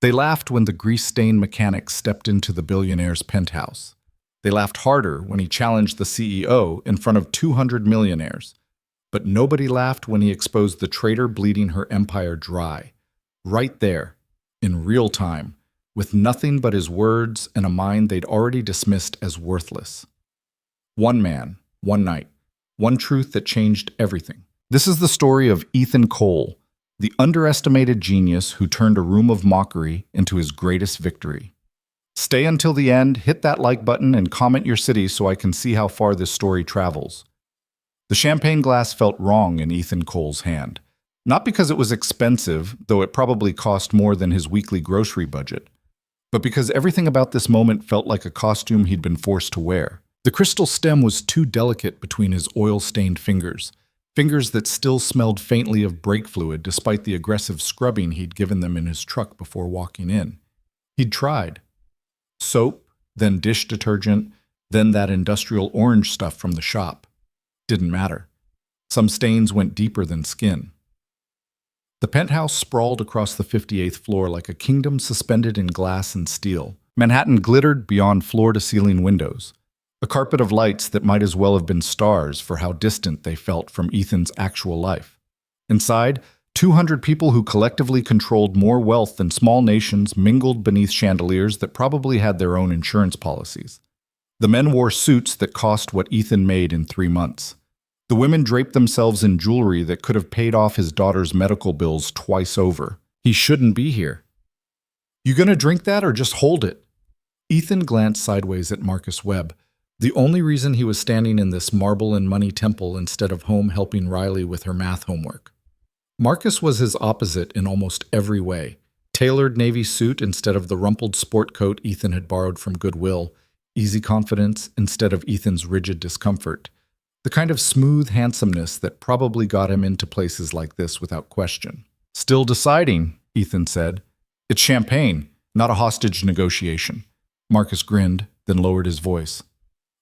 They laughed when the grease-stained mechanic stepped into the billionaire's penthouse. They laughed harder when he challenged the CEO in front of 200 millionaires. But nobody laughed when he exposed the traitor bleeding her empire dry. Right there, in real time, with nothing but his words and a mind they'd already dismissed as worthless. One man, one night, one truth that changed everything. This is the story of Ethan Cole, the underestimated genius who turned a room of mockery into his greatest victory. Stay until the end, hit that like button, and comment your city so I can see how far this story travels. The champagne glass felt wrong in Ethan Cole's hand. Not because it was expensive, though it probably cost more than his weekly grocery budget, but because everything about this moment felt like a costume he'd been forced to wear. The crystal stem was too delicate between his oil-stained fingers that still smelled faintly of brake fluid despite the aggressive scrubbing he'd given them in his truck before walking in. He'd tried. Soap, then dish detergent, then that industrial orange stuff from the shop. Didn't matter. Some stains went deeper than skin. The penthouse sprawled across the 58th floor like a kingdom suspended in glass and steel. Manhattan glittered beyond floor-to-ceiling windows. A carpet of lights that might as well have been stars for how distant they felt from Ethan's actual life. Inside, 200 people who collectively controlled more wealth than small nations mingled beneath chandeliers that probably had their own insurance policies. The men wore suits that cost what Ethan made in 3 months. The women draped themselves in jewelry that could have paid off his daughter's medical bills twice over. He shouldn't be here. You gonna drink that or just hold it? Ethan glanced sideways at Marcus Webb, the only reason he was standing in this marble and money temple instead of home helping Riley with her math homework. Marcus was his opposite in almost every way. Tailored navy suit instead of the rumpled sport coat Ethan had borrowed from Goodwill. Easy confidence instead of Ethan's rigid discomfort. The kind of smooth handsomeness that probably got him into places like this without question. Still deciding, Ethan said. It's champagne, not a hostage negotiation. Marcus grinned, then lowered his voice.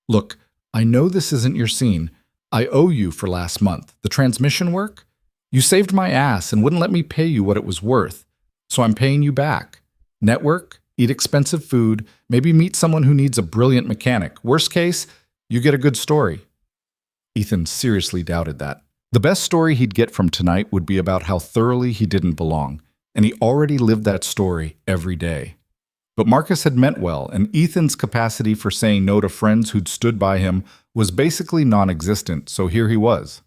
Look, I know this isn't your scene. I owe you for last month. The transmission work? You saved my ass and wouldn't let me pay you what it was worth. So I'm paying you back. Network, eat expensive food, maybe meet someone who needs a brilliant mechanic. Worst case, you get a good story. Ethan seriously doubted that. The best story he'd get from tonight would be about how thoroughly he didn't belong, and he already lived that story every day. But Marcus had meant well, and Ethan's capacity for saying no to friends who'd stood by him was basically non-existent, so here he was.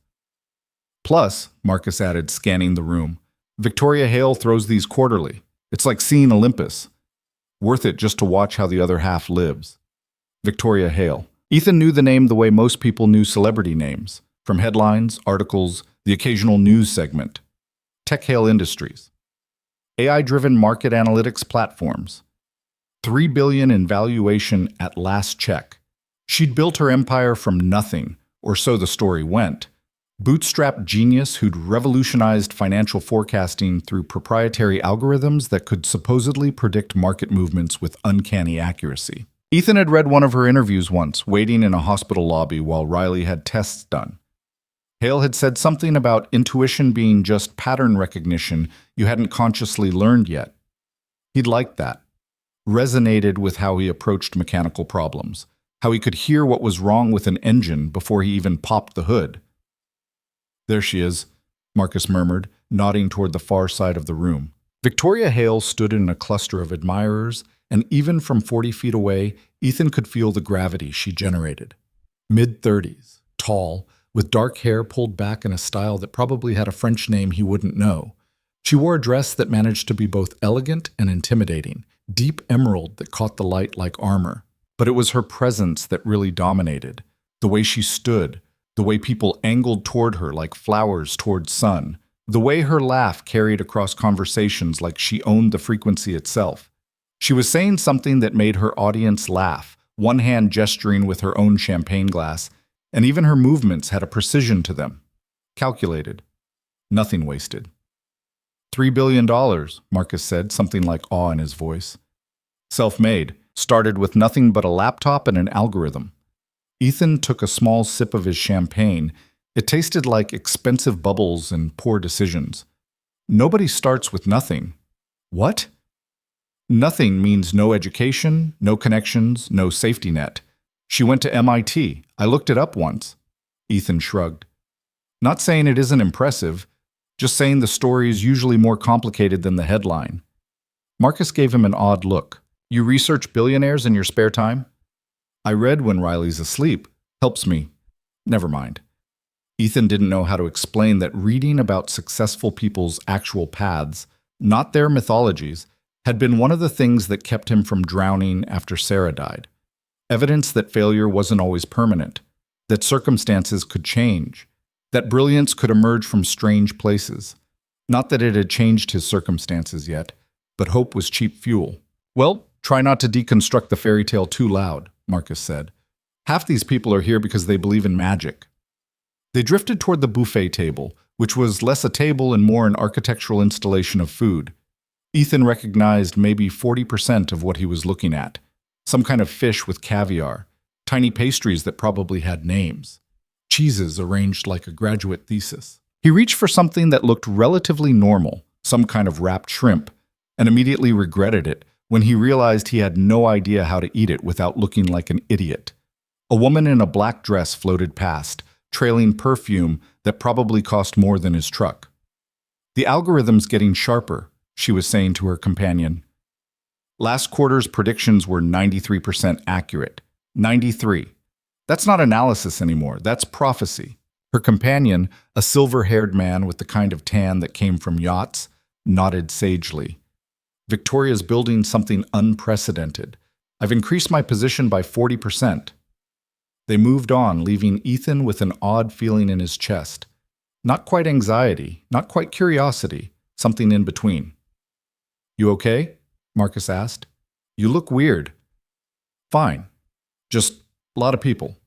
Plus, Marcus added, scanning the room, Victoria Hale throws these quarterly. It's like seeing Olympus. Worth it just to watch how the other half lives. Victoria Hale. Ethan knew the name the way most people knew celebrity names, from headlines, articles, the occasional news segment. Tech Hale Industries. AI-driven market analytics platforms. $3 billion in valuation at last check. She'd built her empire from nothing, or so the story went. Bootstrapped genius who'd revolutionized financial forecasting through proprietary algorithms that could supposedly predict market movements with uncanny accuracy. Ethan had read one of her interviews once, waiting in a hospital lobby while Riley had tests done. Hale had said something about intuition being just pattern recognition you hadn't consciously learned yet. He'd liked that. Resonated with how he approached mechanical problems, how he could hear what was wrong with an engine before he even popped the hood. There she is, Marcus murmured, nodding toward the far side of the room. Victoria Hale stood in a cluster of admirers, and even from 40 feet away, Ethan could feel the gravity she generated. Mid-30s, tall, with dark hair pulled back in a style that probably had a French name he wouldn't know. She wore a dress that managed to be both elegant and intimidating, deep emerald that caught the light like armor. But it was her presence that really dominated. The way she stood, the way people angled toward her like flowers toward sun, the way her laugh carried across conversations like she owned the frequency itself. She was saying something that made her audience laugh, one hand gesturing with her own champagne glass, and even her movements had a precision to them. Calculated. Nothing wasted. $3 billion, Marcus said, something like awe in his voice. Self-made, started with nothing but a laptop and an algorithm. Ethan took a small sip of his champagne. It tasted like expensive bubbles and poor decisions. Nobody starts with nothing. What? Nothing means no education, no connections, no safety net. She went to MIT. I looked it up once. Ethan shrugged. Not saying it isn't impressive, just saying the story is usually more complicated than the headline. Marcus gave him an odd look. You research billionaires in your spare time? I read when Riley's asleep. Helps me. Never mind. Ethan didn't know how to explain that reading about successful people's actual paths, not their mythologies, had been one of the things that kept him from drowning after Sarah died. Evidence that failure wasn't always permanent, that circumstances could change, that brilliance could emerge from strange places. Not that it had changed his circumstances yet, but hope was cheap fuel. Well, try not to deconstruct the fairy tale too loud, Marcus said. Half these people are here because they believe in magic. They drifted toward the buffet table, which was less a table and more an architectural installation of food. Ethan recognized maybe 40% of what he was looking at. Some kind of fish with caviar, tiny pastries that probably had names, cheeses arranged like a graduate thesis. He reached for something that looked relatively normal, some kind of wrapped shrimp, and immediately regretted it when he realized he had no idea how to eat it without looking like an idiot. A woman in a black dress floated past, trailing perfume that probably cost more than his truck. The algorithm's getting sharper, she was saying to her companion. Last quarter's predictions were 93% accurate. 93. That's not analysis anymore, that's prophecy. Her companion, a silver-haired man with the kind of tan that came from yachts, nodded sagely. Victoria's building something unprecedented. I've increased my position by 40%. They moved on, leaving Ethan with an odd feeling in his chest. Not quite anxiety, not quite curiosity, something in between. You okay? Marcus asked. You look weird. Fine. Just a lot of people.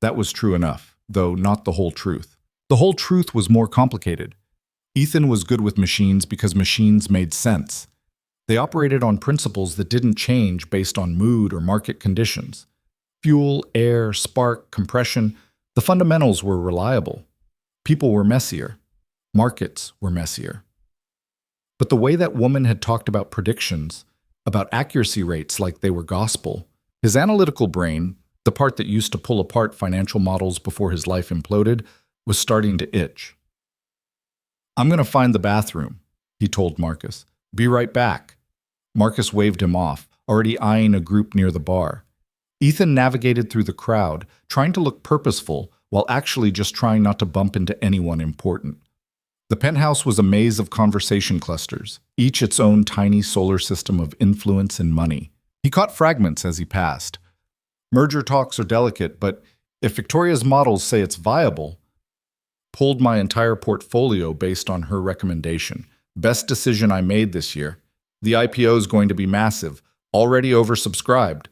That was true enough, though not the whole truth. The whole truth was more complicated. Ethan was good with machines because machines made sense. They operated on principles that didn't change based on mood or market conditions. Fuel, air, spark, compression, the fundamentals were reliable. People were messier. Markets were messier. But the way that woman had talked about predictions, about accuracy rates like they were gospel, his analytical brain, the part that used to pull apart financial models before his life imploded, was starting to itch. I'm going to find the bathroom, he told Marcus. Be right back. Marcus waved him off, already eyeing a group near the bar. Ethan navigated through the crowd, trying to look purposeful while actually just trying not to bump into anyone important. The penthouse was a maze of conversation clusters, each its own tiny solar system of influence and money. He caught fragments as he passed. Merger talks are delicate, but if Victoria's models say it's viable, pulled my entire portfolio based on her recommendation. Best decision I made this year. The IPO is going to be massive, already oversubscribed.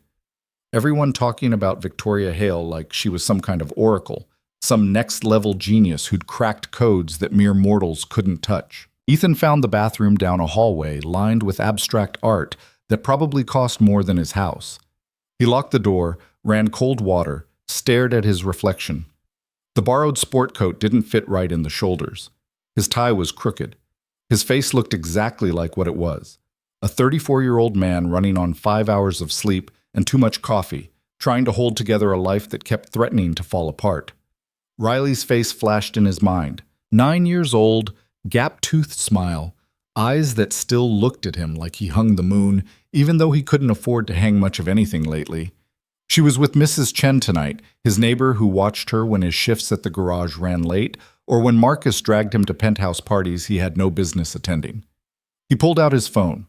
Everyone talking about Victoria Hale like she was some kind of oracle, some next-level genius who'd cracked codes that mere mortals couldn't touch. Ethan found the bathroom down a hallway lined with abstract art that probably cost more than his house. He locked the door, ran cold water, stared at his reflection. The borrowed sport coat didn't fit right in the shoulders. His tie was crooked. His face looked exactly like what it was. A 34-year-old man running on 5 hours of sleep and too much coffee, trying to hold together a life that kept threatening to fall apart. Riley's face flashed in his mind. 9 years old, gap-toothed smile, eyes that still looked at him like he hung the moon, even though he couldn't afford to hang much of anything lately. She was with Mrs. Chen tonight, his neighbor who watched her when his shifts at the garage ran late, or when Marcus dragged him to penthouse parties he had no business attending. He pulled out his phone.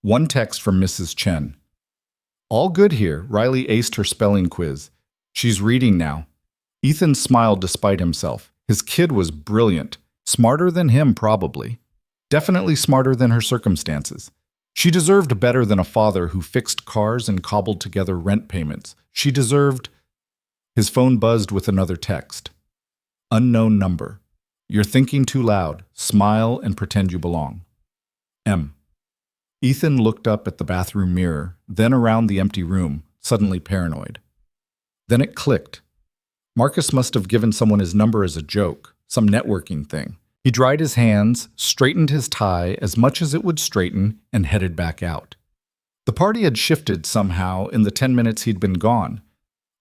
One text from Mrs. Chen. All good here. Riley aced her spelling quiz. She's reading now. Ethan smiled despite himself. His kid was brilliant. Smarter than him, probably. Definitely smarter than her circumstances. She deserved better than a father who fixed cars and cobbled together rent payments. She deserved... His phone buzzed with another text. Unknown number. You're thinking too loud. Smile and pretend you belong. M. Ethan looked up at the bathroom mirror, then around the empty room, suddenly paranoid. Then it clicked. Marcus must have given someone his number as a joke, some networking thing. He dried his hands, straightened his tie as much as it would straighten, and headed back out. The party had shifted somehow in the 10 minutes he'd been gone.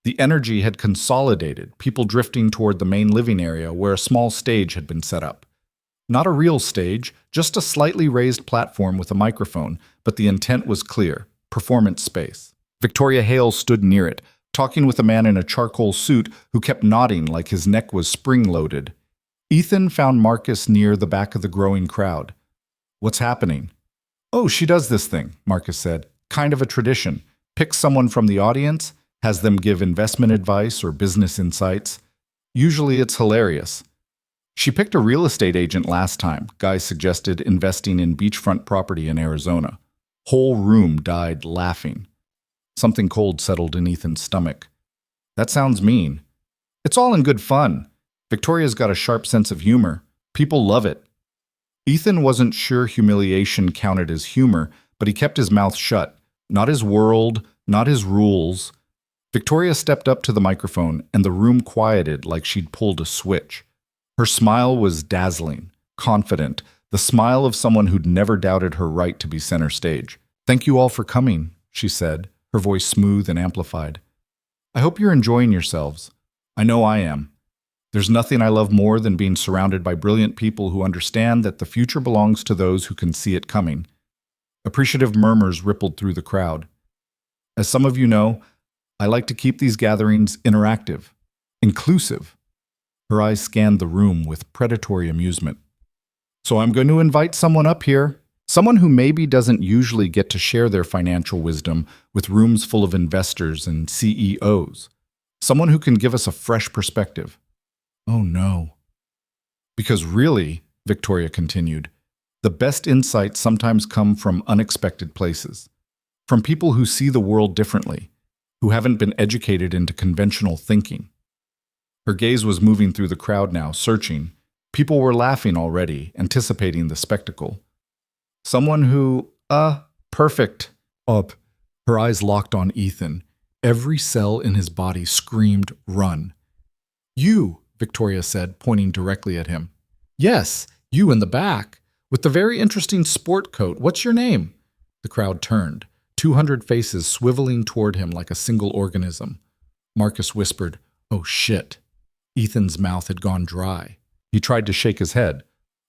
The energy had consolidated, people drifting toward the main living area where a small stage had been set up. Not a real stage, just a slightly raised platform with a microphone, but the intent was clear: performance space. Victoria Hale stood near it, talking with a man in a charcoal suit who kept nodding like his neck was spring-loaded. Ethan found Marcus near the back of the growing crowd. "What's happening?" "Oh, she does this thing," Marcus said. "Kind of a tradition. Picks someone from the audience, has them give investment advice or business insights. Usually it's hilarious. She picked a real estate agent last time. Guy suggested investing in beachfront property in Arizona. Whole room died laughing." Something cold settled in Ethan's stomach. "That sounds mean." "It's all in good fun. Victoria's got a sharp sense of humor. People love it." Ethan wasn't sure humiliation counted as humor, but he kept his mouth shut. Not his world, not his rules. Victoria stepped up to the microphone, and the room quieted like she'd pulled a switch. Her smile was dazzling, confident, the smile of someone who'd never doubted her right to be center stage. "Thank you all for coming," she said, her voice smooth and amplified. "I hope you're enjoying yourselves. I know I am. There's nothing I love more than being surrounded by brilliant people who understand that the future belongs to those who can see it coming." Appreciative murmurs rippled through the crowd. "As some of you know, I like to keep these gatherings interactive, inclusive." Her eyes scanned the room with predatory amusement. "So I'm going to invite someone up here. Someone who maybe doesn't usually get to share their financial wisdom with rooms full of investors and CEOs. Someone who can give us a fresh perspective." "Oh no." "Because really," Victoria continued, "the best insights sometimes come from unexpected places. From people who see the world differently, who haven't been educated into conventional thinking." Her gaze was moving through the crowd now, searching. People were laughing already, anticipating the spectacle. "Someone who, perfect." Up. Her eyes locked on Ethan. Every cell in his body screamed, "Run." "You," Victoria said, pointing directly at him. "Yes, you in the back, with the very interesting sport coat. What's your name?" The crowd turned, 200 faces swiveling toward him like a single organism. Marcus whispered, "Oh shit." Ethan's mouth had gone dry. He tried to shake his head,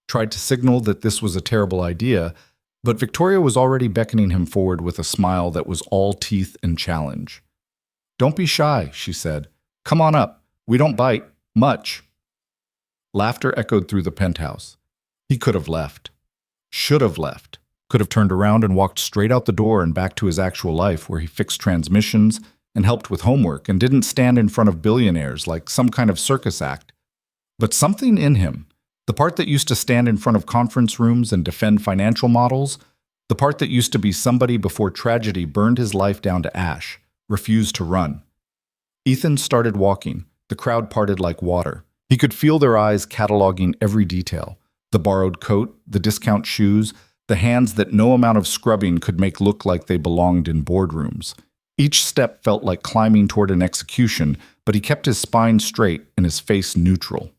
tried to signal that this was a terrible idea, but Victoria was already beckoning him forward with a smile that was all teeth and challenge. "Don't be shy," she said. "Come on up. We don't bite. Much." Laughter echoed through the penthouse. He could have left. Should have left. Could have turned around and walked straight out the door and back to his actual life where he fixed transmissions and helped with homework and didn't stand in front of billionaires like some kind of circus act. But something in him, the part that used to stand in front of conference rooms and defend financial models, the part that used to be somebody before tragedy burned his life down to ash, refused to run. Ethan started walking. The crowd parted like water. He could feel their eyes cataloging every detail: the borrowed coat, the discount shoes, the hands that no amount of scrubbing could make look like they belonged in boardrooms. Each step felt like climbing toward an execution, but he kept his spine straight and his face neutral.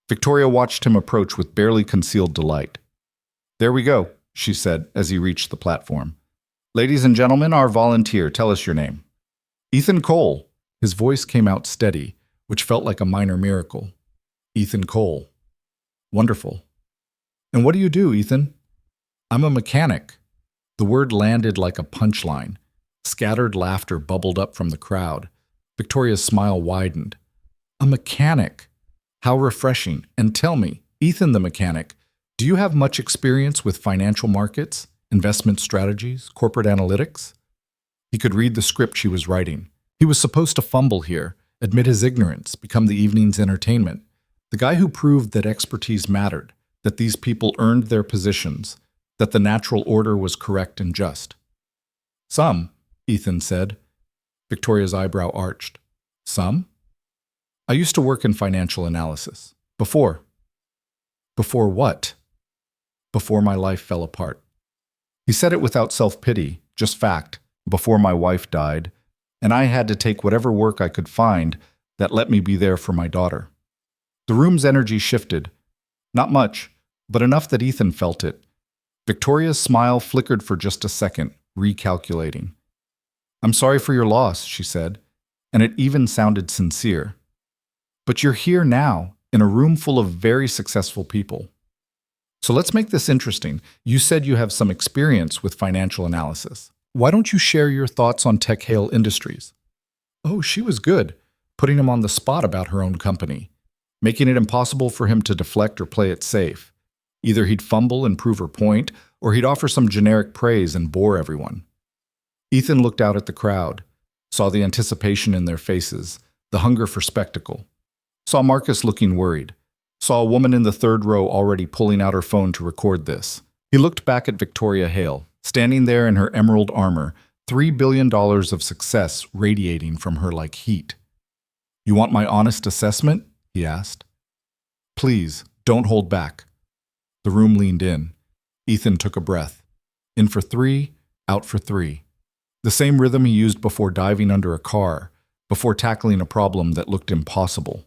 Victoria watched him approach with barely concealed delight. "There we go," she said as he reached the platform. "Ladies and gentlemen, our volunteer, tell us your name." "Ethan Cole." His voice came out steady, which felt like a minor miracle. "Ethan Cole. Wonderful. And what do you do, Ethan?" "I'm a mechanic." The word landed like a punchline. Scattered laughter bubbled up from the crowd. Victoria's smile widened. "A mechanic. How refreshing. And tell me, Ethan the mechanic, do you have much experience with financial markets, investment strategies, corporate analytics?" He could read the script she was writing. He was supposed to fumble here, admit his ignorance, become the evening's entertainment. The guy who proved that expertise mattered, that these people earned their positions, that the natural order was correct and just. "Some," Ethan said. Victoria's eyebrow arched. "Some?" "I used to work in financial analysis. Before." "Before what?" "Before my life fell apart." He said it without self-pity, just fact. Before my wife died, and I had to take whatever work I could find that let me be there for my daughter. The room's energy shifted. Not much, but enough that Ethan felt it. Victoria's smile flickered for just a second, recalculating. "I'm sorry for your loss," she said, and it even sounded sincere. "But you're here now, in a room full of very successful people. So let's make this interesting. You said you have some experience with financial analysis. Why don't you share your thoughts on Tech Hale Industries?" Oh, she was good, putting him on the spot about her own company, making it impossible for him to deflect or play it safe. Either he'd fumble and prove her point, or he'd offer some generic praise and bore everyone. Ethan looked out at the crowd, saw the anticipation in their faces, the hunger for spectacle. Saw Marcus looking worried. Saw a woman in the third row already pulling out her phone to record this. He looked back at Victoria Hale, standing there in her emerald armor, $3 billion of success radiating from her like heat. "You want my honest assessment?" he asked. "Please, don't hold back." The room leaned in. Ethan took a breath. In for 3, out for 3. The same rhythm he used before diving under a car, before tackling a problem that looked impossible.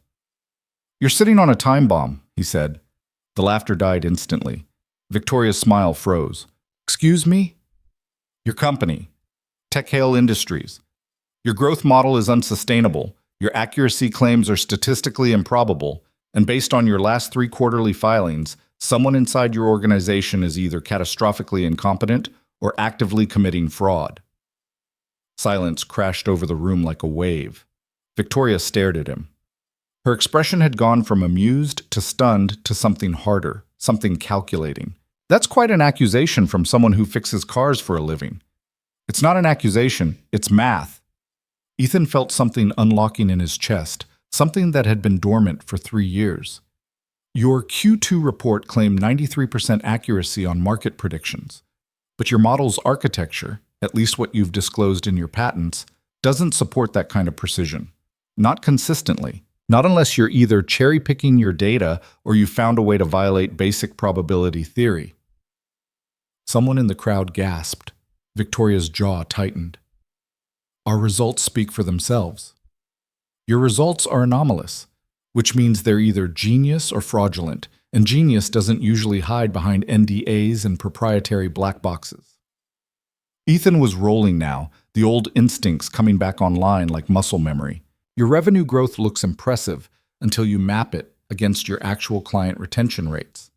"You're sitting on a time bomb," he said. The laughter died instantly. Victoria's smile froze. "Excuse me?" "Your company, Tech Hale Industries. Your growth model is unsustainable. Your accuracy claims are statistically improbable, and based on your last 3 quarterly filings, someone inside your organization is either catastrophically incompetent or actively committing fraud." Silence crashed over the room like a wave. Victoria stared at him. Her expression had gone from amused to stunned to something harder, something calculating. That's quite an accusation from someone who fixes cars for a living. It's not an accusation, it's math. Ethan felt something unlocking in his chest, something that had been dormant for 3 years. Your Q2 report claimed 93% accuracy on market predictions, but your model's architecture, at least what you've disclosed in your patents, doesn't support that kind of precision. Not consistently. Not unless you're either cherry-picking your data or you found a way to violate basic probability theory. Someone in the crowd gasped. Victoria's jaw tightened. "Our results speak for themselves." "Your results are anomalous, which means they're either genius or fraudulent, and genius doesn't usually hide behind NDAs and proprietary black boxes." Ethan was rolling now, the old instincts coming back online like muscle memory. Your revenue growth looks impressive until you map it against your actual client retention rates.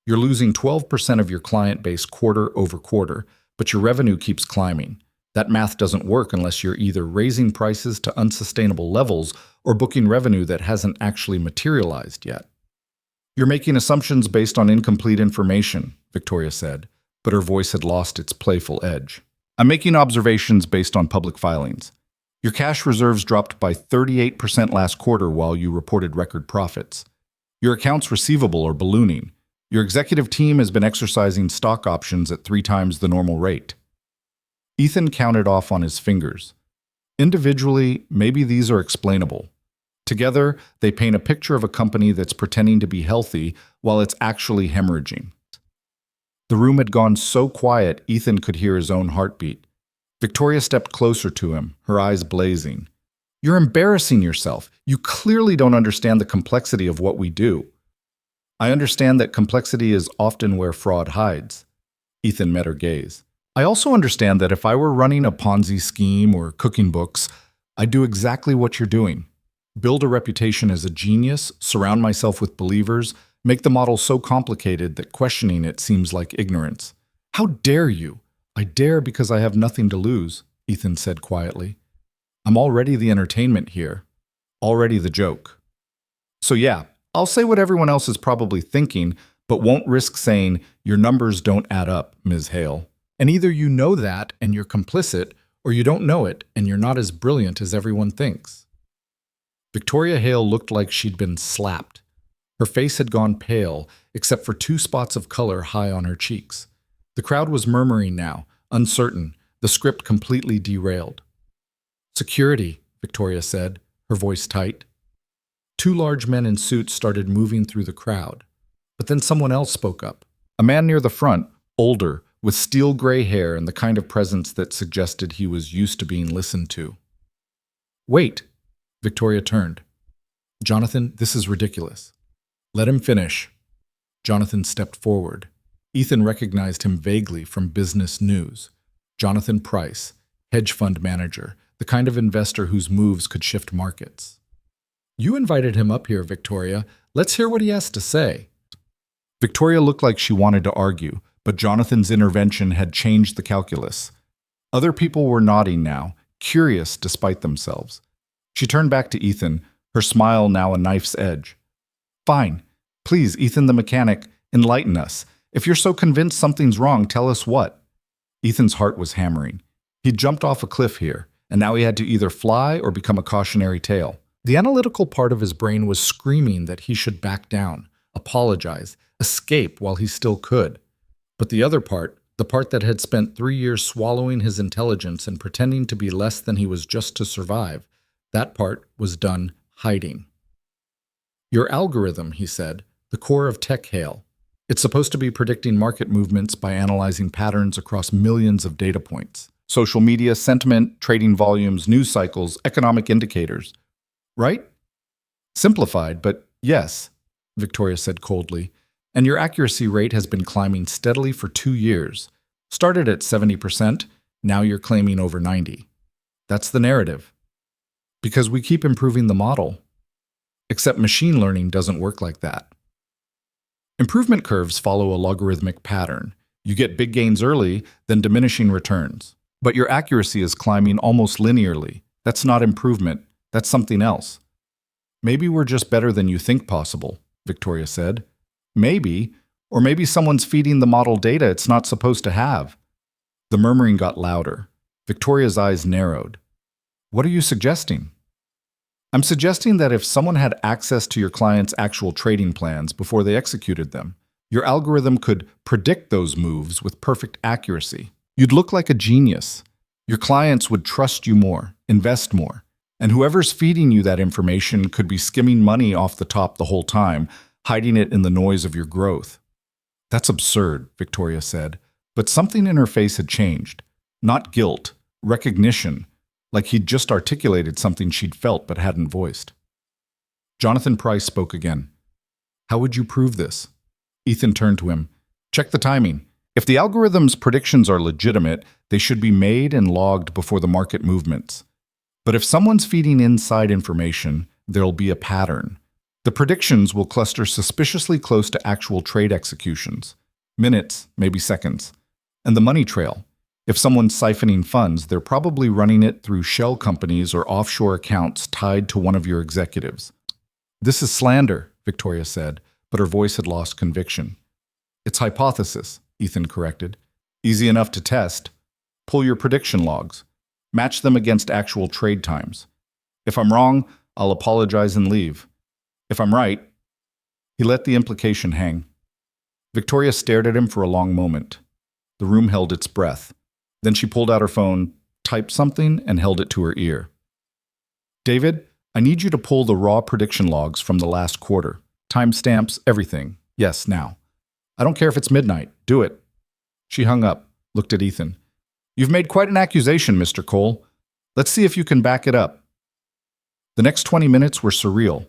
You're losing 12% of your client base quarter over quarter, but your revenue keeps climbing. That math doesn't work unless you're either raising prices to unsustainable levels or booking revenue that hasn't actually materialized yet. "You're making assumptions based on incomplete information," Victoria said, but her voice had lost its playful edge. "I'm making observations based on public filings. Your cash reserves dropped by 38% last quarter while you reported record profits. Your accounts receivable are ballooning. Your executive team has been exercising stock options at 3 times the normal rate." Ethan counted off on his fingers. Individually, maybe these are explainable. Together, they paint a picture of a company that's pretending to be healthy while it's actually hemorrhaging. The room had gone so quiet, Ethan could hear his own heartbeat. Victoria stepped closer to him, her eyes blazing. "You're embarrassing yourself. You clearly don't understand the complexity of what we do." "I understand that complexity is often where fraud hides." Ethan met her gaze. "I also understand that if I were running a Ponzi scheme or cooking books, I'd do exactly what you're doing. Build a reputation as a genius, surround myself with believers, make the model so complicated that questioning it seems like ignorance." "How dare you?" "I dare because I have nothing to lose," Ethan said quietly. "I'm already the entertainment here, already the joke. So yeah, I'll say what everyone else is probably thinking, but won't risk saying your numbers don't add up, Ms. Hale. And either you know that and you're complicit, or you don't know it and you're not as brilliant as everyone thinks." Victoria Hale looked like she'd been slapped. Her face had gone pale, except for 2 spots of color high on her cheeks. The crowd was murmuring now, uncertain, the script completely derailed. "Security," Victoria said, her voice tight. 2 large men in suits started moving through the crowd. But then someone else spoke up. A man near the front, older, with steel gray hair and the kind of presence that suggested he was used to being listened to. "Wait," Victoria turned. "Jonathan, this is ridiculous." "Let him finish." Jonathan stepped forward. Ethan recognized him vaguely from business news. Jonathan Price, hedge fund manager, the kind of investor whose moves could shift markets. You invited him up here, Victoria. Let's hear what he has to say. Victoria looked like she wanted to argue, but Jonathan's intervention had changed the calculus. Other people were nodding now, curious despite themselves. She turned back to Ethan, her smile now a knife's edge. Fine. Please, Ethan the mechanic, enlighten us. If you're so convinced something's wrong, tell us what. Ethan's heart was hammering. He'd jumped off a cliff here, and now he had to either fly or become a cautionary tale. The analytical part of his brain was screaming that he should back down, apologize, escape while he still could. But the other part, the part that had spent 3 years swallowing his intelligence and pretending to be less than he was just to survive, that part was done hiding. Your algorithm, he said, the core of tech hail. It's supposed to be predicting market movements by analyzing patterns across millions of data points. Social media, sentiment, trading volumes, news cycles, economic indicators. Right? Simplified, but yes, Victoria said coldly. And your accuracy rate has been climbing steadily for 2 years. Started at 70%, now you're claiming over 90%. That's the narrative. Because we keep improving the model. Except machine learning doesn't work like that. Improvement curves follow a logarithmic pattern. You get big gains early, then diminishing returns. But your accuracy is climbing almost linearly. That's not improvement. That's something else. Maybe we're just better than you think possible, Victoria said. Maybe, or maybe someone's feeding the model data it's not supposed to have. The murmuring got louder. Victoria's eyes narrowed. What are you suggesting? I'm suggesting that if someone had access to your client's actual trading plans before they executed them, your algorithm could predict those moves with perfect accuracy. You'd look like a genius. Your clients would trust you more, invest more, and whoever's feeding you that information could be skimming money off the top the whole time, hiding it in the noise of your growth. That's absurd, Victoria said, but something in her face had changed. Not guilt, recognition, like he'd just articulated something she'd felt but hadn't voiced. Jonathan Price spoke again. How would you prove this? Ethan turned to him. Check the timing. If the algorithm's predictions are legitimate, they should be made and logged before the market movements. But if someone's feeding inside information, there'll be a pattern. The predictions will cluster suspiciously close to actual trade executions. Minutes, maybe seconds. And the money trail. If someone's siphoning funds, they're probably running it through shell companies or offshore accounts tied to one of your executives. This is slander, Victoria said, but her voice had lost conviction. It's hypothesis, Ethan corrected. Easy enough to test. Pull your prediction logs. Match them against actual trade times. If I'm wrong, I'll apologize and leave. If I'm right, he let the implication hang. Victoria stared at him for a long moment. The room held its breath. Then she pulled out her phone, typed something, and held it to her ear. David, I need you to pull the raw prediction logs from the last quarter. Timestamps, everything. Yes, now. I don't care if it's midnight. Do it. She hung up, looked at Ethan. You've made quite an accusation, Mr. Cole. Let's see if you can back it up. The next 20 minutes were surreal.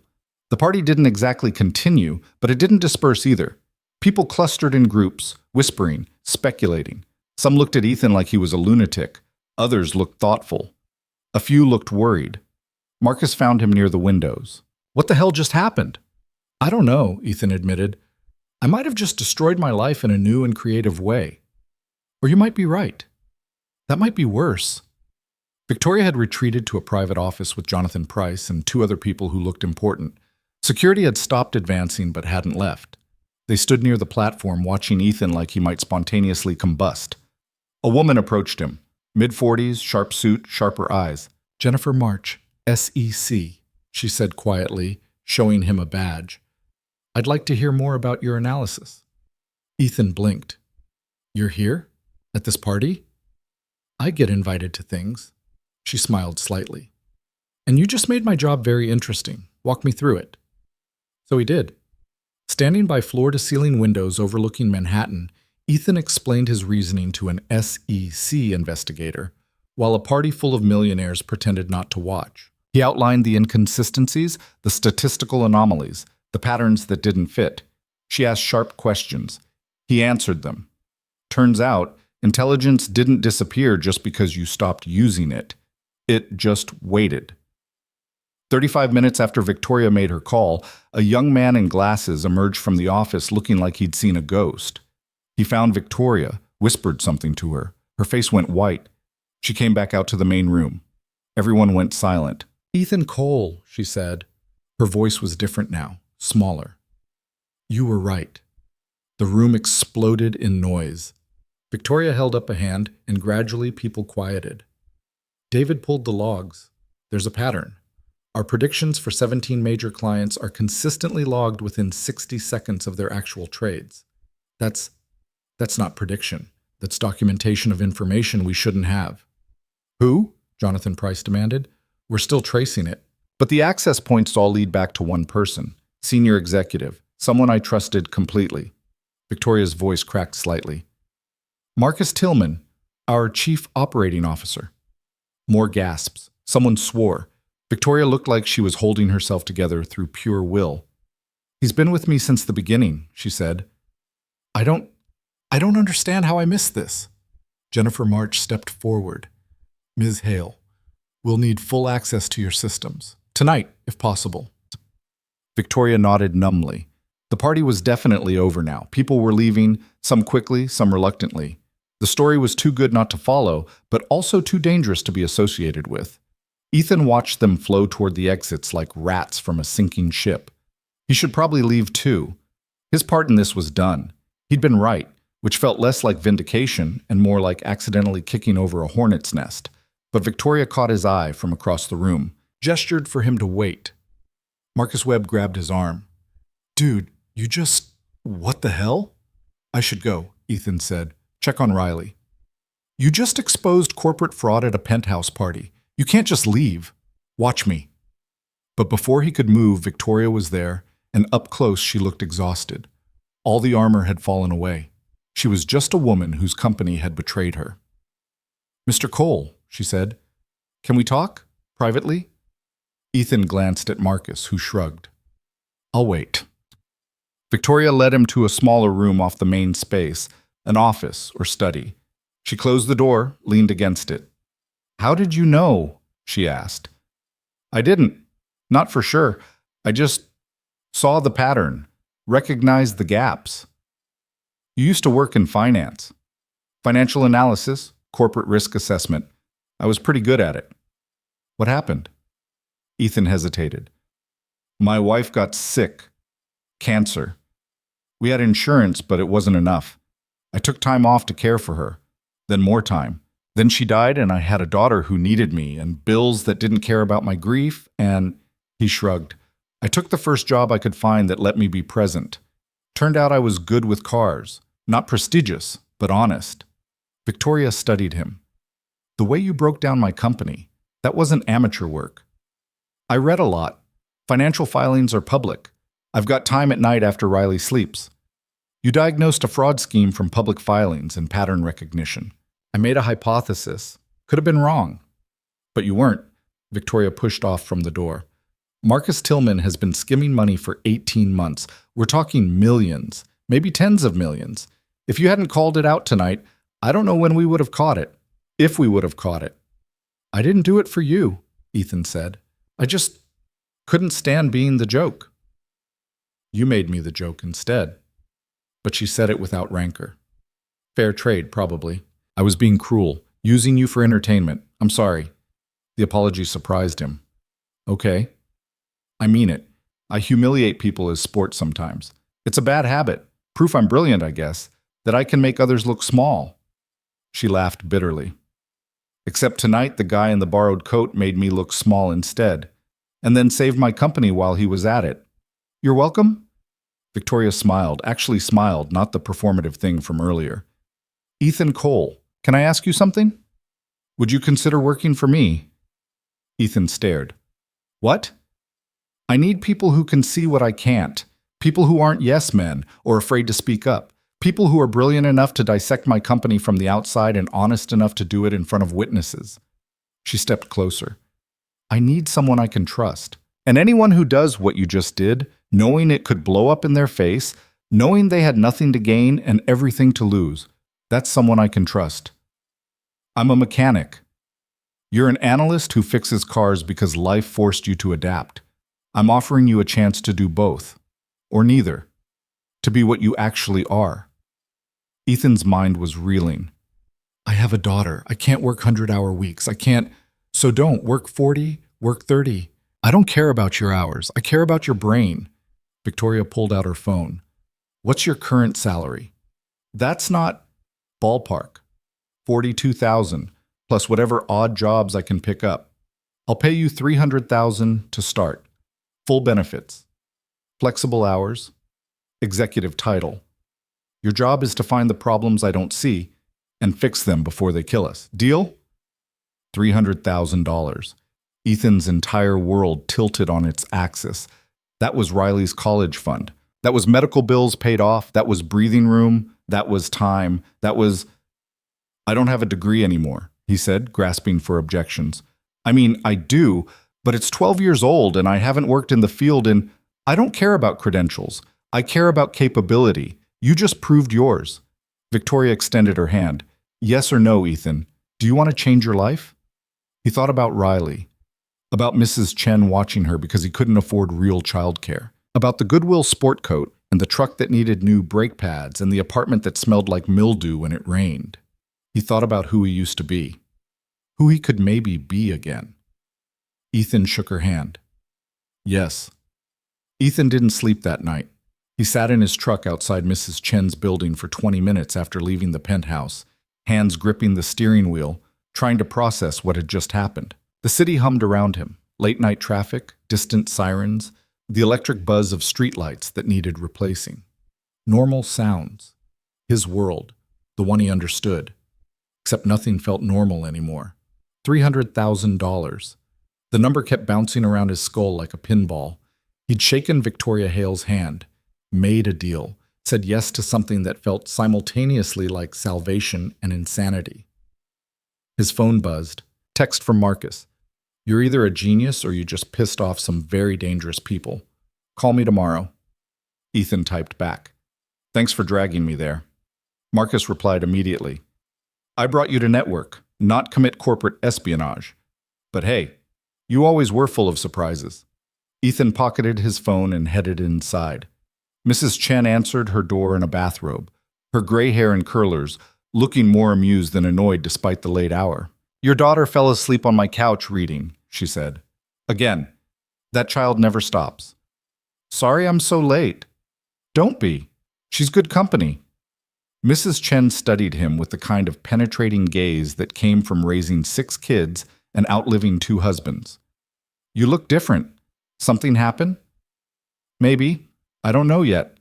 The party didn't exactly continue, but it didn't disperse either. People clustered in groups, whispering, speculating. Some looked at Ethan like he was a lunatic. Others looked thoughtful. A few looked worried. Marcus found him near the windows. What the hell just happened? I don't know, Ethan admitted. I might have just destroyed my life in a new and creative way. Or you might be right. That might be worse. Victoria had retreated to a private office with Jonathan Price and 2 other people who looked important. Security had stopped advancing but hadn't left. They stood near the platform watching Ethan like he might spontaneously combust. A woman approached him, mid-40s, sharp suit, sharper eyes. Jennifer March, SEC, she said quietly, showing him a badge. I'd like to hear more about your analysis. Ethan blinked. You're here? At this party? I get invited to things. She smiled slightly. And you just made my job very interesting. Walk me through it. So he did. Standing by floor-to-ceiling windows overlooking Manhattan, Ethan explained his reasoning to an SEC investigator, while a party full of millionaires pretended not to watch. He outlined the inconsistencies, the statistical anomalies, the patterns that didn't fit. She asked sharp questions. He answered them. Turns out, Intelligence didn't disappear just because you stopped using it. It just waited. 35 minutes after Victoria made her call, a young man in glasses emerged from the office looking like he'd seen a ghost. He found Victoria, whispered something to her. Her face went white. She came back out to the main room. Everyone went silent. "Ethan Cole," she said. Her voice was different now, smaller. "You were right." The room exploded in noise. Victoria held up a hand, and gradually people quieted. David pulled the logs. "There's a pattern. Our predictions for 17 major clients are consistently logged within 60 seconds of their actual trades. That's not prediction. That's documentation of information we shouldn't have." "Who?" Jonathan Price demanded. "We're still tracing it. But the access points all lead back to one person, senior executive, someone I trusted completely." Victoria's voice cracked slightly. "Marcus Tillman, our chief operating officer." More gasps. Someone swore. Victoria looked like she was holding herself together through pure will. "He's been with me since the beginning," she said. I don't understand how I missed this." Jennifer March stepped forward. "Ms. Hale, we'll need full access to your systems. Tonight, if possible." Victoria nodded numbly. The party was definitely over now. People were leaving, some quickly, some reluctantly. The story was too good not to follow, but also too dangerous to be associated with. Ethan watched them flow toward the exits like rats from a sinking ship. He should probably leave too. His part in this was done. He'd been right, which felt less like vindication and more like accidentally kicking over a hornet's nest. But Victoria caught his eye from across the room, gestured for him to wait. Marcus Webb grabbed his arm. "Dude, you just... what the hell?" "I should go," Ethan said. "Check on Riley." "You just exposed corporate fraud at a penthouse party. You can't just leave. Watch me." But before he could move, Victoria was there, and up close she looked exhausted. All the armor had fallen away. She was just a woman whose company had betrayed her. "Mr. Cole," she said. "Can we talk? Privately?" Ethan glanced at Marcus, who shrugged. "I'll wait." Victoria led him to a smaller room off the main space, an office or study. She closed the door, leaned against it. "How did you know?" she asked. "I didn't. Not for sure. I just saw the pattern, recognized the gaps." "You used to work in finance. Financial analysis, corporate risk assessment. I was pretty good at it." "What happened?" Ethan hesitated. "My wife got sick. Cancer. We had insurance, but it wasn't enough. I took time off to care for her, then more time. Then she died, and I had a daughter who needed me, and bills that didn't care about my grief, and..." He shrugged. "I took the first job I could find that let me be present. Turned out I was good with cars. Not prestigious, but honest." Victoria studied him. "The way you broke down my company, that wasn't amateur work. I read a lot. Financial filings are public. I've got time at night after Riley sleeps. You diagnosed a fraud scheme from public filings and pattern recognition. I made a hypothesis. Could have been wrong. But you weren't." Victoria pushed off from the door. "Marcus Tillman has been skimming money for 18 months. We're talking millions, maybe tens of millions. If you hadn't called it out tonight, I don't know when we would have caught it. If we would have caught it." "I didn't do it for you," Ethan said. "I just couldn't stand being the joke." "You made me the joke instead." But she said it without rancor. "Fair trade, probably. I was being cruel, using you for entertainment. I'm sorry." The apology surprised him. "Okay. I mean it. I humiliate people as sport sometimes. It's a bad habit. Proof I'm brilliant, I guess, that I can make others look small." She laughed bitterly. "Except tonight the guy in the borrowed coat made me look small instead, and then saved my company while he was at it. You're welcome?" Victoria smiled, actually smiled, not the performative thing from earlier. "Ethan Cole, can I ask you something? Would you consider working for me?" Ethan stared. "What?" "I need people who can see what I can't. People who aren't yes men or afraid to speak up. People who are brilliant enough to dissect my company from the outside and honest enough to do it in front of witnesses." She stepped closer. "I need someone I can trust. And anyone who does what you just did, knowing it could blow up in their face, knowing they had nothing to gain and everything to lose. That's someone I can trust. I'm a mechanic. You're an analyst who fixes cars because life forced you to adapt. I'm offering you a chance to do both, or neither, to be what you actually are. Ethan's mind was reeling. I have a daughter. I can't work 100-hour weeks. I can't. So don't work 40, work 30. I don't care about your hours. I care about your brain. Victoria pulled out her phone. What's your current salary? That's not ballpark. 42,000 plus whatever odd jobs I can pick up. I'll pay you 300,000 to start. Full benefits. Flexible hours. Executive title. Your job is to find the problems I don't see and fix them before they kill us. Deal? $300,000. Ethan's entire world tilted on its axis. That was Riley's college fund. That was medical bills paid off. That was breathing room. That was time. That was... I don't have a degree anymore, he said, grasping for objections. I mean, I do, but it's 12 years old and I haven't worked in the field and I don't care about credentials. I care about capability. You just proved yours. Victoria extended her hand. Yes or no, Ethan? Do you want to change your life? He thought about Riley, about Mrs. Chen watching her because he couldn't afford real childcare, about the Goodwill sport coat and the truck that needed new brake pads and the apartment that smelled like mildew when it rained. He thought about who he used to be, who he could maybe be again. Ethan shook her hand. Yes. Ethan didn't sleep that night. He sat in his truck outside Mrs. Chen's building for 20 minutes after leaving the penthouse, hands gripping the steering wheel, trying to process what had just happened. The city hummed around him, late-night traffic, distant sirens, the electric buzz of streetlights that needed replacing. Normal sounds. His world, the one he understood. Except nothing felt normal anymore. $300,000. The number kept bouncing around his skull like a pinball. He'd shaken Victoria Hale's hand, made a deal, said yes to something that felt simultaneously like salvation and insanity. His phone buzzed. Text from Marcus. You're either a genius or you just pissed off some very dangerous people. Call me tomorrow. Ethan typed back. Thanks for dragging me there. Marcus replied immediately. I brought you to network, not commit corporate espionage. But hey, you always were full of surprises. Ethan pocketed his phone and headed inside. Mrs. Chen answered her door in a bathrobe, her gray hair in curlers, looking more amused than annoyed despite the late hour. Your daughter fell asleep on my couch reading, she said. Again, that child never stops. Sorry I'm so late. Don't be. She's good company. Mrs. Chen studied him with the kind of penetrating gaze that came from raising 6 kids and outliving 2 husbands. You look different. Something happened? Maybe. I don't know yet.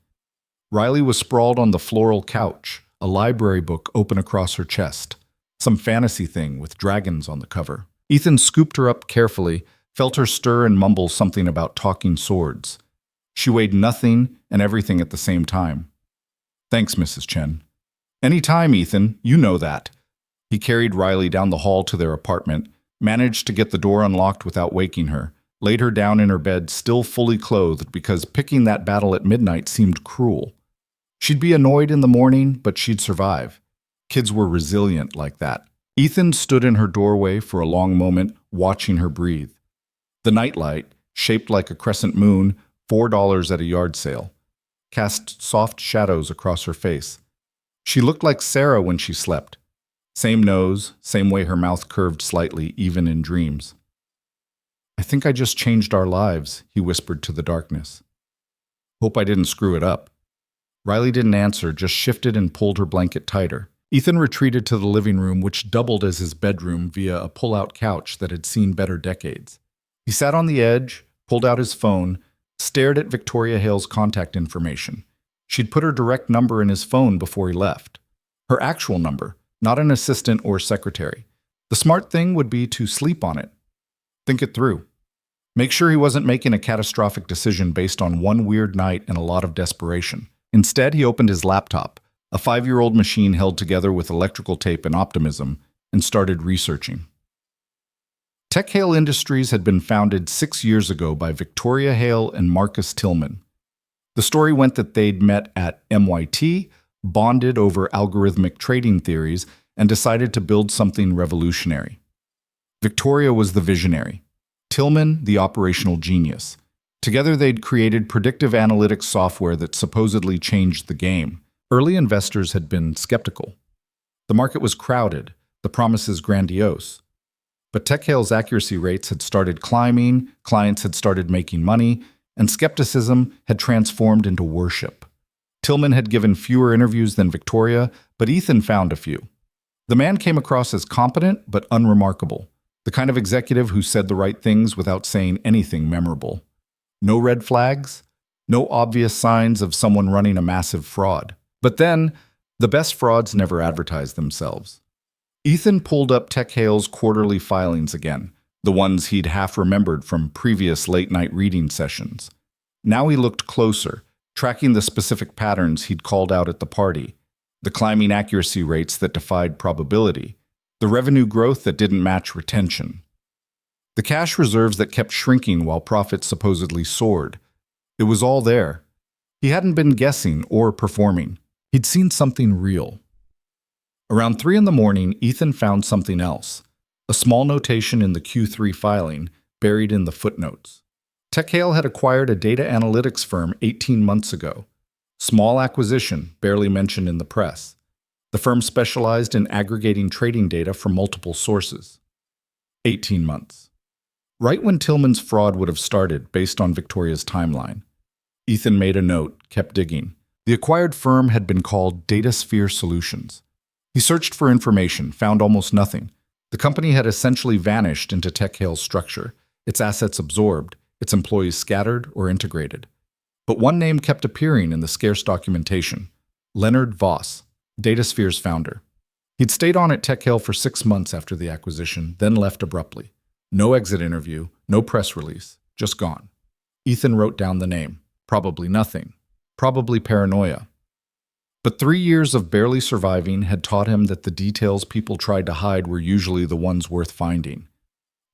Riley was sprawled on the floral couch, a library book open across her chest. Some fantasy thing with dragons on the cover. Ethan scooped her up carefully, felt her stir and mumble something about talking swords. She weighed nothing and everything at the same time. Thanks, Mrs. Chen. Any time, Ethan. You know that. He carried Riley down the hall to their apartment, managed to get the door unlocked without waking her, laid her down in her bed still fully clothed because picking that battle at midnight seemed cruel. She'd be annoyed in the morning, but she'd survive. Kids were resilient like that. Ethan stood in her doorway for a long moment, watching her breathe. The nightlight, shaped like a crescent moon, $4 at a yard sale, cast soft shadows across her face. She looked like Sarah when she slept. Same nose, same way her mouth curved slightly, even in dreams. I think I just changed our lives, he whispered to the darkness. Hope I didn't screw it up. Riley didn't answer, just shifted and pulled her blanket tighter. Ethan retreated to the living room, which doubled as his bedroom via a pull-out couch that had seen better decades. He sat on the edge, pulled out his phone, stared at Victoria Hale's contact information. She'd put her direct number in his phone before he left. Her actual number, not an assistant or secretary. The smart thing would be to sleep on it. Think it through. Make sure he wasn't making a catastrophic decision based on one weird night and a lot of desperation. Instead, he opened his laptop, a 5-year-old machine held together with electrical tape and optimism, and started researching. Tech Hale Industries had been founded 6 years ago by Victoria Hale and Marcus Tillman. The story went that they'd met at MIT, bonded over algorithmic trading theories, and decided to build something revolutionary. Victoria was the visionary, Tillman the operational genius. Together they'd created predictive analytics software that supposedly changed the game. Early investors had been skeptical. The market was crowded, the promises grandiose. But TechHale's accuracy rates had started climbing, clients had started making money, and skepticism had transformed into worship. Tillman had given fewer interviews than Victoria, but Ethan found a few. The man came across as competent but unremarkable, the kind of executive who said the right things without saying anything memorable. No red flags, no obvious signs of someone running a massive fraud. But then, the best frauds never advertise themselves. Ethan pulled up TechHale's quarterly filings again, the ones he'd half remembered from previous late-night reading sessions. Now he looked closer, tracking the specific patterns he'd called out at the party, the climbing accuracy rates that defied probability, the revenue growth that didn't match retention, the cash reserves that kept shrinking while profits supposedly soared. It was all there. He hadn't been guessing or performing. He'd seen something real. Around 3 in the morning, Ethan found something else, a small notation in the Q3 filing, buried in the footnotes. TechHale had acquired a data analytics firm 18 months ago. Small acquisition, barely mentioned in the press. The firm specialized in aggregating trading data from multiple sources. 18 months. Right when Tillman's fraud would have started, based on Victoria's timeline. Ethan made a note, kept digging. The acquired firm had been called DataSphere Solutions. He searched for information, found almost nothing. The company had essentially vanished into TechHale's structure, its assets absorbed, its employees scattered or integrated. But one name kept appearing in the scarce documentation: Leonard Voss, DataSphere's founder. He'd stayed on at TechHale for 6 months after the acquisition, then left abruptly. No exit interview, no press release, just gone. Ethan wrote down the name. Probably nothing. Probably paranoia. But 3 years of barely surviving had taught him that the details people tried to hide were usually the ones worth finding.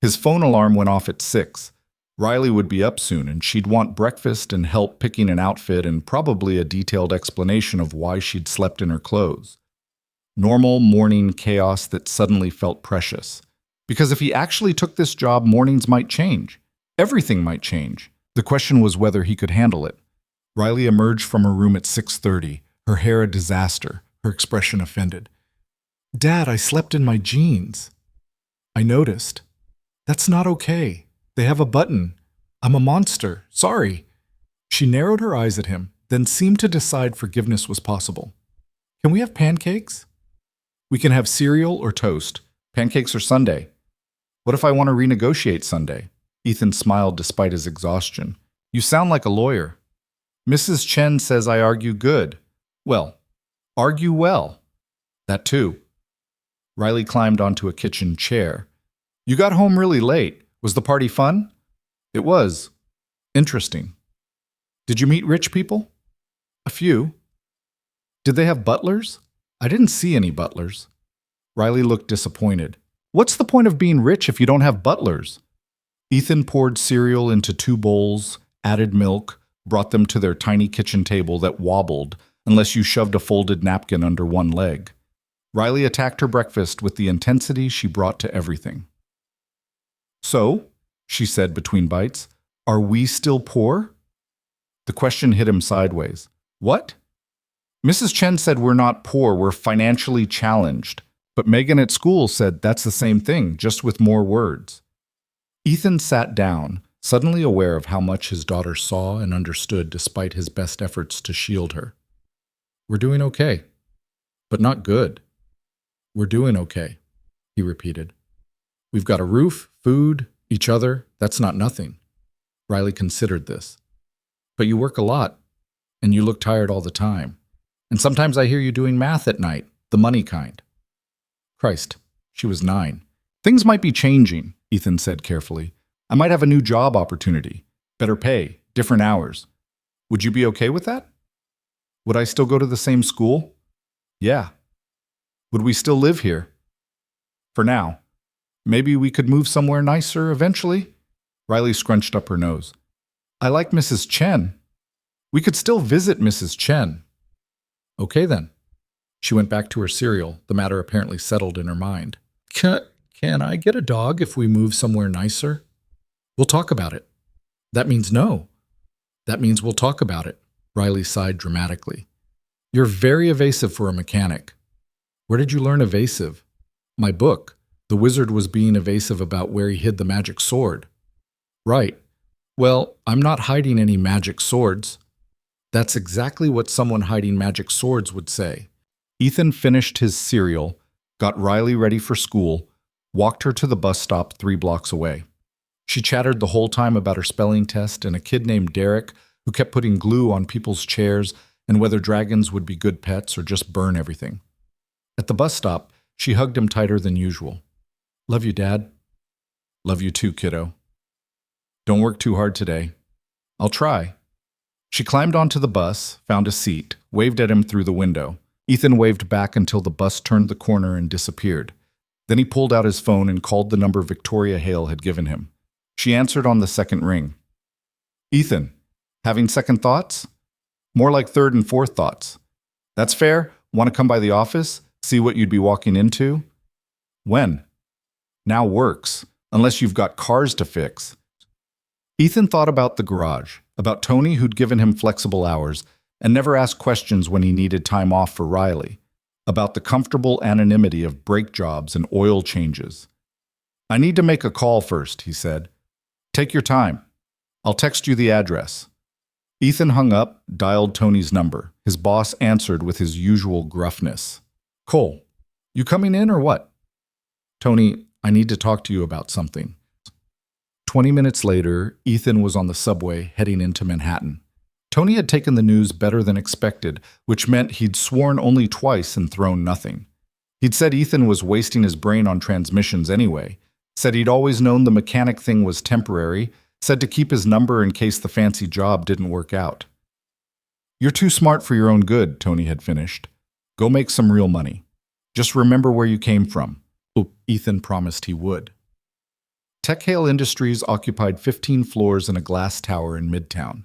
His phone alarm went off at 6. Riley would be up soon, and she'd want breakfast and help picking an outfit and probably a detailed explanation of why she'd slept in her clothes. Normal morning chaos that suddenly felt precious. Because if he actually took this job, mornings might change. Everything might change. The question was whether he could handle it. Riley emerged from her room at 6:30, her hair a disaster, her expression offended. "Dad, I slept in my jeans." "I noticed." "That's not okay. They have a button. I'm a monster. Sorry." She narrowed her eyes at him, then seemed to decide forgiveness was possible. "Can we have pancakes?" "We can have cereal or toast. Pancakes are Sunday." "What if I want to renegotiate Sunday?" Ethan smiled despite his exhaustion. "You sound like a lawyer." "Mrs. Chen says I argue good." "Well, argue well." "That too." Riley climbed onto a kitchen chair. "You got home really late. Was the party fun?" "It was. Interesting." "Did you meet rich people?" "A few." "Did they have butlers?" "I didn't see any butlers." Riley looked disappointed. "What's the point of being rich if you don't have butlers?" Ethan poured cereal into 2 bowls, added milk, brought them to their tiny kitchen table that wobbled unless you shoved a folded napkin under one leg. Riley attacked her breakfast with the intensity she brought to everything. "So," she said between bites, "are we still poor?" The question hit him sideways. "What?" "Mrs. Chen said we're not poor, we're financially challenged. But Megan at school said that's the same thing, just with more words." Ethan sat down, suddenly aware of how much his daughter saw and understood despite his best efforts to shield her. "We're doing okay. But not good." "We're doing okay," he repeated. "We've got a roof, food, each other. That's not nothing." Riley considered this. "But you work a lot, and you look tired all the time. And sometimes I hear you doing math at night, the money kind." Christ, she was 9. "Things might be changing," Ethan said carefully. "I might have a new job opportunity, better pay, different hours. Would you be okay with that?" "Would I still go to the same school?" "Yeah." "Would we still live here?" "For now. Maybe we could move somewhere nicer eventually." Riley scrunched up her nose. "I like Mrs. Chen." "We could still visit Mrs. Chen." "Okay then." She went back to her cereal, the matter apparently settled in her mind. Can I get a dog if we move somewhere nicer? We'll talk about it. That means no. That means we'll talk about it, Riley sighed dramatically. You're very evasive for a mechanic. Where did you learn evasive? My book. The wizard was being evasive about where he hid the magic sword. Right. Well, I'm not hiding any magic swords. That's exactly what someone hiding magic swords would say. Ethan finished his cereal, got Riley ready for school, walked her to the bus stop 3 blocks away. She chattered the whole time about her spelling test and a kid named Derek who kept putting glue on people's chairs and whether dragons would be good pets or just burn everything. At the bus stop, she hugged him tighter than usual. Love you, Dad. Love you too, kiddo. Don't work too hard today. I'll try. She climbed onto the bus, found a seat, waved at him through the window. Ethan waved back until the bus turned the corner and disappeared. Then he pulled out his phone and called the number Victoria Hale had given him. She answered on the second ring. Ethan, having second thoughts? More like third and fourth thoughts. That's fair. Want to come by the office? See what you'd be walking into? When? Now works, unless you've got cars to fix. Ethan thought about the garage, about Tony who'd given him flexible hours and never asked questions when he needed time off for Riley, about the comfortable anonymity of brake jobs and oil changes. I need to make a call first, he said. Take your time. I'll text you the address. Ethan hung up, dialed Tony's number. His boss answered with his usual gruffness. Cole, you coming in or what? Tony, I need to talk to you about something. 20 minutes later, Ethan was on the subway heading into Manhattan. Tony had taken the news better than expected, which meant he'd sworn only twice and thrown nothing. He'd said Ethan was wasting his brain on transmissions anyway, said he'd always known the mechanic thing was temporary, said to keep his number in case the fancy job didn't work out. You're too smart for your own good, Tony had finished. Go make some real money. Just remember where you came from. Ethan promised he would. Tech Hale Industries occupied 15 floors in a glass tower in Midtown.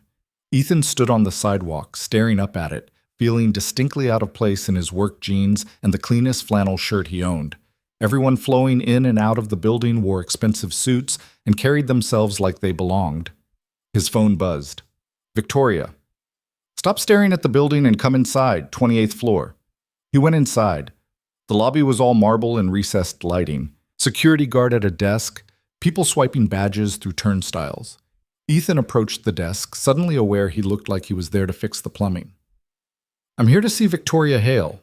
Ethan stood on the sidewalk, staring up at it, feeling distinctly out of place in his work jeans and the cleanest flannel shirt he owned. Everyone flowing in and out of the building wore expensive suits and carried themselves like they belonged. His phone buzzed. Victoria. Stop staring at the building and come inside, 28th floor. He went inside. The lobby was all marble and recessed lighting. Security guard at a desk, people swiping badges through turnstiles. Ethan approached the desk, suddenly aware he looked like he was there to fix the plumbing. I'm here to see Victoria Hale.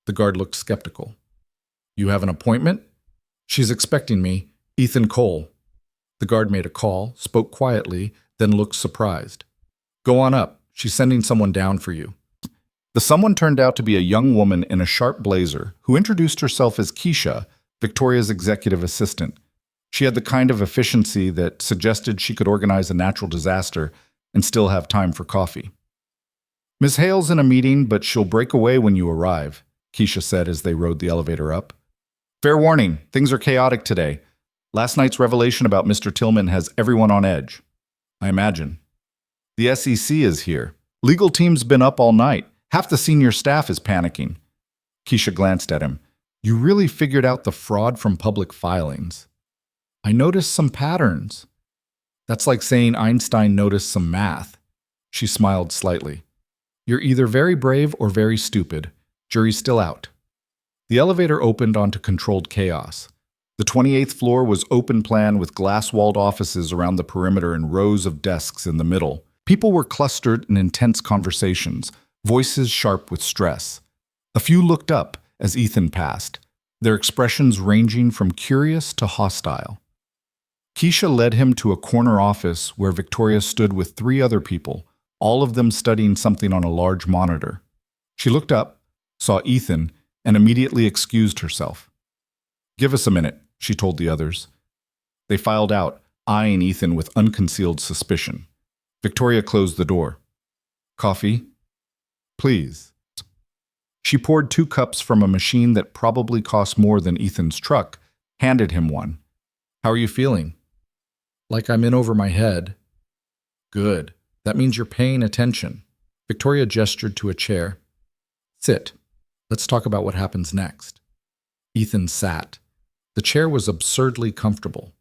The guard looked skeptical. You have an appointment? She's expecting me, Ethan Cole. The guard made a call, spoke quietly, then looked surprised. Go on up. She's sending someone down for you. The someone turned out to be a young woman in a sharp blazer who introduced herself as Keisha, Victoria's executive assistant. She had the kind of efficiency that suggested she could organize a natural disaster and still have time for coffee. Ms. Hale's in a meeting, but she'll break away when you arrive, Keisha said as they rode the elevator up. Fair warning, things are chaotic today. Last night's revelation about Mr. Tillman has everyone on edge. I imagine. The SEC is here. Legal team's been up all night. Half the senior staff is panicking. Keisha glanced at him. You really figured out the fraud from public filings. I noticed some patterns. That's like saying Einstein noticed some math. She smiled slightly. You're either very brave or very stupid. Jury's still out. The elevator opened onto controlled chaos. The 28th floor was open plan with glass-walled offices around the perimeter and rows of desks in the middle. People were clustered in intense conversations, voices sharp with stress. A few looked up as Ethan passed, their expressions ranging from curious to hostile. Keisha led him to a corner office where Victoria stood with 3 other people, all of them studying something on a large monitor. She looked up, saw Ethan, and immediately excused herself. Give us a minute, she told the others. They filed out, eyeing Ethan with unconcealed suspicion. Victoria closed the door. Coffee? Please. She poured 2 cups from a machine that probably cost more than Ethan's truck, handed him one. How are you feeling? Like I'm in over my head. Good. That means you're paying attention. Victoria gestured to a chair. Sit. Let's talk about what happens next. Ethan sat. The chair was absurdly comfortable.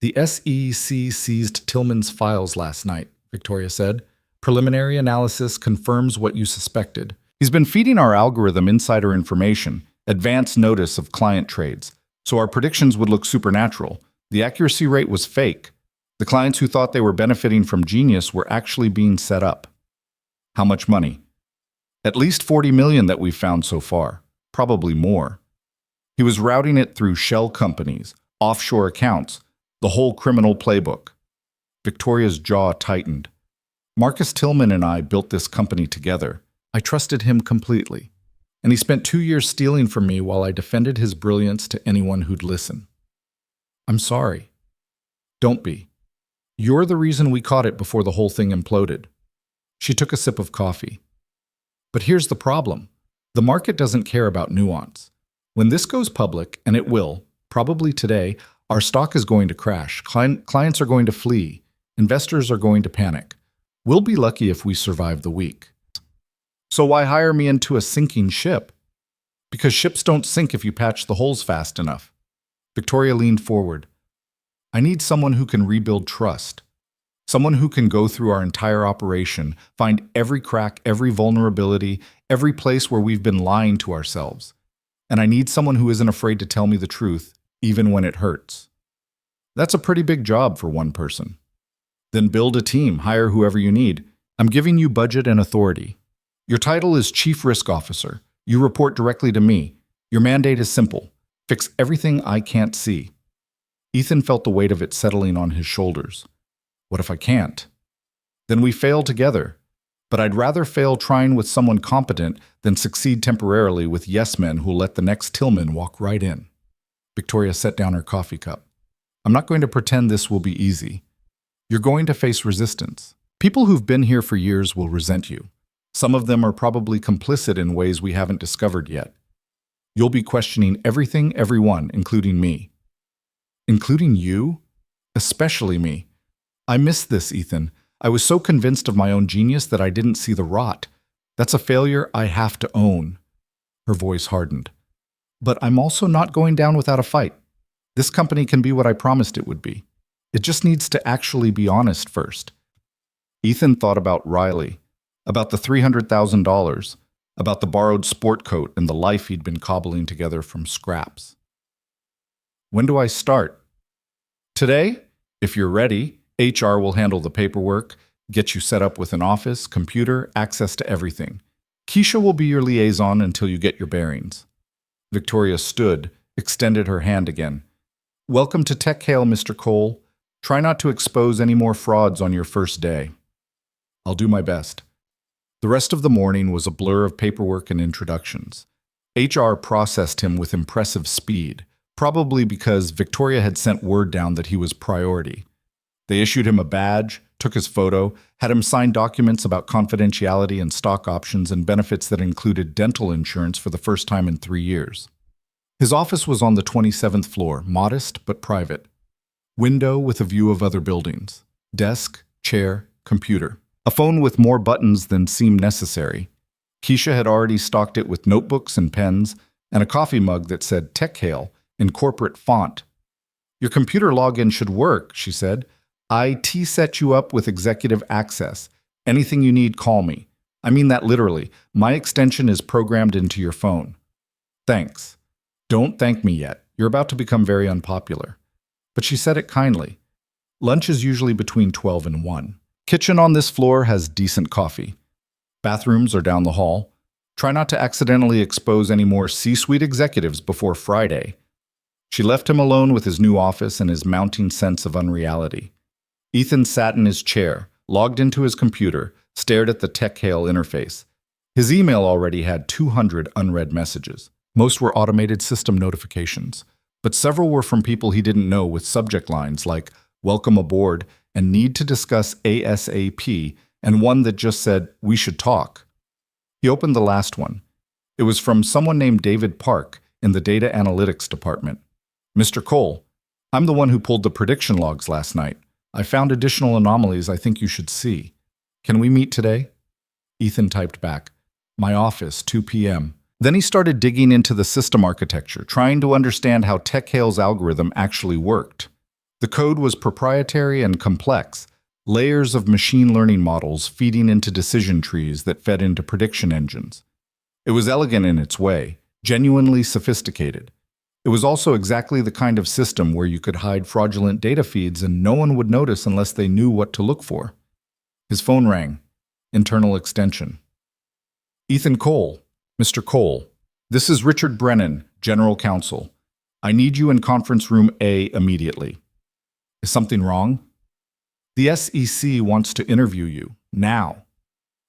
The SEC seized Tillman's files last night, Victoria said. Preliminary analysis confirms what you suspected. He's been feeding our algorithm insider information, advance notice of client trades, so our predictions would look supernatural. The accuracy rate was fake. The clients who thought they were benefiting from genius were actually being set up. How much money? At least 40 million that we've found so far, probably more. He was routing it through shell companies, offshore accounts, the whole criminal playbook. Victoria's jaw tightened. Marcus Tillman and I built this company together. I trusted him completely, and he spent 2 years stealing from me while I defended his brilliance to anyone who'd listen. I'm sorry. Don't be. You're the reason we caught it before the whole thing imploded. She took a sip of coffee. But here's the problem. The market doesn't care about nuance. When this goes public, and it will, probably today, our stock is going to crash. Clients are going to flee. Investors are going to panic. We'll be lucky if we survive the week. So why hire me into a sinking ship? Because ships don't sink if you patch the holes fast enough. Victoria leaned forward. I need someone who can rebuild trust. Someone who can go through our entire operation, find every crack, every vulnerability, every place where we've been lying to ourselves. And I need someone who isn't afraid to tell me the truth, even when it hurts. That's a pretty big job for one person. Then build a team, hire whoever you need. I'm giving you budget and authority. Your title is Chief Risk Officer. You report directly to me. Your mandate is simple. Fix everything I can't see. Ethan felt the weight of it settling on his shoulders. What if I can't? Then we fail together. But I'd rather fail trying with someone competent than succeed temporarily with yes-men who'll let the next Tillman walk right in. Victoria set down her coffee cup. I'm not going to pretend this will be easy. You're going to face resistance. People who've been here for years will resent you. Some of them are probably complicit in ways we haven't discovered yet. You'll be questioning everything, everyone, including me. Including you? Especially me. I missed this, Ethan. I was so convinced of my own genius that I didn't see the rot. That's a failure I have to own. Her voice hardened. But I'm also not going down without a fight. This company can be what I promised it would be. It just needs to actually be honest first. Ethan thought about Riley, about the $300,000, about the borrowed sport coat and the life he'd been cobbling together from scraps. When do I start? Today, if you're ready. HR will handle the paperwork, get you set up with an office, computer, access to everything. Keisha will be your liaison until you get your bearings. Victoria stood, extended her hand again. Welcome to Tech Hale, Mr. Cole. Try not to expose any more frauds on your first day. I'll do my best. The rest of the morning was a blur of paperwork and introductions. HR processed him with impressive speed, probably because Victoria had sent word down that he was priority. They issued him a badge, took his photo, had him sign documents about confidentiality and stock options and benefits that included dental insurance for the first time in 3 years. His office was on the 27th floor, modest but private. Window with a view of other buildings. Desk, chair, computer. A phone with more buttons than seemed necessary. Keisha had already stocked it with notebooks and pens, and a coffee mug that said Tech Hale in corporate font. Your computer login should work, she said. IT set you up with executive access. Anything you need, call me. I mean that literally. My extension is programmed into your phone. Thanks. Don't thank me yet. You're about to become very unpopular. But she said it kindly. Lunch is usually between 12 and 1. Kitchen on this floor has decent coffee. Bathrooms are down the hall. Try not to accidentally expose any more C-suite executives before Friday. She left him alone with his new office and his mounting sense of unreality. Ethan sat in his chair, logged into his computer, stared at the Tech Hale interface. His email already had 200 unread messages. Most were automated system notifications, but several were from people he didn't know with subject lines like, welcome aboard, and need to discuss ASAP, and one that just said, we should talk. He opened the last one. It was from someone named David Park in the data analytics department. Mr. Cole, I'm the one who pulled the prediction logs last night. I found additional anomalies I think you should see. Can we meet today? Ethan typed back. My office, 2 p.m. Then he started digging into the system architecture, trying to understand how TechHale's algorithm actually worked. The code was proprietary and complex, layers of machine learning models feeding into decision trees that fed into prediction engines. It was elegant in its way, genuinely sophisticated. It was also exactly the kind of system where you could hide fraudulent data feeds and no one would notice unless they knew what to look for. His phone rang. Internal extension. Ethan Cole. Mr. Cole. This is Richard Brennan, General Counsel. I need you in conference room A immediately. Is something wrong? The SEC wants to interview you, now.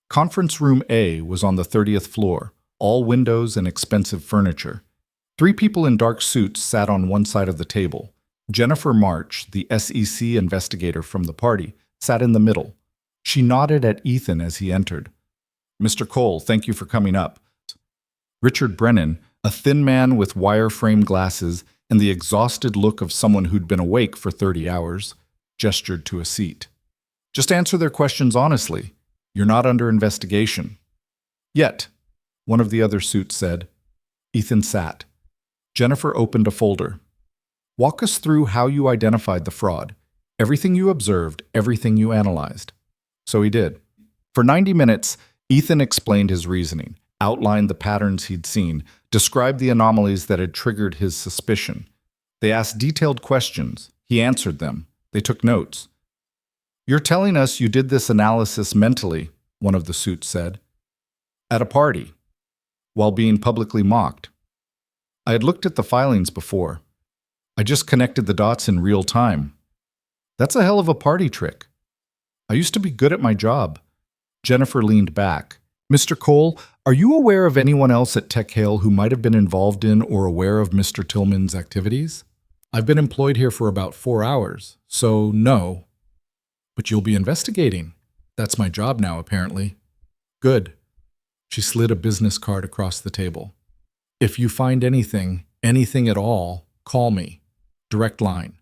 Conference room A was on the 30th floor, all windows and expensive furniture. 3 people in dark suits sat on one side of the table. Jennifer March, the SEC investigator from the party, sat in the middle. She nodded at Ethan as he entered. Mr. Cole, thank you for coming up. Richard Brennan, a thin man with wire-frame glasses and the exhausted look of someone who'd been awake for 30 hours, gestured to a seat. Just answer their questions honestly. You're not under investigation. Yet, one of the other suits said. Ethan sat. Jennifer opened a folder. Walk us through how you identified the fraud. Everything you observed, everything you analyzed. So he did. For 90 minutes, Ethan explained his reasoning, outlined the patterns he'd seen, described the anomalies that had triggered his suspicion. They asked detailed questions. He answered them. They took notes. You're telling us you did this analysis mentally, one of the suits said. At a party, while being publicly mocked. I had looked at the filings before. I just connected the dots in real time. That's a hell of a party trick. I used to be good at my job. Jennifer leaned back. Mr. Cole, are you aware of anyone else at TechHale who might have been involved in or aware of Mr. Tillman's activities? I've been employed here for about 4 hours, so no. But you'll be investigating. That's my job now, apparently. Good. She slid a business card across the table. If you find anything at all, call me. Direct line.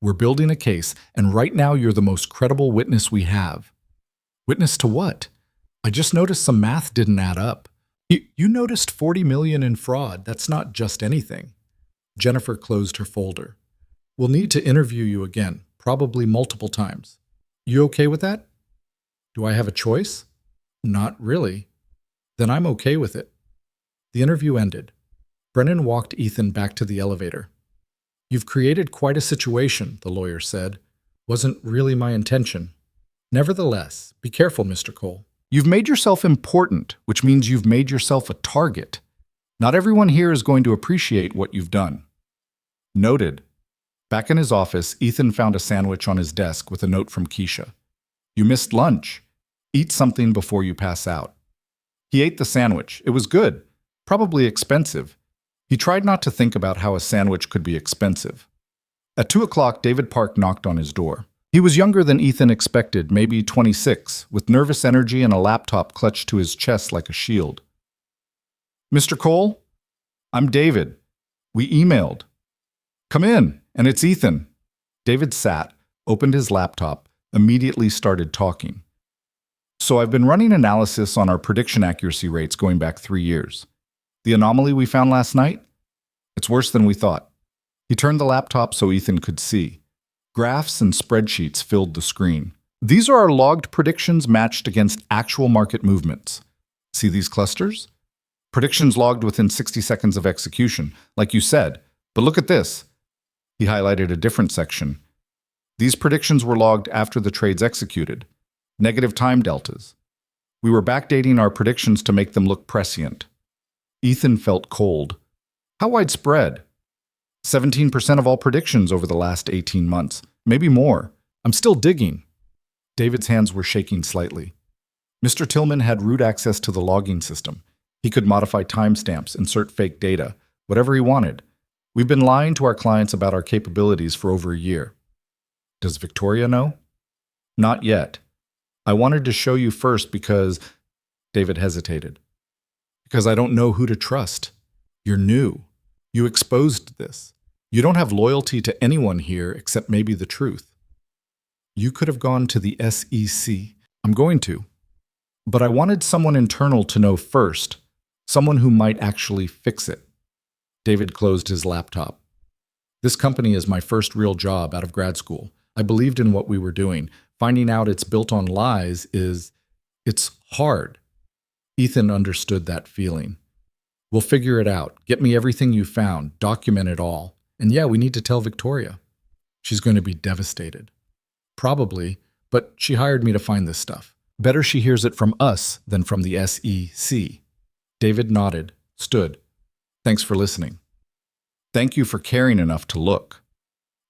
We're building a case, and right now you're the most credible witness we have. Witness to what? I just noticed some math didn't add up. You noticed 40 million in fraud. That's not just anything. Jennifer closed her folder. We'll need to interview you again, probably multiple times. You okay with that? Do I have a choice? Not really. Then I'm okay with it. The interview ended. Brennan walked Ethan back to the elevator. You've created quite a situation, the lawyer said. Wasn't really my intention. Nevertheless, be careful, Mr. Cole. You've made yourself important, which means you've made yourself a target. Not everyone here is going to appreciate what you've done. Noted. Back in his office, Ethan found a sandwich on his desk with a note from Keisha. You missed lunch. Eat something before you pass out. He ate the sandwich. It was good. Probably expensive. He tried not to think about how a sandwich could be expensive. At 2 o'clock, David Park knocked on his door. He was younger than Ethan expected, maybe 26, with nervous energy and a laptop clutched to his chest like a shield. Mr. Cole? I'm David. We emailed. Come in, and it's Ethan. David sat, opened his laptop, immediately started talking. So I've been running analysis on our prediction accuracy rates going back 3 years. The anomaly we found last night? It's worse than we thought. He turned the laptop so Ethan could see. Graphs and spreadsheets filled the screen. These are our logged predictions matched against actual market movements. See these clusters? Predictions logged within 60 seconds of execution, like you said. But look at this. He highlighted a different section. These predictions were logged after the trades executed. Negative time deltas. We were backdating our predictions to make them look prescient. Ethan felt cold. How widespread? 17% of all predictions over the last 18 months. Maybe more. I'm still digging. David's hands were shaking slightly. Mr. Tillman had root access to the logging system. He could modify timestamps, insert fake data, whatever he wanted. We've been lying to our clients about our capabilities for over a year. Does Victoria know? Not yet. I wanted to show you first because... David hesitated. Because I don't know who to trust. You're new. You exposed this. You don't have loyalty to anyone here except maybe the truth. You could have gone to the SEC. I'm going to. But I wanted someone internal to know first. Someone who might actually fix it. David closed his laptop. This company is my first real job out of grad school. I believed in what we were doing. Finding out it's built on lies it's hard. Ethan understood that feeling. We'll figure it out. Get me everything you found. Document it all. And yeah, we need to tell Victoria. She's going to be devastated. Probably, but she hired me to find this stuff. Better she hears it from us than from the SEC. David nodded, stood. Thanks for listening. Thank you for caring enough to look.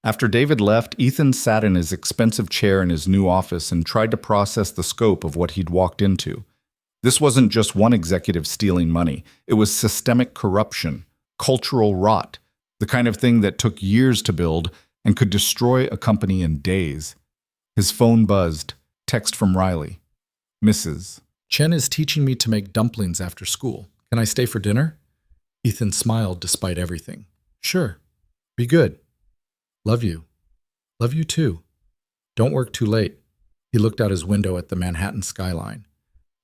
After David left, Ethan sat in his expensive chair in his new office and tried to process the scope of what he'd walked into. This wasn't just one executive stealing money. It was systemic corruption, cultural rot, the kind of thing that took years to build and could destroy a company in days. His phone buzzed. Text from Riley. Mrs. Chen is teaching me to make dumplings after school. Can I stay for dinner? Ethan smiled despite everything. Sure. Be good. Love you. Love you too. Don't work too late. He looked out his window at the Manhattan skyline.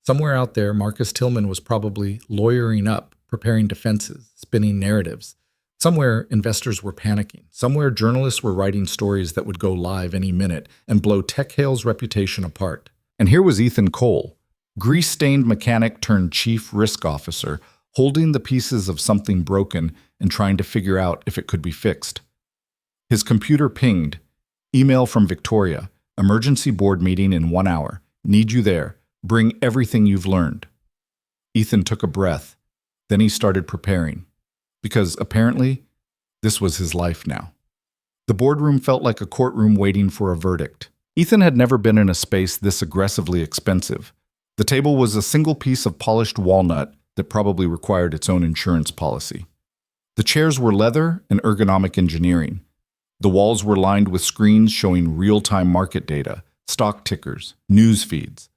Somewhere out there, Marcus Tillman was probably lawyering up, preparing defenses, spinning narratives. Somewhere, investors were panicking. Somewhere, journalists were writing stories that would go live any minute and blow TechHale's reputation apart. And here was Ethan Cole, grease-stained mechanic turned chief risk officer, holding the pieces of something broken and trying to figure out if it could be fixed. His computer pinged. Email from Victoria. Emergency board meeting in 1 hour. Need you there. Bring everything you've learned. Ethan took a breath. Then he started preparing. Because apparently, this was his life now. The boardroom felt like a courtroom waiting for a verdict. Ethan had never been in a space this aggressively expensive. The table was a single piece of polished walnut that probably required its own insurance policy. The chairs were leather and ergonomic engineering. The walls were lined with screens showing real-time market data, stock tickers, news feeds.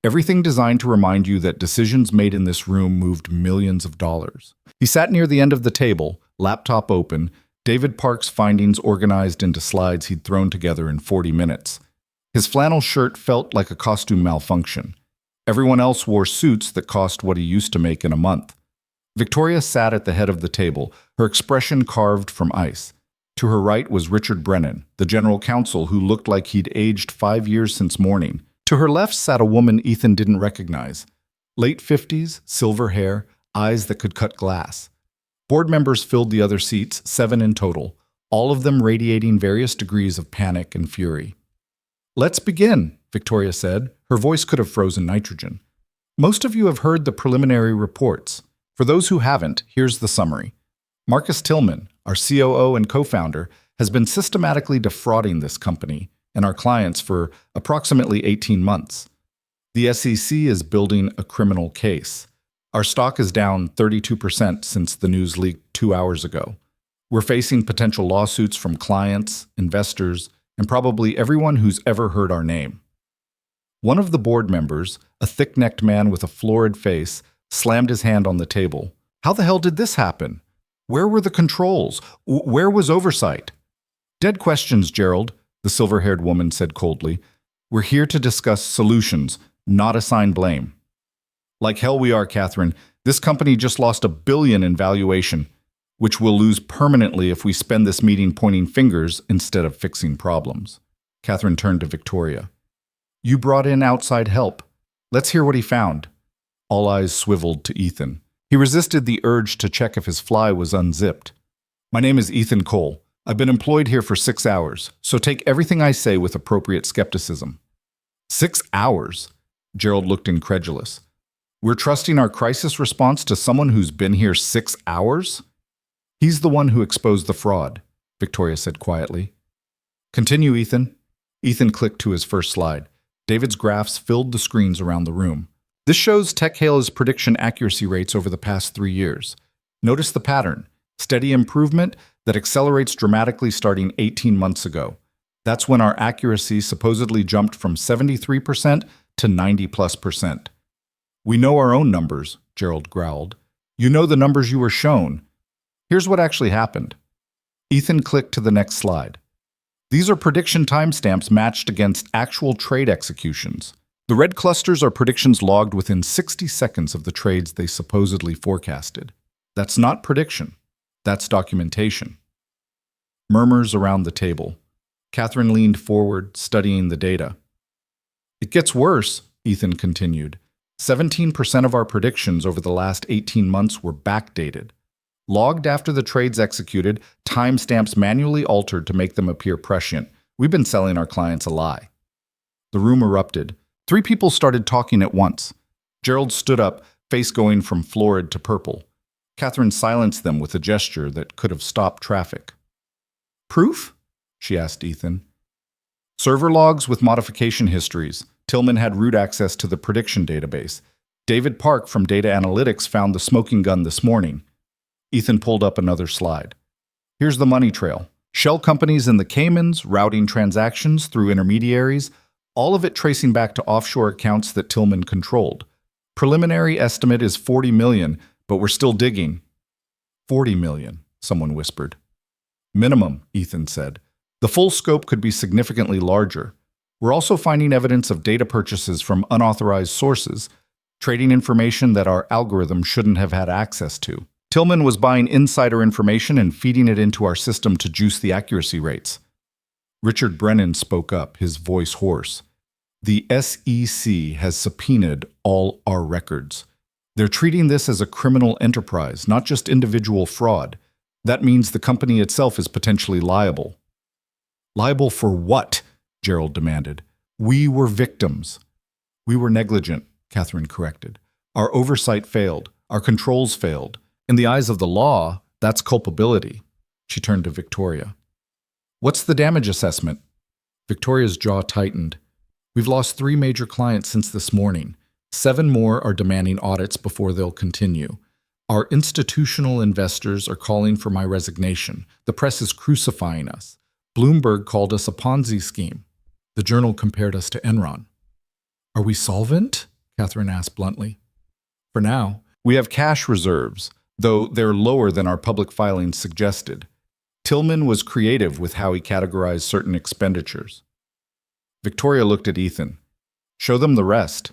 Everything designed to remind you that decisions made in this room moved millions of dollars. He sat near the end of the table, laptop open, David Park's findings organized into slides he'd thrown together in 40 minutes. His flannel shirt felt like a costume malfunction. Everyone else wore suits that cost what he used to make in a month. Victoria sat at the head of the table, her expression carved from ice. To her right was Richard Brennan, the general counsel who looked like he'd aged 5 years since morning. To her left sat a woman Ethan didn't recognize. Late 50s, silver hair, eyes that could cut glass. Board members filled the other seats, 7 in total, all of them radiating various degrees of panic and fury. Let's begin, Victoria said. Her voice could have frozen nitrogen. Most of you have heard the preliminary reports. For those who haven't, here's the summary. Marcus Tillman, our COO and co-founder, has been systematically defrauding this company and our clients for approximately 18 months. The SEC is building a criminal case. Our stock is down 32% since the news leaked 2 hours ago. We're facing potential lawsuits from clients, investors, and probably everyone who's ever heard our name. One of the board members, a thick-necked man with a florid face, slammed his hand on the table. How the hell did this happen? Where were the controls? Where was oversight? Dead questions, Gerald, the silver-haired woman said coldly. We're here to discuss solutions, not assign blame. Like hell we are, Catherine. This company just lost $1 billion in valuation, which we'll lose permanently if we spend this meeting pointing fingers instead of fixing problems. Catherine turned to Victoria. You brought in outside help. Let's hear what he found. All eyes swiveled to Ethan. He resisted the urge to check if his fly was unzipped. My name is Ethan Cole. I've been employed here for 6 hours, so take everything I say with appropriate skepticism. 6 hours? Gerald looked incredulous. We're trusting our crisis response to someone who's been here 6 hours? He's the one who exposed the fraud, Victoria said quietly. Continue, Ethan. Ethan clicked to his first slide. David's graphs filled the screens around the room. This shows TechHale's prediction accuracy rates over the past 3 years. Notice the pattern. Steady improvement that accelerates dramatically starting 18 months ago. That's when our accuracy supposedly jumped from 73% to 90+%. We know our own numbers, Gerald growled. You know the numbers you were shown. Here's what actually happened. Ethan clicked to the next slide. These are prediction timestamps matched against actual trade executions. The red clusters are predictions logged within 60 seconds of the trades they supposedly forecasted. That's not prediction. That's documentation. Murmurs around the table. Catherine leaned forward, studying the data. It gets worse, Ethan continued. 17% of our predictions over the last 18 months were backdated. Logged after the trades executed, timestamps manually altered to make them appear prescient. We've been selling our clients a lie. The room erupted. 3 people started talking at once. Gerald stood up, face going from florid to purple. Catherine silenced them with a gesture that could have stopped traffic. Proof? She asked Ethan. Server logs with modification histories. Tillman had root access to the prediction database. David Park from Data Analytics found the smoking gun this morning. Ethan pulled up another slide. Here's the money trail. Shell companies in the Caymans, routing transactions through intermediaries, all of it tracing back to offshore accounts that Tillman controlled. Preliminary estimate is 40 million, but we're still digging. 40 million, someone whispered. Minimum, Ethan said. The full scope could be significantly larger. We're also finding evidence of data purchases from unauthorized sources, trading information that our algorithm shouldn't have had access to. Tillman was buying insider information and feeding it into our system to juice the accuracy rates. Richard Brennan spoke up, his voice hoarse. The SEC has subpoenaed all our records. They're treating this as a criminal enterprise, not just individual fraud. That means the company itself is potentially liable. Liable for what? Gerald demanded. We were victims. We were negligent, Catherine corrected. Our oversight failed. Our controls failed. In the eyes of the law, that's culpability. She turned to Victoria. What's the damage assessment? Victoria's jaw tightened. We've lost 3 major clients since this morning. 7 more are demanding audits before they'll continue. Our institutional investors are calling for my resignation. The press is crucifying us. Bloomberg called us a Ponzi scheme. The Journal compared us to Enron. Are we solvent? Catherine asked bluntly. For now, we have cash reserves, though they're lower than our public filings suggested. Tillman was creative with how he categorized certain expenditures. Victoria looked at Ethan. Show them the rest.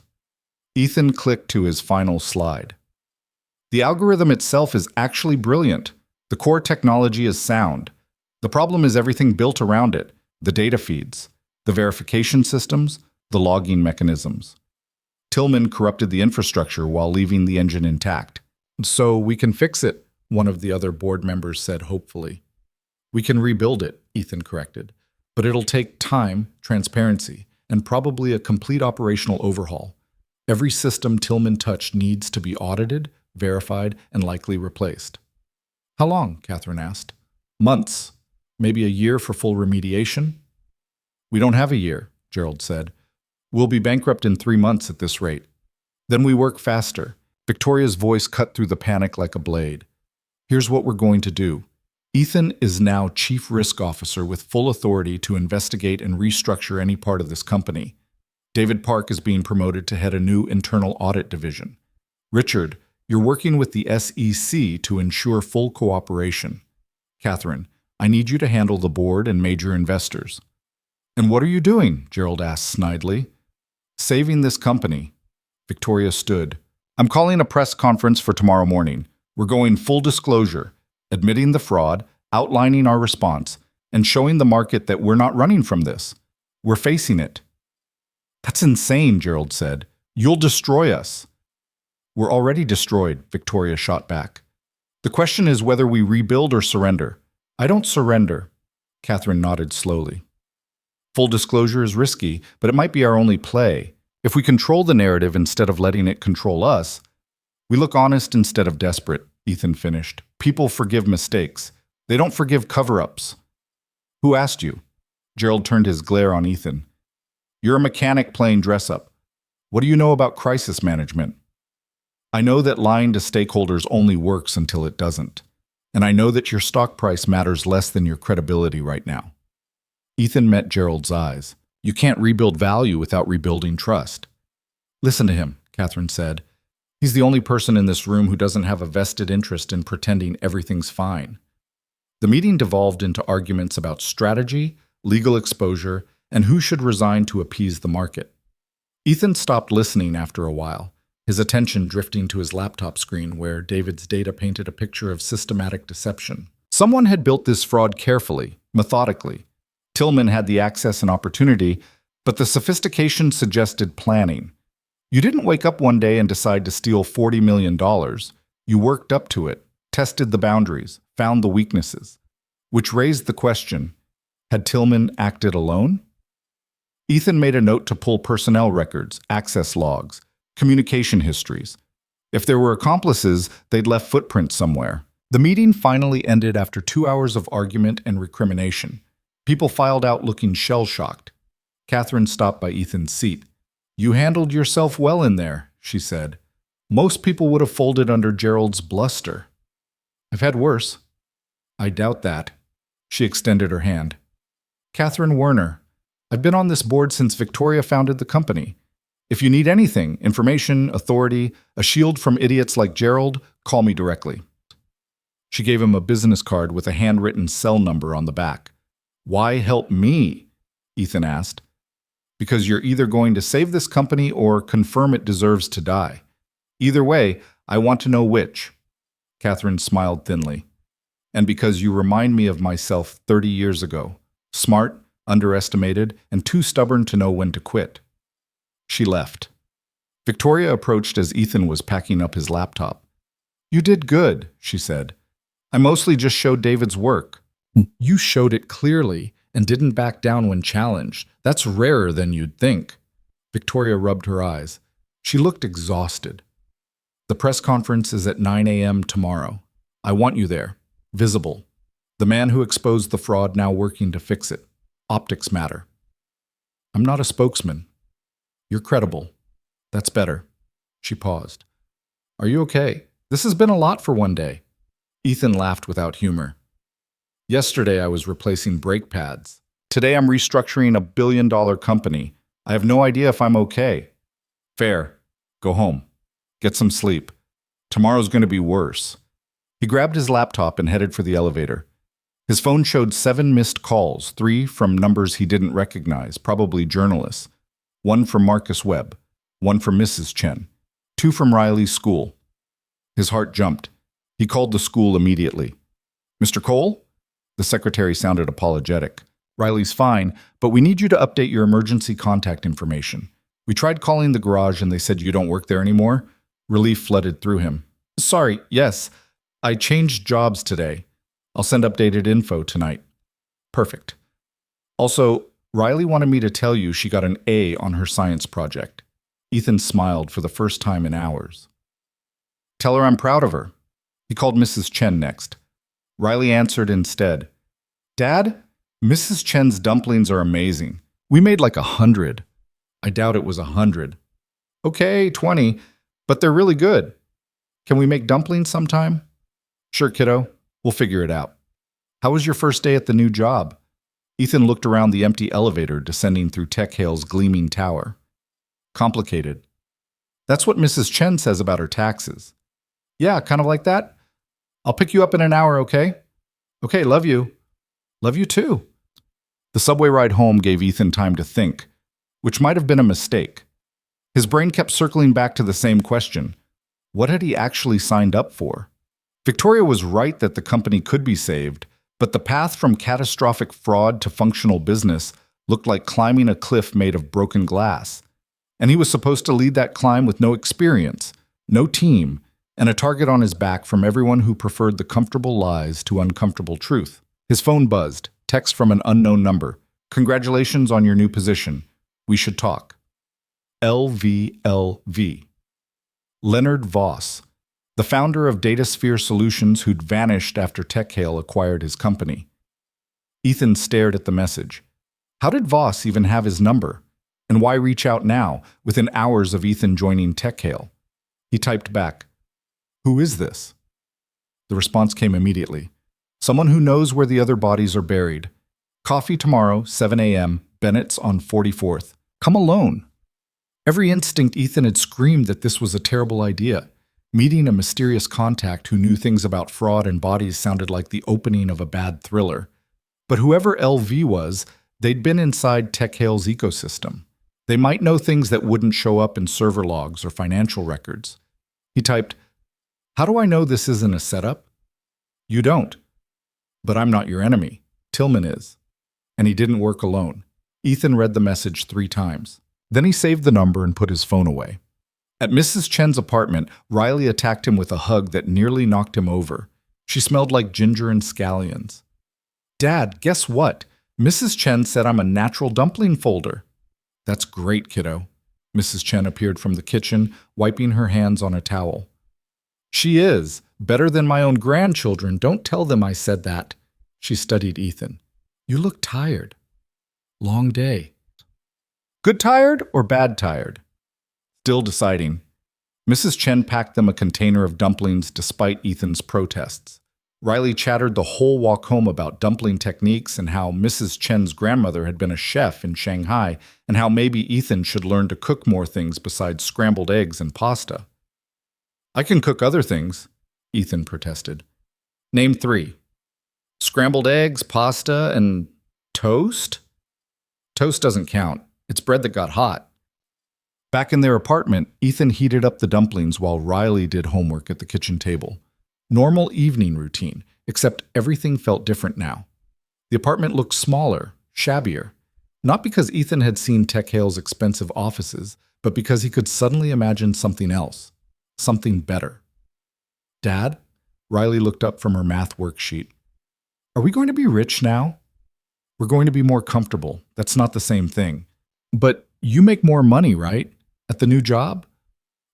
Ethan clicked to his final slide. The algorithm itself is actually brilliant. The core technology is sound. The problem is everything built around it, the data feeds, the verification systems, the logging mechanisms. Tillman corrupted the infrastructure while leaving the engine intact. So we can fix it, one of the other board members said hopefully. We can rebuild it, Ethan corrected. But it'll take time, transparency, and probably a complete operational overhaul. Every system Tillman touched needs to be audited, verified, and likely replaced. How long? Catherine asked. Months. Maybe a year for full remediation? We don't have a year, Gerald said. We'll be bankrupt in 3 months at this rate. Then we work faster. Victoria's voice cut through the panic like a blade. Here's what we're going to do. Ethan is now Chief Risk Officer with full authority to investigate and restructure any part of this company. David Park is being promoted to head a new internal audit division. Richard, you're working with the SEC to ensure full cooperation. Catherine, I need you to handle the board and major investors. And what are you doing? Gerald asked snidely. Saving this company. Victoria stood. I'm calling a press conference for tomorrow morning. We're going full disclosure, admitting the fraud, outlining our response, and showing the market that we're not running from this. We're facing it. That's insane, Gerald said. You'll destroy us. We're already destroyed, Victoria shot back. The question is whether we rebuild or surrender. I don't surrender. Catherine nodded slowly. Full disclosure is risky, but it might be our only play. If we control the narrative instead of letting it control us, we look honest instead of desperate, Ethan finished. People forgive mistakes. They don't forgive cover-ups. Who asked you? Gerald turned his glare on Ethan. You're a mechanic playing dress-up. What do you know about crisis management? I know that lying to stakeholders only works until it doesn't. And I know that your stock price matters less than your credibility right now. Ethan met Gerald's eyes. You can't rebuild value without rebuilding trust. Listen to him, Catherine said. He's the only person in this room who doesn't have a vested interest in pretending everything's fine. The meeting devolved into arguments about strategy, legal exposure, and who should resign to appease the market. Ethan stopped listening after a while, his attention drifting to his laptop screen where David's data painted a picture of systematic deception. Someone had built this fraud carefully, methodically. Tillman had the access and opportunity, but the sophistication suggested planning. You didn't wake up one day and decide to steal $40 million. You worked up to it, tested the boundaries, found the weaknesses. Which raised the question, had Tillman acted alone? Ethan made a note to pull personnel records, access logs, communication histories. If there were accomplices, they'd left footprints somewhere. The meeting finally ended after 2 hours of argument and recrimination. People filed out looking shell-shocked. Catherine stopped by Ethan's seat. "You handled yourself well in there," she said. "Most people would have folded under Gerald's bluster." "I've had worse." "I doubt that." She extended her hand. "Catherine Werner. I've been on this board since Victoria founded the company. If you need anything, information, authority, a shield from idiots like Gerald, call me directly." She gave him a business card with a handwritten cell number on the back. "Why help me?" Ethan asked. "Because you're either going to save this company or confirm it deserves to die. Either way, I want to know which." Catherine smiled thinly. "And because you remind me of myself 30 years ago. Smart, underestimated, and too stubborn to know when to quit." She left. Victoria approached as Ethan was packing up his laptop. "You did good," she said. "I mostly just showed David's work." "You showed it clearly and didn't back down when challenged. That's rarer than you'd think." Victoria rubbed her eyes. She looked exhausted. "The press conference is at 9 a.m. tomorrow. I want you there. Visible. The man who exposed the fraud now working to fix it. Optics matter." "I'm not a spokesman." "You're credible. That's better." She paused. "Are you okay? This has been a lot for one day." Ethan laughed without humor. "Yesterday I was replacing brake pads. Today I'm restructuring a billion-dollar company. I have no idea if I'm okay." "Fair. Go home. Get some sleep. Tomorrow's going to be worse." He grabbed his laptop and headed for the elevator. His phone showed 7 missed calls, 3 from numbers he didn't recognize, probably journalists. 1 from Marcus Webb, 1 from Mrs. Chen, 2 from Riley's school. His heart jumped. He called the school immediately. "Mr. Cole?" The secretary sounded apologetic. "Riley's fine, but we need you to update your emergency contact information. We tried calling the garage and they said you don't work there anymore." Relief flooded through him. "Sorry, yes. I changed jobs today. I'll send updated info tonight." "Perfect. Also, Riley wanted me to tell you she got an A on her science project." Ethan smiled for the first time in hours. "Tell her I'm proud of her." He called Mrs. Chen next. Riley answered instead. "Dad, Mrs. Chen's dumplings are amazing. We made like 100. I doubt it was 100. "Okay, 20, but they're really good. Can we make dumplings sometime?" "Sure, kiddo. We'll figure it out." "How was your first day at the new job?" Ethan looked around the empty elevator descending through Tech Hale's gleaming tower. "Complicated." "That's what Mrs. Chen says about her taxes." "Yeah, kind of like that. I'll pick you up in an hour, okay?" "Okay, love you." "Love you too." The subway ride home gave Ethan time to think, which might have been a mistake. His brain kept circling back to the same question. What had he actually signed up for? Victoria was right that the company could be saved, but the path from catastrophic fraud to functional business looked like climbing a cliff made of broken glass. And he was supposed to lead that climb with no experience, no team, and a target on his back from everyone who preferred the comfortable lies to uncomfortable truth. His phone buzzed, text from an unknown number. "Congratulations on your new position. We should talk." LVLV. Leonard Voss, the founder of DataSphere Solutions who'd vanished after TechHale acquired his company. Ethan stared at the message. How did Voss even have his number? And why reach out now, within hours of Ethan joining TechHale? He typed back, "Who is this?" The response came immediately. "Someone who knows where the other bodies are buried. Coffee tomorrow, 7 a.m., Bennett's on 44th. Come alone." Every instinct Ethan had screamed that this was a terrible idea. Meeting a mysterious contact who knew things about fraud and bodies sounded like the opening of a bad thriller. But whoever LV was, they'd been inside TechHale's ecosystem. They might know things that wouldn't show up in server logs or financial records. He typed, "How do I know this isn't a setup?" "You don't. But I'm not your enemy. Tillman is." And he didn't work alone. Ethan read the message 3 times. Then he saved the number and put his phone away. At Mrs. Chen's apartment, Riley attacked him with a hug that nearly knocked him over. She smelled like ginger and scallions. "Dad, guess what? Mrs. Chen said I'm a natural dumpling folder." "That's great, kiddo." Mrs. Chen appeared from the kitchen, wiping her hands on a towel. "She is. Better than my own grandchildren. Don't tell them I said that." She studied Ethan. "You look tired." "Long day." "Good tired or bad tired?" Still deciding. Mrs. Chen packed them a container of dumplings despite Ethan's protests. Riley chattered the whole walk home about dumpling techniques and how Mrs. Chen's grandmother had been a chef in Shanghai and how maybe Ethan should learn to cook more things besides scrambled eggs and pasta. "I can cook other things," Ethan protested. "Name 3. Scrambled eggs, pasta, and toast?" "Toast doesn't count. It's bread that got hot." Back in their apartment, Ethan heated up the dumplings while Riley did homework at the kitchen table. Normal evening routine, except everything felt different now. The apartment looked smaller, shabbier. Not because Ethan had seen Tech Hale's expensive offices, but because he could suddenly imagine something else, something better. "Dad?" Riley looked up from her math worksheet. "Are we going to be rich now?" "We're going to be more comfortable. That's not the same thing." "But you make more money, right? At the new job?"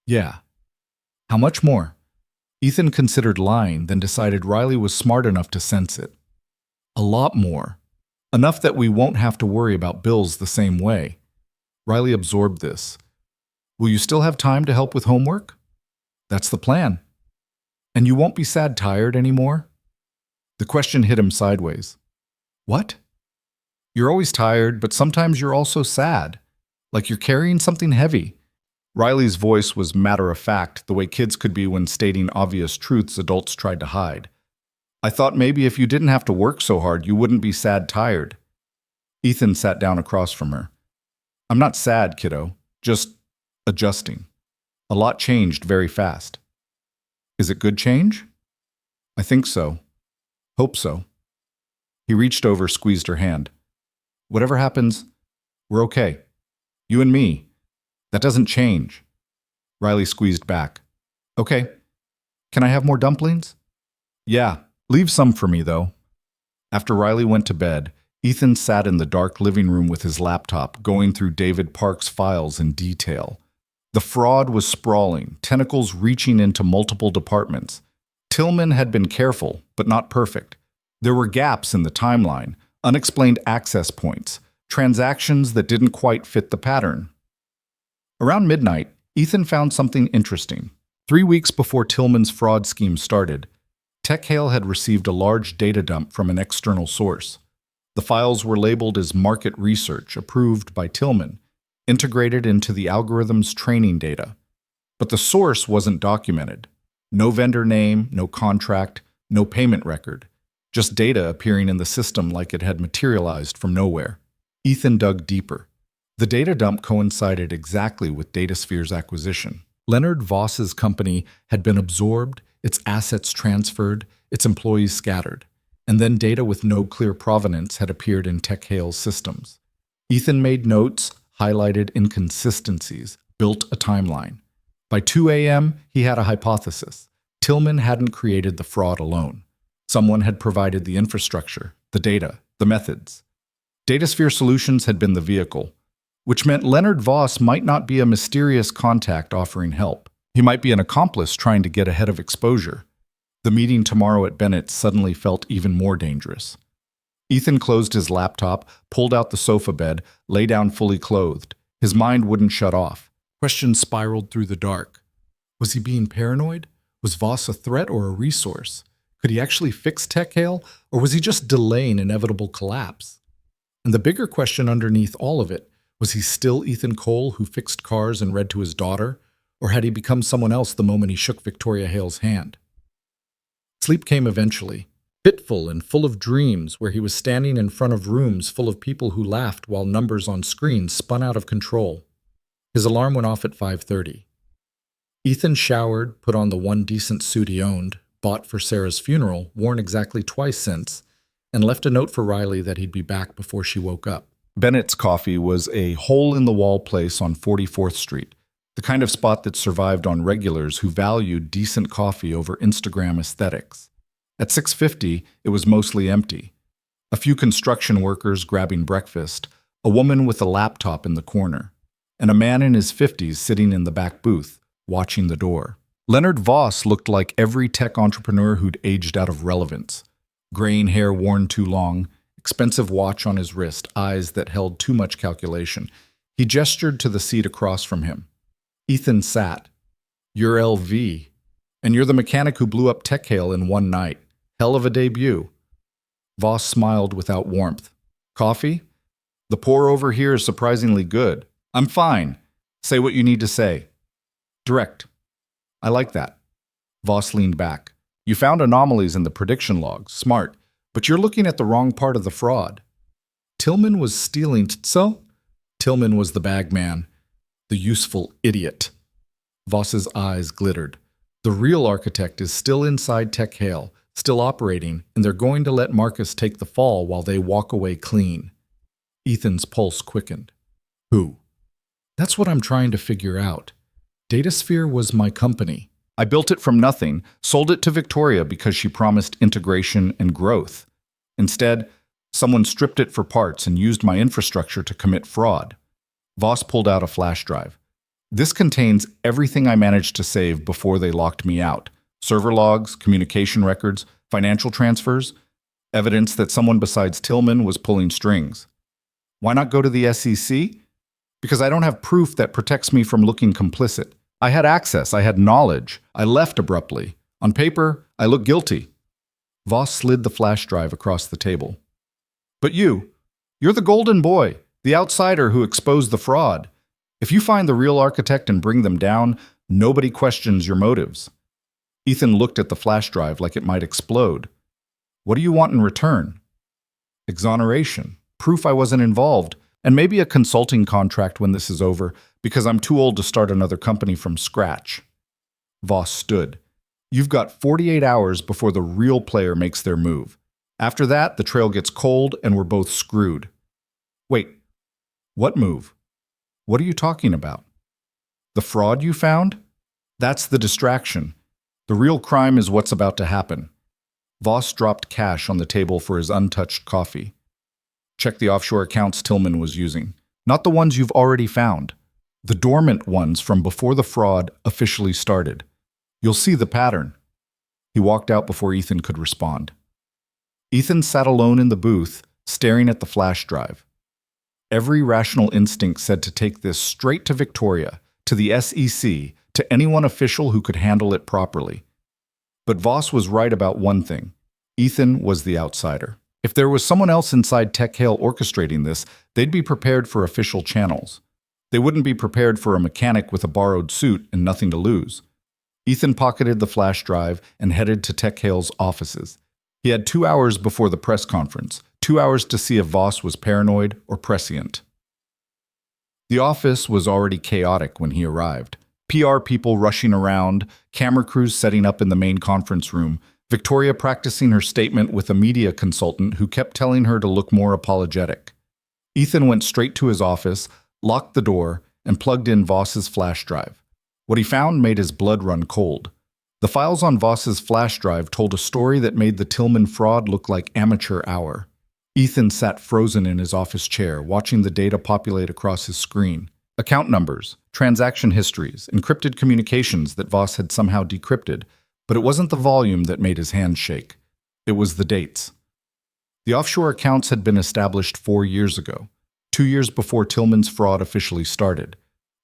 "Yeah." "How much more?" Ethan considered lying, then decided Riley was smart enough to sense it. "A lot more. Enough that we won't have to worry about bills the same way." Riley absorbed this. "Will you still have time to help with homework?" "That's the plan." "And you won't be sad tired anymore?" The question hit him sideways. "What?" "You're always tired, but sometimes you're also sad. Like you're carrying something heavy." Riley's voice was matter-of-fact, the way kids could be when stating obvious truths adults tried to hide. "I thought maybe if you didn't have to work so hard, you wouldn't be sad tired." Ethan sat down across from her. "I'm not sad, kiddo. Just adjusting. A lot changed very fast." "Is it good change?" "I think so. Hope so." He reached over, squeezed her hand. "Whatever happens, we're okay. You and me. That doesn't change." Riley squeezed back. "Okay. Can I have more dumplings?" "Yeah. Leave some for me, though." After Riley went to bed, Ethan sat in the dark living room with his laptop, going through David Park's files in detail. The fraud was sprawling, tentacles reaching into multiple departments. Tillman had been careful, but not perfect. There were gaps in the timeline, unexplained access points, transactions that didn't quite fit the pattern. Around midnight, Ethan found something interesting. 3 weeks before Tillman's fraud scheme started, Tech Hale had received a large data dump from an external source. The files were labeled as market research, approved by Tillman, integrated into the algorithm's training data. But the source wasn't documented. No vendor name, no contract, no payment record. Just data appearing in the system like it had materialized from nowhere. Ethan dug deeper. The data dump coincided exactly with DataSphere's acquisition. Leonard Voss's company had been absorbed, its assets transferred, its employees scattered, and then data with no clear provenance had appeared in Tech Hale's systems. Ethan made notes, highlighted inconsistencies, built a timeline. By 2 a.m., he had a hypothesis. Tillman hadn't created the fraud alone. Someone had provided the infrastructure, the data, the methods. DataSphere Solutions had been the vehicle, which meant Leonard Voss might not be a mysterious contact offering help. He might be an accomplice trying to get ahead of exposure. The meeting tomorrow at Bennett's suddenly felt even more dangerous. Ethan closed his laptop, pulled out the sofa bed, lay down fully clothed. His mind wouldn't shut off. Questions spiraled through the dark. Was he being paranoid? Was Voss a threat or a resource? Could he actually fix Tech Hale, or was he just delaying inevitable collapse? And the bigger question underneath all of it, was he still Ethan Cole who fixed cars and read to his daughter, or had he become someone else the moment he shook Victoria Hale's hand? Sleep came eventually. fitful and full of dreams, where he was standing in front of rooms full of people who laughed while numbers on screens spun out of control. His alarm went off at 5:30. Ethan showered, put on the one decent suit he owned, bought for Sarah's funeral, worn exactly twice since, and left a note for Riley that he'd be back before she woke up. Bennett's Coffee was a hole-in-the-wall place on 44th Street, the kind of spot that survived on regulars who valued decent coffee over Instagram aesthetics. At 6:50, it was mostly empty. A few construction workers grabbing breakfast, a woman with a laptop in the corner, and a man in his 50s sitting in the back booth, watching the door. Leonard Voss looked like every tech entrepreneur who'd aged out of relevance. Graying hair worn too long, expensive watch on his wrist, eyes that held too much calculation. He gestured to the seat across from him. Ethan sat. "You're LV. And you're the mechanic who blew up Tech Hale in one night. Hell of a debut." Voss smiled without warmth. "Coffee? The pour over here is surprisingly good. I'm fine. Say what you need to say." "Direct. I like that." Voss leaned back. "You found anomalies in the prediction logs. Smart. But you're looking at the wrong part of the fraud. Tillman was stealing so? Tillman was the bag man. The useful idiot." Voss's eyes glittered. "The real architect is still inside Tech Hale, still operating, and they're going to let Marcus take the fall while they walk away clean." Ethan's pulse quickened. "Who?" "That's what I'm trying to figure out. Datasphere was my company. I built it from nothing, sold it to Victoria because she promised integration and growth. Instead, someone stripped it for parts and used my infrastructure to commit fraud." Voss pulled out a flash drive. "This contains everything I managed to save before they locked me out. Server logs, communication records, financial transfers, evidence that someone besides Tillman was pulling strings. Why not go to the SEC? Because I don't have proof that protects me from looking complicit. I had access, I had knowledge. I left abruptly. On paper, I look guilty." Voss slid the flash drive across the table. "But you're the golden boy, the outsider who exposed the fraud. If you find the real architect and bring them down, nobody questions your motives." Ethan looked at the flash drive like it might explode. "What do you want in return?" "Exoneration, proof I wasn't involved, and maybe a consulting contract when this is over, because I'm too old to start another company from scratch." Voss stood. "You've got 48 hours before the real player makes their move. After that, the trail gets cold and we're both screwed." "Wait, what move? What are you talking about?" "The fraud you found? That's the distraction. The real crime is what's about to happen." Voss dropped cash on the table for his untouched coffee. "Check the offshore accounts Tillman was using. Not the ones you've already found. The dormant ones from before the fraud officially started. You'll see the pattern." He walked out before Ethan could respond. Ethan sat alone in the booth, staring at the flash drive. Every rational instinct said to take this straight to Victoria, to the SEC, to anyone official who could handle it properly. But Voss was right about one thing. Ethan was the outsider. If there was someone else inside Tech Hale orchestrating this, they'd be prepared for official channels. They wouldn't be prepared for a mechanic with a borrowed suit and nothing to lose. Ethan pocketed the flash drive and headed to Tech Hale's offices. He had 2 hours before the press conference, 2 hours to see if Voss was paranoid or prescient. The office was already chaotic when he arrived. PR people rushing around, camera crews setting up in the main conference room, Victoria practicing her statement with a media consultant who kept telling her to look more apologetic. Ethan went straight to his office, locked the door, and plugged in Voss's flash drive. What he found made his blood run cold. The files on Voss's flash drive told a story that made the Tillman fraud look like amateur hour. Ethan sat frozen in his office chair, watching the data populate across his screen. Account numbers, transaction histories, encrypted communications that Voss had somehow decrypted, but it wasn't the volume that made his hands shake. It was the dates. The offshore accounts had been established 4 years ago, 2 years before Tillman's fraud officially started,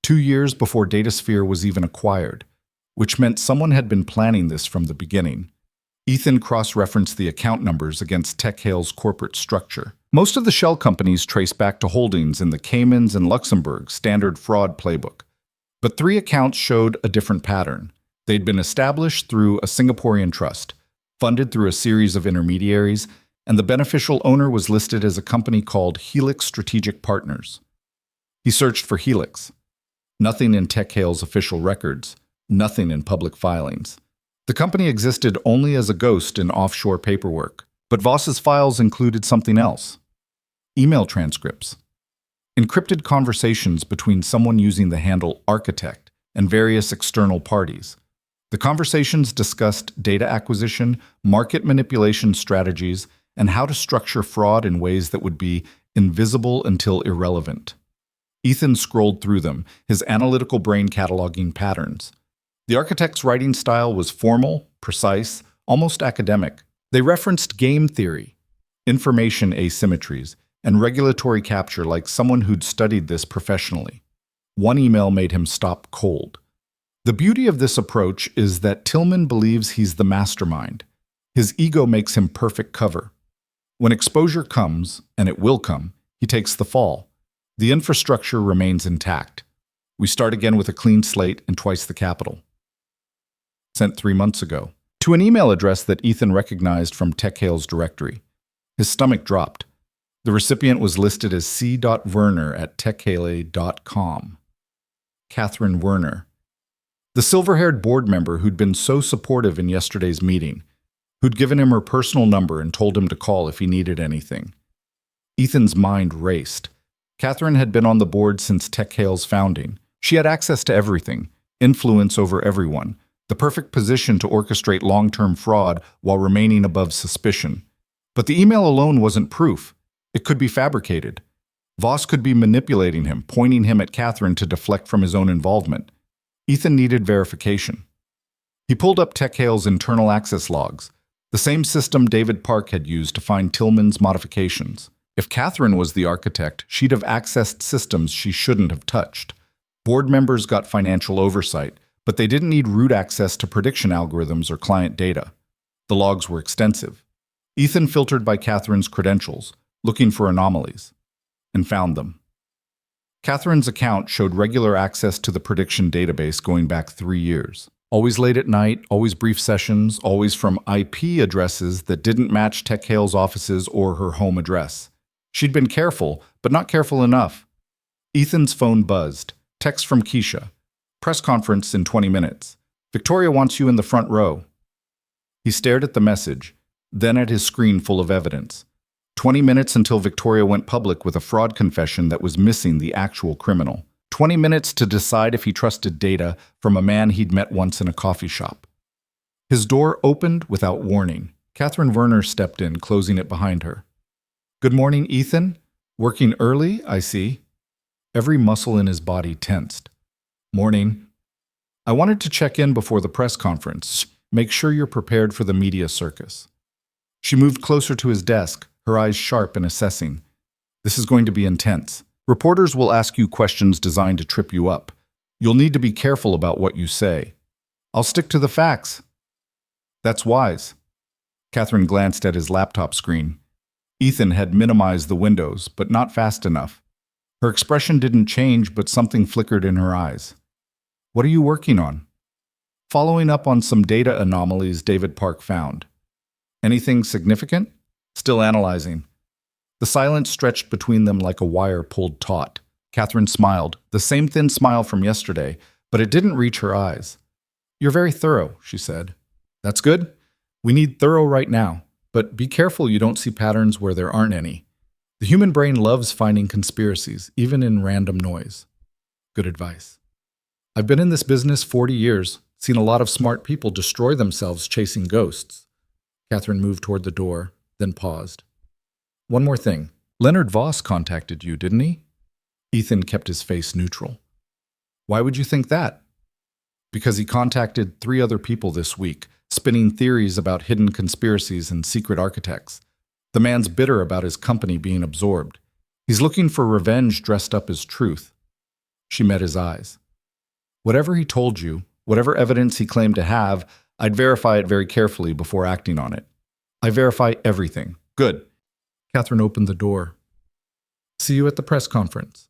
2 years before Datasphere was even acquired, which meant someone had been planning this from the beginning. Ethan cross-referenced the account numbers against Tech Hale's corporate structure. Most of the shell companies trace back to holdings in the Caymans and Luxembourg standard fraud playbook. But 3 accounts showed a different pattern. They'd been established through a Singaporean trust. funded through a series of intermediaries, and the beneficial owner was listed as a company called Helix Strategic Partners. He searched for Helix. Nothing in TechHale's official records, nothing in public filings. The company existed only as a ghost in offshore paperwork, but Voss's files included something else. Email transcripts. Encrypted conversations between someone using the handle architect and various external parties. The conversations discussed data acquisition, market manipulation strategies, and how to structure fraud in ways that would be invisible until irrelevant. Ethan scrolled through them, his analytical brain cataloging patterns. The architect's writing style was formal, precise, almost academic. They referenced game theory, information asymmetries, and regulatory capture like someone who'd studied this professionally. One email made him stop cold. The beauty of this approach is that Tillman believes he's the mastermind. His ego makes him perfect cover. When exposure comes, and it will come, he takes the fall. The infrastructure remains intact. We start again with a clean slate and twice the capital. Sent 3 months ago, to an email address that Ethan recognized from TechHale's directory. His stomach dropped. The recipient was listed as c.werner@techhale.com. Catherine Werner. The silver-haired board member who'd been so supportive in yesterday's meeting, who'd given him her personal number and told him to call if he needed anything. Ethan's mind raced. Catherine had been on the board since TechHale's founding. She had access to everything, influence over everyone, the perfect position to orchestrate long-term fraud while remaining above suspicion. But the email alone wasn't proof. It could be fabricated. Voss could be manipulating him, pointing him at Catherine to deflect from his own involvement. Ethan needed verification. He pulled up TechHale's internal access logs, the same system David Park had used to find Tillman's modifications. If Catherine was the architect, she'd have accessed systems she shouldn't have touched. Board members got financial oversight, but they didn't need root access to prediction algorithms or client data. The logs were extensive. Ethan filtered by Catherine's credentials, looking for anomalies, and found them. Catherine's account showed regular access to the prediction database going back 3 years. Always late at night, always brief sessions, always from IP addresses that didn't match TechHale's offices or her home address. She'd been careful, but not careful enough. Ethan's phone buzzed. Text from Keisha. Press conference in 20 minutes. Victoria wants you in the front row. He stared at the message, then at his screen full of evidence. 20 minutes until Victoria went public with a fraud confession that was missing the actual criminal. 20 minutes to decide if he trusted data from a man he'd met once in a coffee shop. His door opened without warning. Catherine Werner stepped in, closing it behind her. Good morning, Ethan. Working early, I see. Every muscle in his body tensed. Morning. I wanted to check in before the press conference. Make sure you're prepared for the media circus. She moved closer to his desk, her eyes sharp and assessing. This is going to be intense. Reporters will ask you questions designed to trip you up. You'll need to be careful about what you say. I'll stick to the facts. That's wise. Catherine glanced at his laptop screen. Ethan had minimized the windows, but not fast enough. Her expression didn't change, but something flickered in her eyes. What are you working on? Following up on some data anomalies David Park found. Anything significant? Still analyzing. The silence stretched between them like a wire pulled taut. Catherine smiled, the same thin smile from yesterday, but it didn't reach her eyes. You're very thorough, she said. That's good. We need thorough right now, but be careful you don't see patterns where there aren't any. The human brain loves finding conspiracies, even in random noise. Good advice. I've been in this business 40 years, seen a lot of smart people destroy themselves chasing ghosts. Catherine moved toward the door, then paused. One more thing. Leonard Voss contacted you, didn't he? Ethan kept his face neutral. Why would you think that? Because he contacted 3 other people this week, spinning theories about hidden conspiracies and secret architects. The man's bitter about his company being absorbed. He's looking for revenge dressed up as truth. She met his eyes. Whatever he told you, whatever evidence he claimed to have, I'd verify it very carefully before acting on it. I verify everything. Good. Catherine opened the door. See you at the press conference.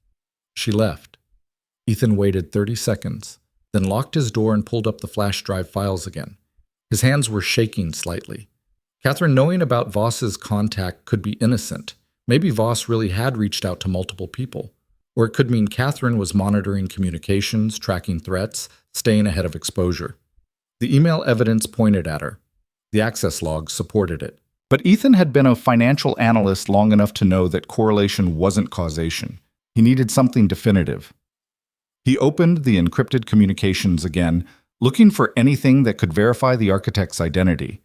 She left. Ethan waited 30 seconds, then locked his door and pulled up the flash drive files again. His hands were shaking slightly. Catherine, knowing about Voss's contact could be innocent. Maybe Voss really had reached out to multiple people. Or it could mean Catherine was monitoring communications, tracking threats, staying ahead of exposure. The email evidence pointed at her. The access logs supported it. But Ethan had been a financial analyst long enough to know that correlation wasn't causation. He needed something definitive. He opened the encrypted communications again, looking for anything that could verify the architect's identity.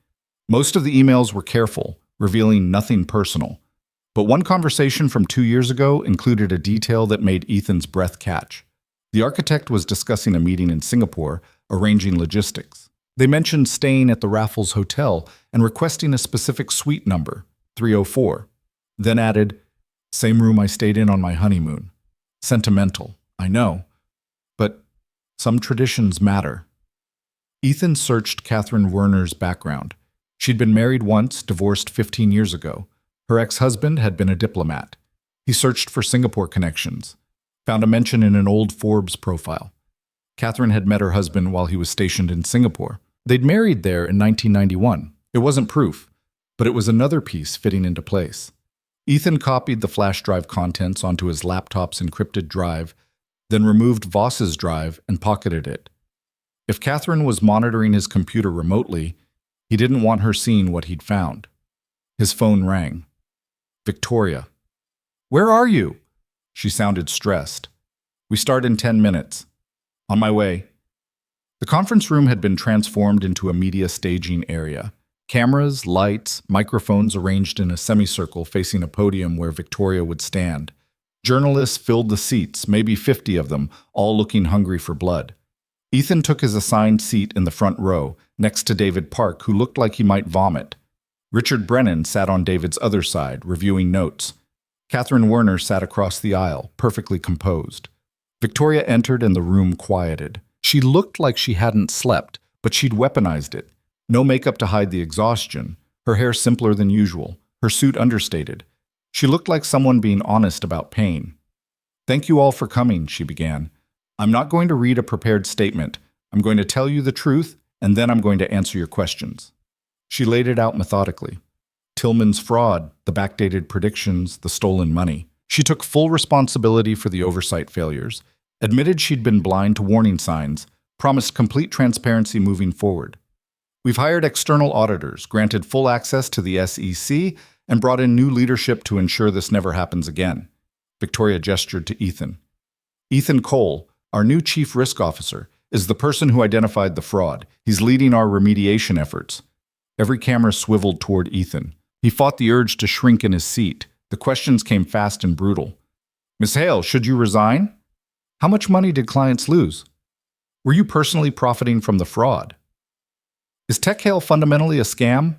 Most of the emails were careful, revealing nothing personal. But one conversation from 2 years ago included a detail that made Ethan's breath catch. The architect was discussing a meeting in Singapore, arranging logistics. They mentioned staying at the Raffles Hotel and requesting a specific suite number, 304. Then added, "Same room I stayed in on my honeymoon. Sentimental, I know. But some traditions matter." Ethan searched Catherine Werner's background. She'd been married once, divorced 15 years ago. Her ex-husband had been a diplomat. He searched for Singapore connections, found a mention in an old Forbes profile. Catherine had met her husband while he was stationed in Singapore. They'd married there in 1991. It wasn't proof, but it was another piece fitting into place. Ethan copied the flash drive contents onto his laptop's encrypted drive, then removed Voss's drive and pocketed it. If Catherine was monitoring his computer remotely, he didn't want her seeing what he'd found. His phone rang. Victoria. "Where are you?" She sounded stressed. "We start in 10 minutes. On my way." The conference room had been transformed into a media staging area. Cameras, lights, microphones arranged in a semicircle facing a podium where Victoria would stand. Journalists filled the seats, maybe 50 of them, all looking hungry for blood. Ethan took his assigned seat in the front row, next to David Park, who looked like he might vomit. Richard Brennan sat on David's other side, reviewing notes. Catherine Werner sat across the aisle, perfectly composed. Victoria entered and the room quieted. She looked like she hadn't slept, but she'd weaponized it. No makeup to hide the exhaustion, her hair simpler than usual, her suit understated. She looked like someone being honest about pain. "Thank you all for coming," she began. "I'm not going to read a prepared statement. I'm going to tell you the truth, and then I'm going to answer your questions." She laid it out methodically. Tillman's fraud, the backdated predictions, the stolen money. She took full responsibility for the oversight failures, admitted she'd been blind to warning signs, promised complete transparency moving forward. "We've hired external auditors, granted full access to the SEC, and brought in new leadership to ensure this never happens again." Victoria gestured to Ethan. "Ethan Cole, our new chief risk officer, is the person who identified the fraud. He's leading our remediation efforts." Every camera swiveled toward Ethan. He fought the urge to shrink in his seat. The questions came fast and brutal. "Miss Hale, should you resign? How much money did clients lose? Were you personally profiting from the fraud? Is Tech Hale fundamentally a scam?"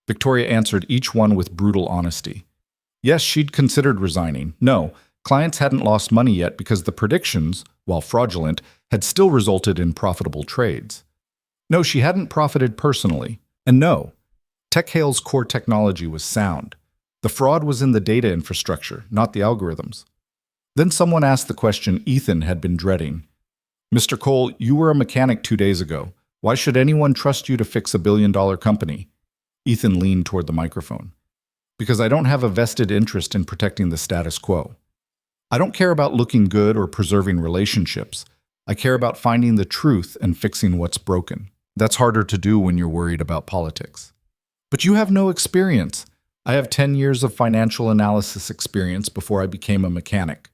Victoria answered each one with brutal honesty. Yes, she'd considered resigning. No, clients hadn't lost money yet because the predictions, while fraudulent, had still resulted in profitable trades. No, she hadn't profited personally. And no, Tech Hale's core technology was sound. The fraud was in the data infrastructure, not the algorithms. Then someone asked the question Ethan had been dreading. "Mr. Cole, you were a mechanic 2 days ago. Why should anyone trust you to fix $1 billion company?" Ethan leaned toward the microphone. "Because I don't have a vested interest in protecting the status quo. I don't care about looking good or preserving relationships. I care about finding the truth and fixing what's broken. That's harder to do when you're worried about politics." "But you have no experience." "I have 10 years of financial analysis experience before I became a mechanic.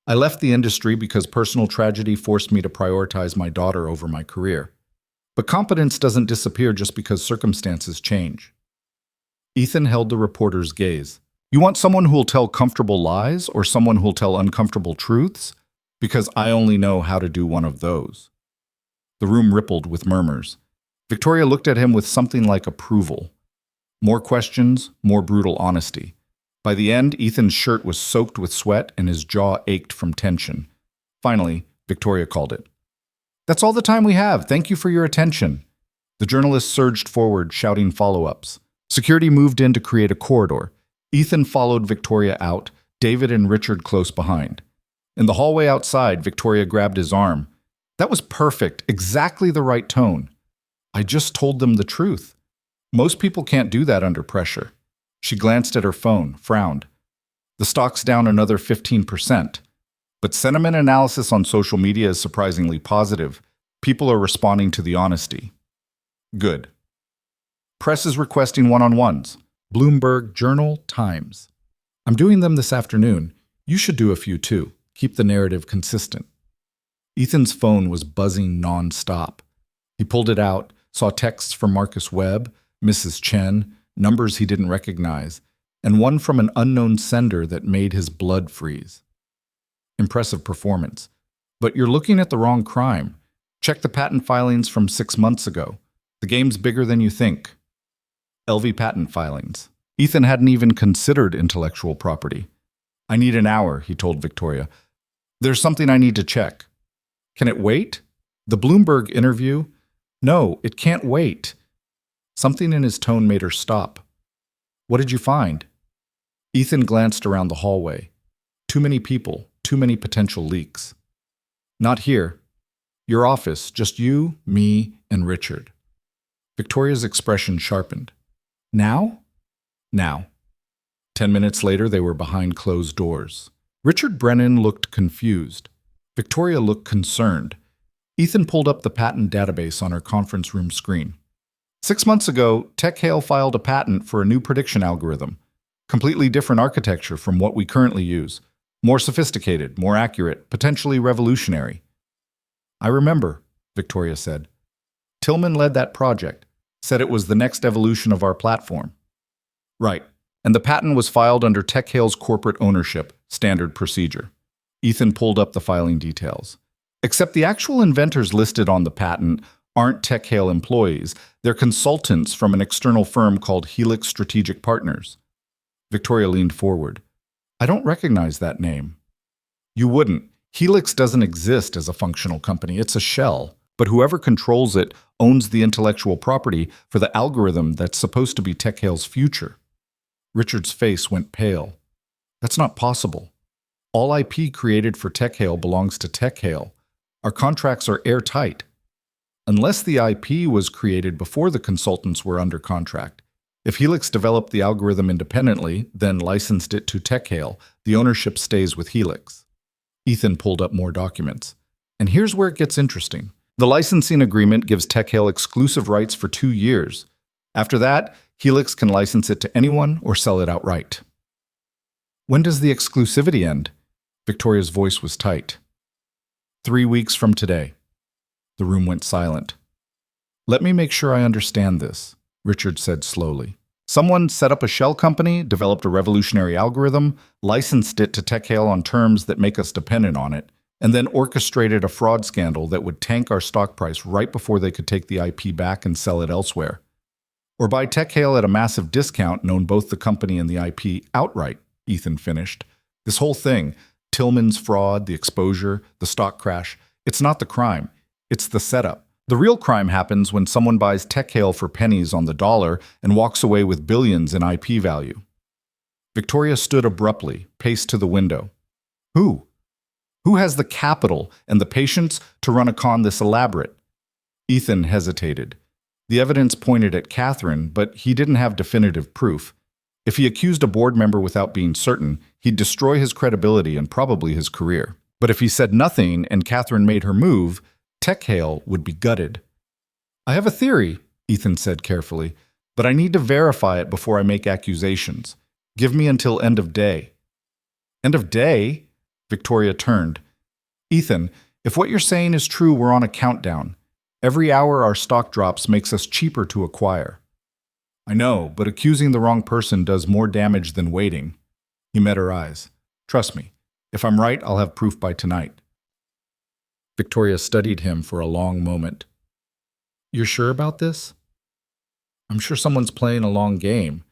I left the industry because personal tragedy forced me to prioritize my daughter over my career. But competence doesn't disappear just because circumstances change." Ethan held the reporter's gaze. "You want someone who'll tell comfortable lies or someone who'll tell uncomfortable truths? Because I only know how to do one of those." The room rippled with murmurs. Victoria looked at him with something like approval. More questions, more brutal honesty. By the end, Ethan's shirt was soaked with sweat and his jaw ached from tension. Finally, Victoria called it. "That's all the time we have. Thank you for your attention." The journalists surged forward, shouting follow-ups. Security moved in to create a corridor. Ethan followed Victoria out, David and Richard close behind. In the hallway outside, Victoria grabbed his arm. "That was perfect, exactly the right tone. I just told them the truth. Most people can't do that under pressure. She glanced at her phone, frowned. The stock's down another 15%. But sentiment analysis on social media is surprisingly positive. People are responding to the honesty. Good. Press is requesting one-on-ones. Bloomberg, Journal, Times. I'm doing them this afternoon. You should do a few too. Keep the narrative consistent. Ethan's phone was buzzing non-stop. He pulled it out, saw texts from Marcus Webb, Mrs. Chen, numbers he didn't recognize, and one from an unknown sender that made his blood freeze. Impressive performance. But you're looking at the wrong crime. Check the patent filings from 6 months ago. The game's bigger than you think. LV patent filings. Ethan hadn't even considered intellectual property. I need an hour, he told Victoria. There's something I need to check. Can it wait? The Bloomberg interview? No, it can't wait. Something in his tone made her stop. What did you find? Ethan glanced around the hallway. Too many people, too many potential leaks. Not here. Your office, just you, me, and Richard. Victoria's expression sharpened. Now? Now. 10 minutes later, they were behind closed doors. Richard Brennan looked confused. Victoria looked concerned. Ethan pulled up the patent database on her conference room screen. 6 months ago, TechHale filed a patent for a new prediction algorithm. Completely different architecture from what we currently use. More sophisticated, more accurate, potentially revolutionary. I remember, Victoria said. Tillman led that project, said it was the next evolution of our platform. Right, and the patent was filed under TechHale's corporate ownership, standard procedure. Ethan pulled up the filing details. Except the actual inventors listed on the patent aren't TechHale employees. They're consultants from an external firm called Helix Strategic Partners. Victoria leaned forward. I don't recognize that name. You wouldn't. Helix doesn't exist as a functional company. It's a shell. But whoever controls it owns the intellectual property for the algorithm that's supposed to be TechHale's future. Richard's face went pale. That's not possible. All IP created for TechHale belongs to TechHale. Our contracts are airtight. Unless the IP was created before the consultants were under contract. If Helix developed the algorithm independently, then licensed it to TechHale, the ownership stays with Helix. Ethan pulled up more documents. And here's where it gets interesting. The licensing agreement gives TechHale exclusive rights for 2 years. After that, Helix can license it to anyone or sell it outright. When does the exclusivity end? Victoria's voice was tight. 3 weeks from today. The room went silent. Let me make sure I understand this, Richard said slowly. Someone set up a shell company, developed a revolutionary algorithm, licensed it to TechHale on terms that make us dependent on it, and then orchestrated a fraud scandal that would tank our stock price right before they could take the IP back and sell it elsewhere. Or buy TechHale at a massive discount and own both the company and the IP outright, Ethan finished. This whole thing, Tillman's fraud, the exposure, the stock crash, it's not the crime. It's the setup. The real crime happens when someone buys TechHale for pennies on the dollar and walks away with billions in IP value. Victoria stood abruptly, paced to the window. Who? Who has the capital and the patience to run a con this elaborate? Ethan hesitated. The evidence pointed at Catherine, but he didn't have definitive proof. If he accused a board member without being certain, he'd destroy his credibility and probably his career. But if he said nothing and Catherine made her move, TechHale would be gutted. I have a theory, Ethan said carefully, but I need to verify it before I make accusations. Give me until end of day. End of day? Victoria turned. Ethan, if what you're saying is true, we're on a countdown. Every hour our stock drops makes us cheaper to acquire. I know, but accusing the wrong person does more damage than waiting. He met her eyes. Trust me, if I'm right, I'll have proof by tonight. Victoria studied him for a long moment. You're sure about this? I'm sure someone's playing a long game.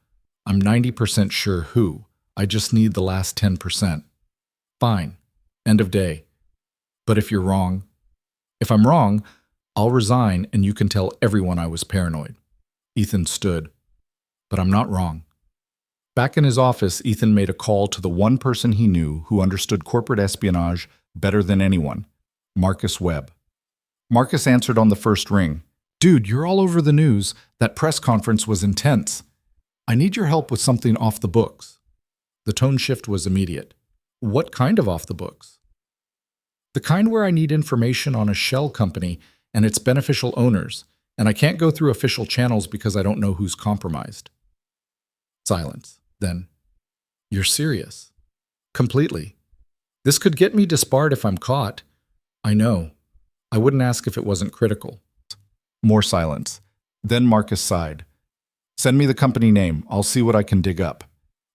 I'm 90% sure who. I just need the last 10%. Fine. End of day. But if you're wrong, if I'm wrong, I'll resign and you can tell everyone I was paranoid. Ethan stood. But I'm not wrong. Back in his office, Ethan made a call to the one person he knew who understood corporate espionage better than anyone. Marcus Webb. Marcus answered on the first ring. Dude, you're all over the news. That press conference was intense. I need your help with something off the books. The tone shift was immediate. What kind of off the books? The kind where I need information on a shell company and its beneficial owners, and I can't go through official channels because I don't know who's compromised. Silence. Then, you're serious. Completely. This could get me disbarred if I'm caught. I know. I wouldn't ask if it wasn't critical. More silence. Then Marcus sighed. Send me the company name. I'll see what I can dig up.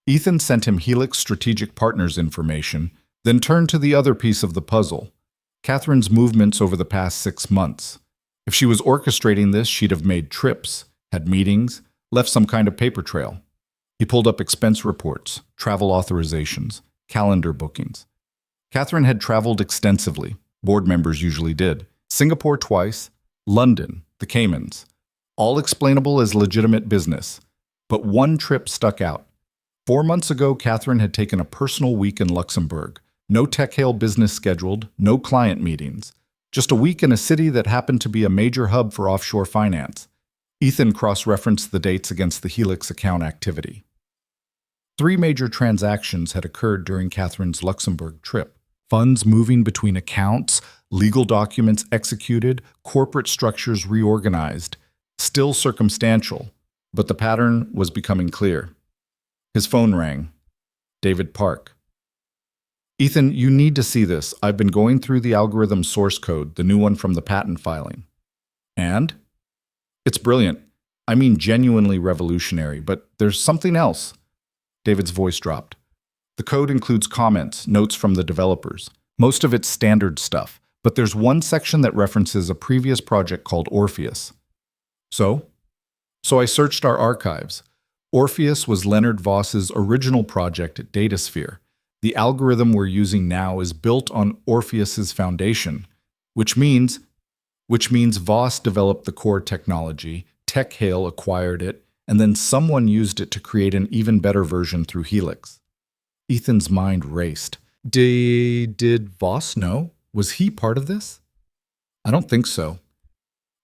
Ethan sent him Helix Strategic Partners information, then turned to the other piece of the puzzle, Catherine's movements over the past 6 months. If she was orchestrating this, she'd have made trips, had meetings, left some kind of paper trail. He pulled up expense reports, travel authorizations, calendar bookings. Catherine had traveled extensively. Board members usually did. Singapore twice, London, the Caymans. All explainable as legitimate business. But one trip stuck out. 4 months ago, Catherine had taken a personal week in Luxembourg. No tech-hail business scheduled, no client meetings. Just a week in a city that happened to be a major hub for offshore finance. Ethan cross-referenced the dates against the Helix account activity. 3 major transactions had occurred during Catherine's Luxembourg trip. Funds moving between accounts, legal documents executed, corporate structures reorganized. Still circumstantial, but the pattern was becoming clear. His phone rang. David Park. Ethan, you need to see this. I've been going through the algorithm source code, the new one from the patent filing. And? It's brilliant. I mean genuinely revolutionary, but there's something else. David's voice dropped. The code includes comments, notes from the developers. Most of it's standard stuff, but there's one section that references a previous project called Orpheus. So I searched our archives. Orpheus was Leonard Voss's original project at Datasphere. The algorithm we're using now is built on Orpheus's foundation, which means Voss developed the core technology, TechHale acquired it, and then someone used it to create an even better version through Helix. Ethan's mind raced. Did Voss know? Was he part of this? I don't think so.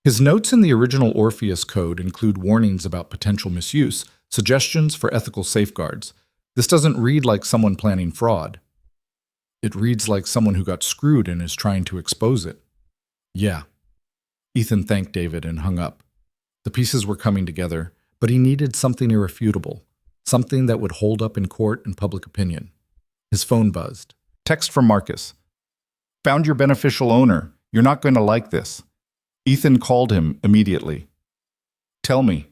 His notes in the original Orpheus code include warnings about potential misuse, suggestions for ethical safeguards. This doesn't read like someone planning fraud. It reads like someone who got screwed and is trying to expose it. Yeah. Ethan thanked David and hung up. The pieces were coming together, but he needed something irrefutable, something that would hold up in court and public opinion. His phone buzzed. Text from Marcus. Found your beneficial owner. You're not going to like this. Ethan called him immediately. Tell me.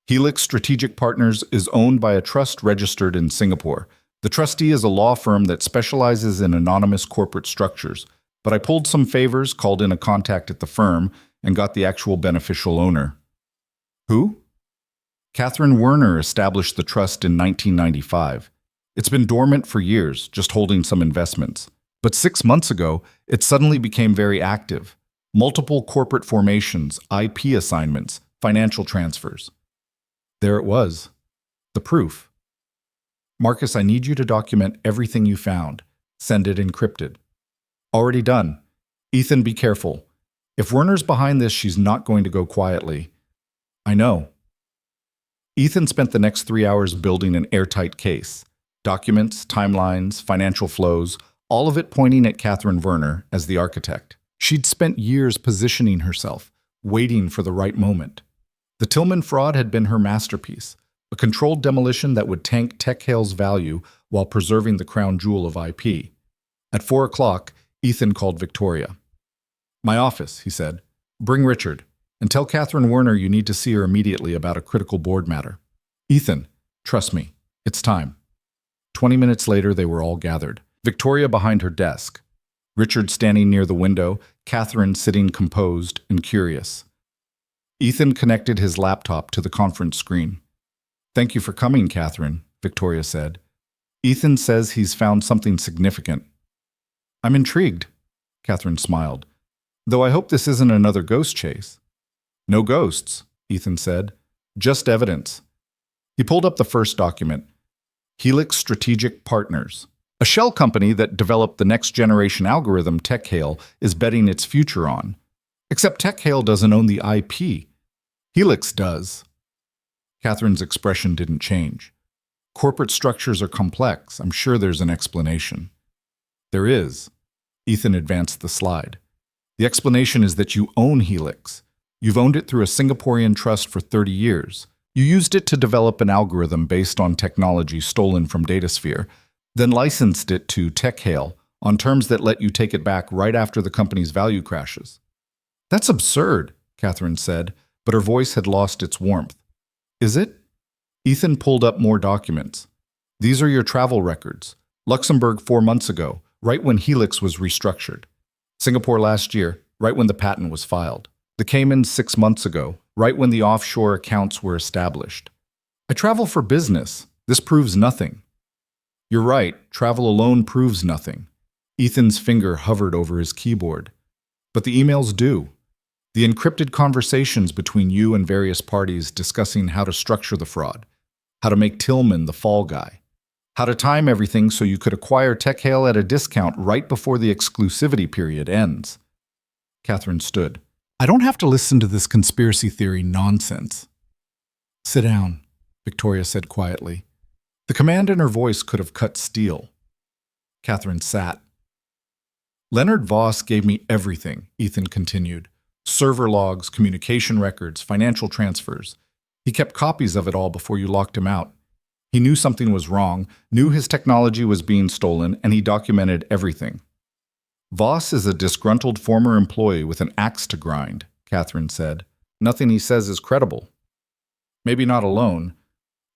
Helix Strategic Partners is owned by a trust registered in Singapore. The trustee is a law firm that specializes in anonymous corporate structures, but I pulled some favors, called in a contact at the firm, and got the actual beneficial owner. Who? Catherine Werner established the trust in 1995. It's been dormant for years, just holding some investments. But 6 months ago, it suddenly became very active. Multiple corporate formations, IP assignments, financial transfers. There it was. The proof. Marcus, I need you to document everything you found. Send it encrypted. Already done. Ethan, be careful. If Werner's behind this, she's not going to go quietly. I know. Ethan spent the next 3 hours building an airtight case. Documents, timelines, financial flows, all of it pointing at Catherine Werner as the architect. She'd spent years positioning herself, waiting for the right moment. The Tillman fraud had been her masterpiece, a controlled demolition that would tank TechHale's value while preserving the crown jewel of IP. At 4 o'clock, Ethan called Victoria. My office, he said. Bring Richard, and tell Catherine Werner you need to see her immediately about a critical board matter. Ethan, trust me, it's time. 20 minutes later, they were all gathered. Victoria behind her desk. Richard standing near the window, Catherine sitting composed and curious. Ethan connected his laptop to the conference screen. Thank you for coming, Catherine, Victoria said. Ethan says he's found something significant. I'm intrigued, Catherine smiled. Though I hope this isn't another ghost chase. No ghosts, Ethan said. Just evidence. He pulled up the first document. Helix Strategic Partners. A shell company that developed the next-generation algorithm TechHale is betting its future on. Except TechHale doesn't own the IP. Helix does. Catherine's expression didn't change. Corporate structures are complex. I'm sure there's an explanation. There is. Ethan advanced the slide. The explanation is that you own Helix. You've owned it through a Singaporean trust for 30 years. You used it to develop an algorithm based on technology stolen from DataSphere, then licensed it to TechHale on terms that let you take it back right after the company's value crashes. That's absurd, Catherine said, but her voice had lost its warmth. Is it? Ethan pulled up more documents. These are your travel records. Luxembourg 4 months ago, right when Helix was restructured. Singapore last year, right when the patent was filed. The Caymans 6 months ago, right when the offshore accounts were established. I travel for business. This proves nothing. You're right, travel alone proves nothing. Ethan's finger hovered over his keyboard. But the emails do. The encrypted conversations between you and various parties discussing how to structure the fraud, how to make Tillman the fall guy, how to time everything so you could acquire TechHale at a discount right before the exclusivity period ends. Catherine stood. I don't have to listen to this conspiracy theory nonsense. Sit down, Victoria said quietly. The command in her voice could have cut steel. Catherine sat. Leonard Voss gave me everything, Ethan continued. Server logs, communication records, financial transfers. He kept copies of it all before you locked him out. He knew something was wrong, knew his technology was being stolen, and he documented everything. Voss is a disgruntled former employee with an axe to grind, Catherine said. Nothing he says is credible. Maybe not alone,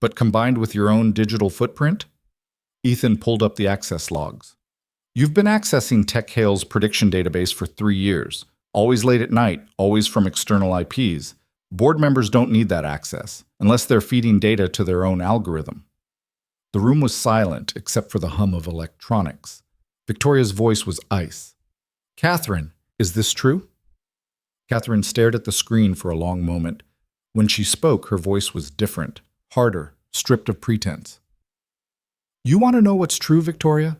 but combined with your own digital footprint? Ethan pulled up the access logs. You've been accessing TechHale's prediction database for 3 years. Always late at night, always from external IPs. Board members don't need that access, unless they're feeding data to their own algorithm. The room was silent, except for the hum of electronics. Victoria's voice was ice. Catherine, is this true? Catherine stared at the screen for a long moment. When she spoke, her voice was different, harder, stripped of pretense. You want to know what's true, Victoria?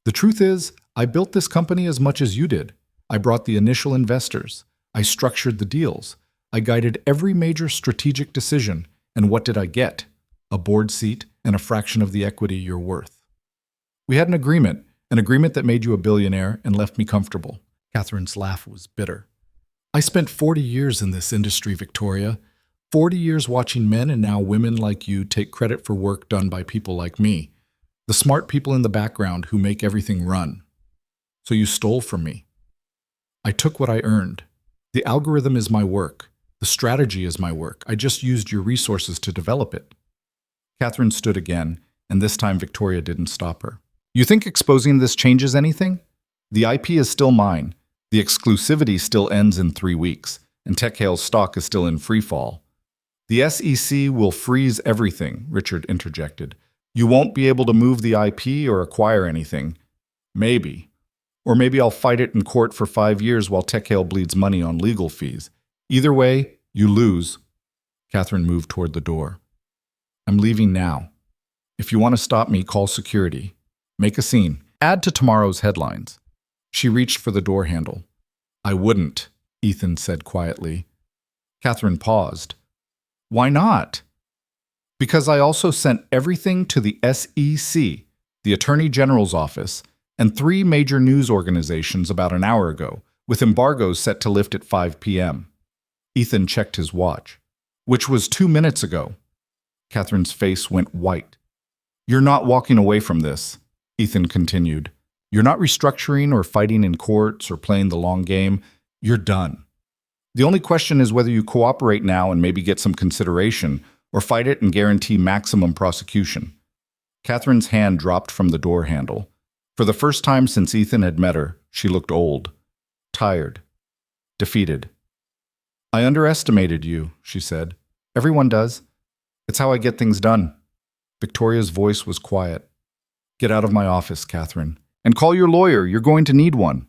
The truth is, I built this company as much as you did. I brought the initial investors. I structured the deals. I guided every major strategic decision. And what did I get? A board seat and a fraction of the equity you're worth. We had an agreement that made you a billionaire and left me comfortable. Catherine's laugh was bitter. I spent 40 years in this industry, Victoria. 40 years watching men and now women like you take credit for work done by people like me. The smart people in the background who make everything run. So you stole from me. I took what I earned. The algorithm is my work. The strategy is my work. I just used your resources to develop it. Catherine stood again, and this time Victoria didn't stop her. You think exposing this changes anything? The IP is still mine. The exclusivity still ends in 3 weeks, and TechHale's stock is still in free fall. The SEC will freeze everything, Richard interjected. You won't be able to move the IP or acquire anything. Maybe. Or maybe I'll fight it in court for 5 years while TechHale bleeds money on legal fees. Either way, you lose. Catherine moved toward the door. I'm leaving now. If you want to stop me, call security. Make a scene. Add to tomorrow's headlines. She reached for the door handle. I wouldn't, Ethan said quietly. Catherine paused. Why not? Because I also sent everything to the SEC, the Attorney General's office, and 3 major news organizations about an hour ago, with embargoes set to lift at 5 p.m. Ethan checked his watch. Which was 2 minutes ago. Catherine's face went white. You're not walking away from this, Ethan continued. You're not restructuring or fighting in courts or playing the long game. You're done. The only question is whether you cooperate now and maybe get some consideration, or fight it and guarantee maximum prosecution. Catherine's hand dropped from the door handle. For the first time since Ethan had met her, she looked old, tired, defeated. I underestimated you, she said. Everyone does. It's how I get things done. Victoria's voice was quiet. Get out of my office, Catherine. And call your lawyer. You're going to need one.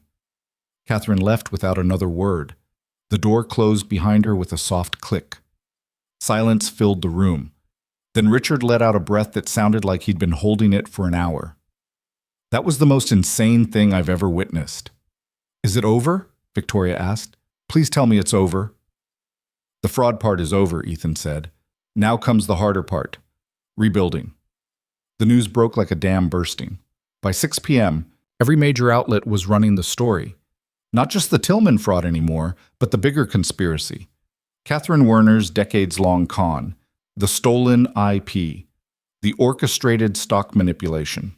Catherine left without another word. The door closed behind her with a soft click. Silence filled the room. Then Richard let out a breath that sounded like he'd been holding it for an hour. That was the most insane thing I've ever witnessed. Is it over? Victoria asked. Please tell me it's over. The fraud part is over, Ethan said. Now comes the harder part. Rebuilding. The news broke like a dam bursting. By 6 p.m., every major outlet was running the story. Not just the Tillman fraud anymore, but the bigger conspiracy. Catherine Werner's decades-long con, the stolen IP, the orchestrated stock manipulation.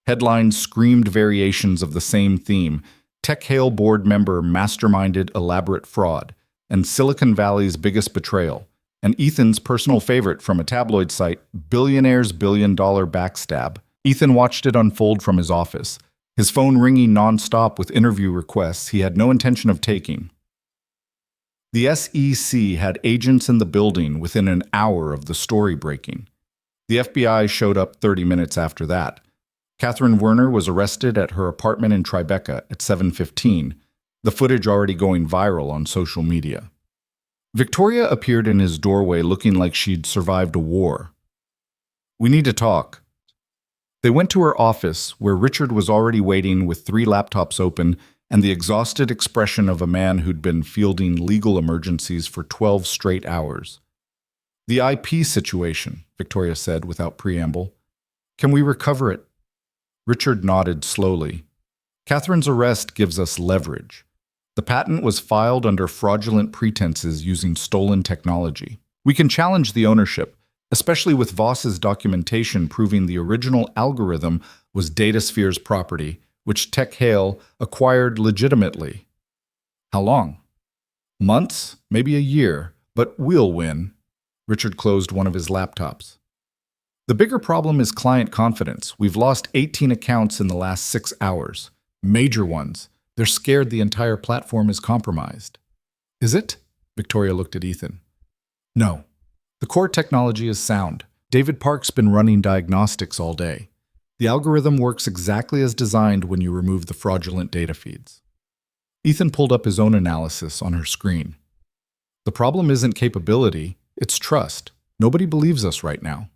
Headlines screamed variations of the same theme: Tech Hale board member masterminded elaborate fraud, and Silicon Valley's biggest betrayal, and Ethan's personal favorite from a tabloid site, Billionaire's billion-dollar backstab. Ethan watched it unfold from his office, his phone ringing nonstop with interview requests he had no intention of taking. The SEC had agents in the building within an hour of the story breaking. The FBI showed up 30 minutes after that. Catherine Werner was arrested at her apartment in Tribeca at 7:15, the footage already going viral on social media. Victoria appeared in his doorway looking like she'd survived a war. "We need to talk." They went to her office, where Richard was already waiting with 3 laptops open and the exhausted expression of a man who'd been fielding legal emergencies for 12 straight hours. "The IP situation," Victoria said without preamble. "Can we recover it?" Richard nodded slowly. "Catherine's arrest gives us leverage. The patent was filed under fraudulent pretenses using stolen technology. We can challenge the ownership, especially with Voss's documentation proving the original algorithm was DataSphere's property, which Tech Hale acquired legitimately. How long? Months, maybe a year, but we'll win." Richard closed one of his laptops. "The bigger problem is client confidence. We've lost 18 accounts in the last 6 hours. Major ones. They're scared the entire platform is compromised." "Is it?" Victoria looked at Ethan. "No. The core technology is sound. David Park's been running diagnostics all day. The algorithm works exactly as designed when you remove the fraudulent data feeds." Ethan pulled up his own analysis on her screen. "The problem isn't capability, it's trust. Nobody believes us right now.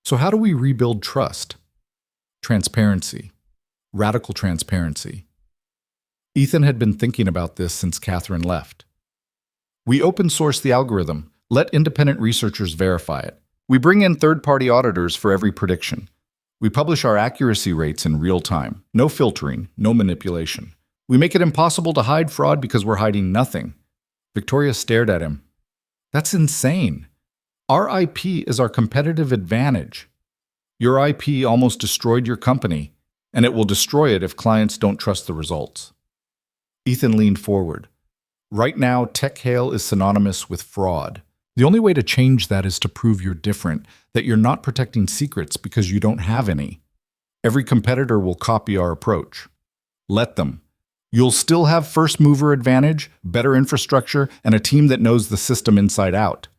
So how do we rebuild trust?" "Transparency. Radical transparency." Ethan had been thinking about this since Catherine left. "We open source the algorithm. Let independent researchers verify it. We bring in third-party auditors for every prediction. We publish our accuracy rates in real time. No filtering, no manipulation. We make it impossible to hide fraud because we're hiding nothing." Victoria stared at him. "That's insane. Our IP is our competitive advantage. Your IP almost destroyed your company, and it will destroy it if clients don't trust the results." Ethan leaned forward. "Right now, Tech Hale is synonymous with fraud. The only way to change that is to prove you're different, that you're not protecting secrets because you don't have any. Every competitor will copy our approach. Let them. You'll still have first-mover advantage, better infrastructure, and a team that knows the system inside out."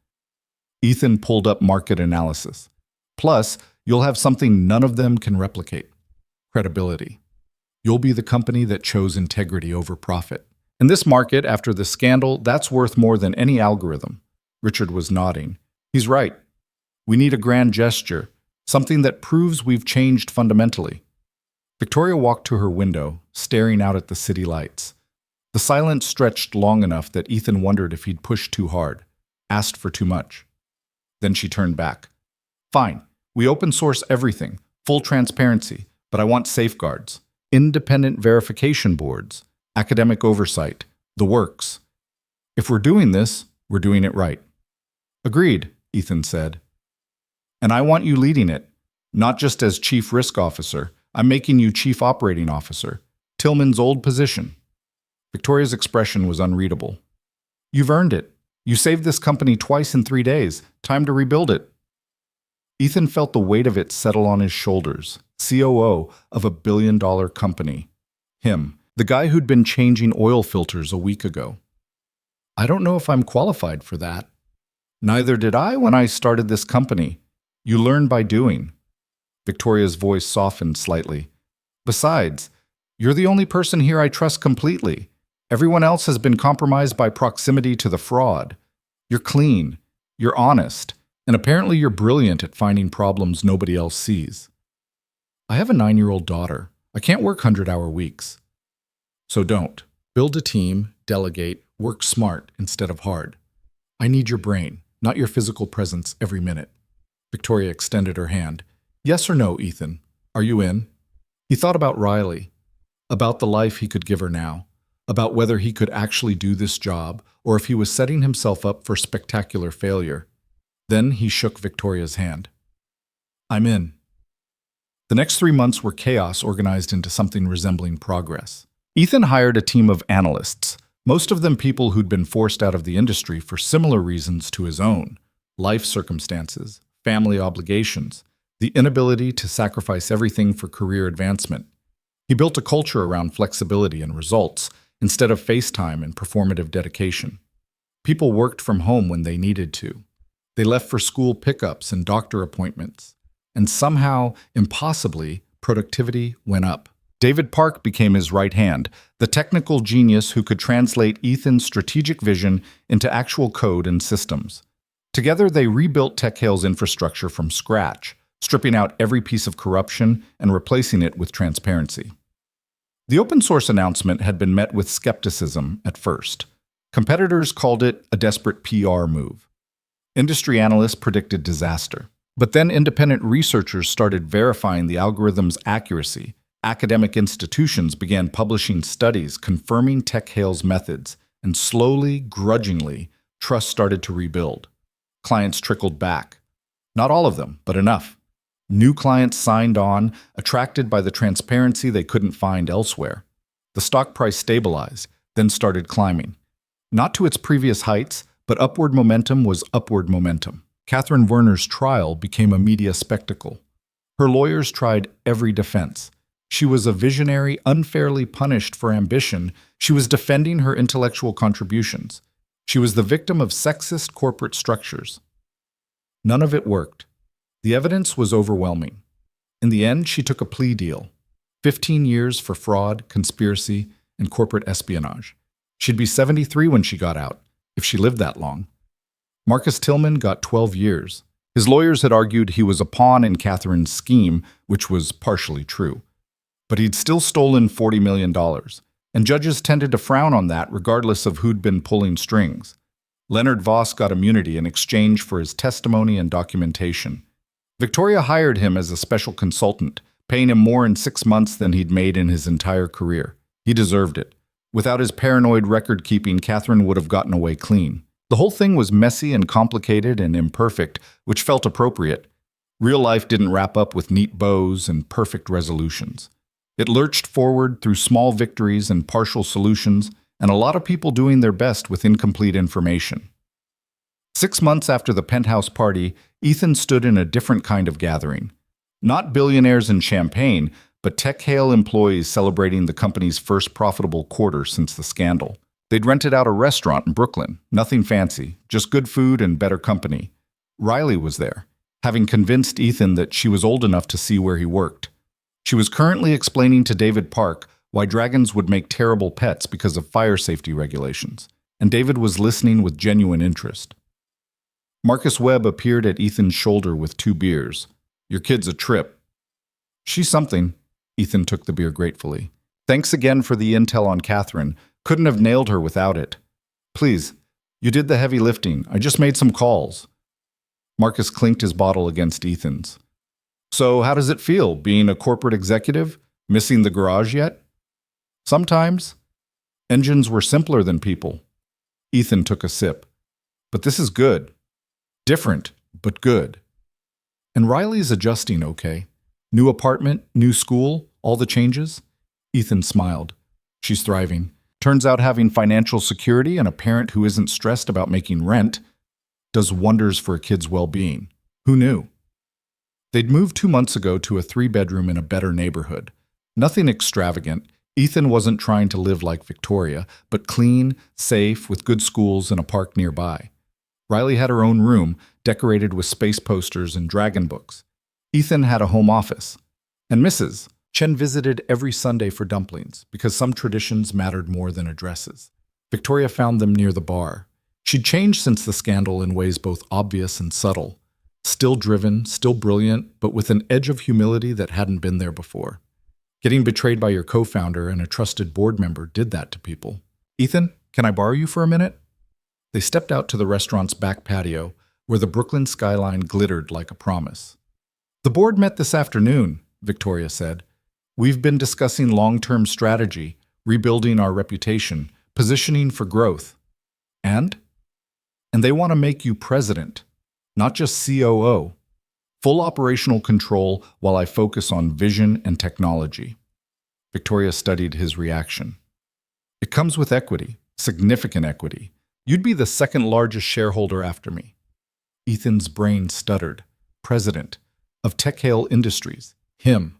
Ethan pulled up market analysis. "Plus, you'll have something none of them can replicate: credibility. You'll be the company that chose integrity over profit. In this market, after the scandal, that's worth more than any algorithm." Richard was nodding. "He's right. We need a grand gesture, something that proves we've changed fundamentally." Victoria walked to her window, staring out at the city lights. The silence stretched long enough that Ethan wondered if he'd pushed too hard, asked for too much. Then she turned back. "Fine, we open source everything, full transparency, but I want safeguards. Independent verification boards, academic oversight, the works. If we're doing this, we're doing it right." "Agreed," Ethan said. "And I want you leading it, not just as chief risk officer. I'm making you chief operating officer, Tillman's old position." Victoria's expression was unreadable. "You've earned it. You saved this company twice in 3 days. Time to rebuild it." Ethan felt the weight of it settle on his shoulders. COO of a billion-dollar company. Him, the guy who'd been changing oil filters a week ago. "I don't know if I'm qualified for that." "Neither did I when I started this company. You learn by doing." Victoria's voice softened slightly. "Besides, you're the only person here I trust completely. Everyone else has been compromised by proximity to the fraud. You're clean, you're honest, and apparently you're brilliant at finding problems nobody else sees." "I have a 9-year-old daughter. I can't work 100-hour weeks." "So don't. Build a team, delegate, Work smart instead of hard. I need your brain, not your physical presence every minute. Victoria extended her hand. Yes or no, Ethan? Are you in? He thought about Riley, about the life he could give her now, about whether he could actually do this job or if he was setting himself up for spectacular failure. Then he shook Victoria's hand. I'm in. The next 3 months were chaos organized into something resembling progress. Ethan hired a team of analysts, most of them people who'd been forced out of the industry for similar reasons to his own: life circumstances, family obligations, the inability to sacrifice everything for career advancement. He built a culture around flexibility and results instead of face time and performative dedication. People worked from home when they needed to. They left for school pickups and doctor appointments. And somehow, impossibly, productivity went up. David Park became his right hand, the technical genius who could translate Ethan's strategic vision into actual code and systems. Together, they rebuilt TechHale's infrastructure from scratch, stripping out every piece of corruption and replacing it with transparency. The open source announcement had been met with skepticism at first. Competitors called it a desperate PR move. Industry analysts predicted disaster. But then independent researchers started verifying the algorithm's accuracy. Academic institutions began publishing studies confirming TechHale's methods, and slowly, grudgingly, trust started to rebuild. Clients trickled back. Not all of them, but enough. New clients signed on, attracted by the transparency they couldn't find elsewhere. The stock price stabilized, then started climbing. Not to its previous heights, but upward momentum was upward momentum. Catherine Werner's trial became a media spectacle. Her lawyers tried every defense. She was a visionary, unfairly punished for ambition. She was defending her intellectual contributions. She was the victim of sexist corporate structures. None of it worked. The evidence was overwhelming. In the end, she took a plea deal. 15 years for fraud, conspiracy, and corporate espionage. She'd be 73 when she got out, if she lived that long. Marcus Tillman got 12 years. His lawyers had argued he was a pawn in Catherine's scheme, which was partially true. But he'd still stolen $40 million, and judges tended to frown on that regardless of who'd been pulling strings. Leonard Voss got immunity in exchange for his testimony and documentation. Victoria hired him as a special consultant, paying him more in 6 months than he'd made in his entire career. He deserved it. Without his paranoid record-keeping, Catherine would have gotten away clean. The whole thing was messy and complicated and imperfect, which felt appropriate. Real life didn't wrap up with neat bows and perfect resolutions. It lurched forward through small victories and partial solutions, and a lot of people doing their best with incomplete information. 6 months after the penthouse party, Ethan stood in a different kind of gathering. Not billionaires and champagne, but TechHale employees celebrating the company's first profitable quarter since the scandal. They'd rented out a restaurant in Brooklyn, nothing fancy, just good food and better company. Riley was there, having convinced Ethan that she was old enough to see where he worked. She was currently explaining to David Park why dragons would make terrible pets because of fire safety regulations, and David was listening with genuine interest. Marcus Webb appeared at Ethan's shoulder with 2 beers. Your kid's a trip. She's something. Ethan took the beer gratefully. Thanks again for the intel on Catherine. Couldn't have nailed her without it. Please, you did the heavy lifting. I just made some calls. Marcus clinked his bottle against Ethan's. So how does it feel, being a corporate executive? Missing the garage yet? Sometimes. Engines were simpler than people. Ethan took a sip. But this is good. Different, but good. And Riley's adjusting okay. New apartment, new school, all the changes? Ethan smiled. She's thriving. Turns out having financial security and a parent who isn't stressed about making rent does wonders for a kid's well-being. Who knew? They'd moved 2 months ago to a 3-bedroom in a better neighborhood. Nothing extravagant. Ethan wasn't trying to live like Victoria, but clean, safe, with good schools and a park nearby. Riley had her own room, decorated with space posters and dragon books. Ethan had a home office. And Mrs. Chen visited every Sunday for dumplings, because some traditions mattered more than addresses. Victoria found them near the bar. She'd changed since the scandal in ways both obvious and subtle. Still driven, still brilliant, but with an edge of humility that hadn't been there before. Getting betrayed by your co-founder and a trusted board member did that to people. Ethan, Can I borrow you for a minute? They stepped out to the restaurant's back patio, where the Brooklyn skyline glittered like a promise. The board met this afternoon, Victoria said. We've been discussing long-term strategy, rebuilding our reputation, positioning for growth. And they want to make you president, not just COO. Full operational control while I focus on vision and technology. Victoria studied his reaction. It comes with equity, significant equity. You'd be the second largest shareholder after me. Ethan's brain stuttered. President of Tech Hale Industries. Him.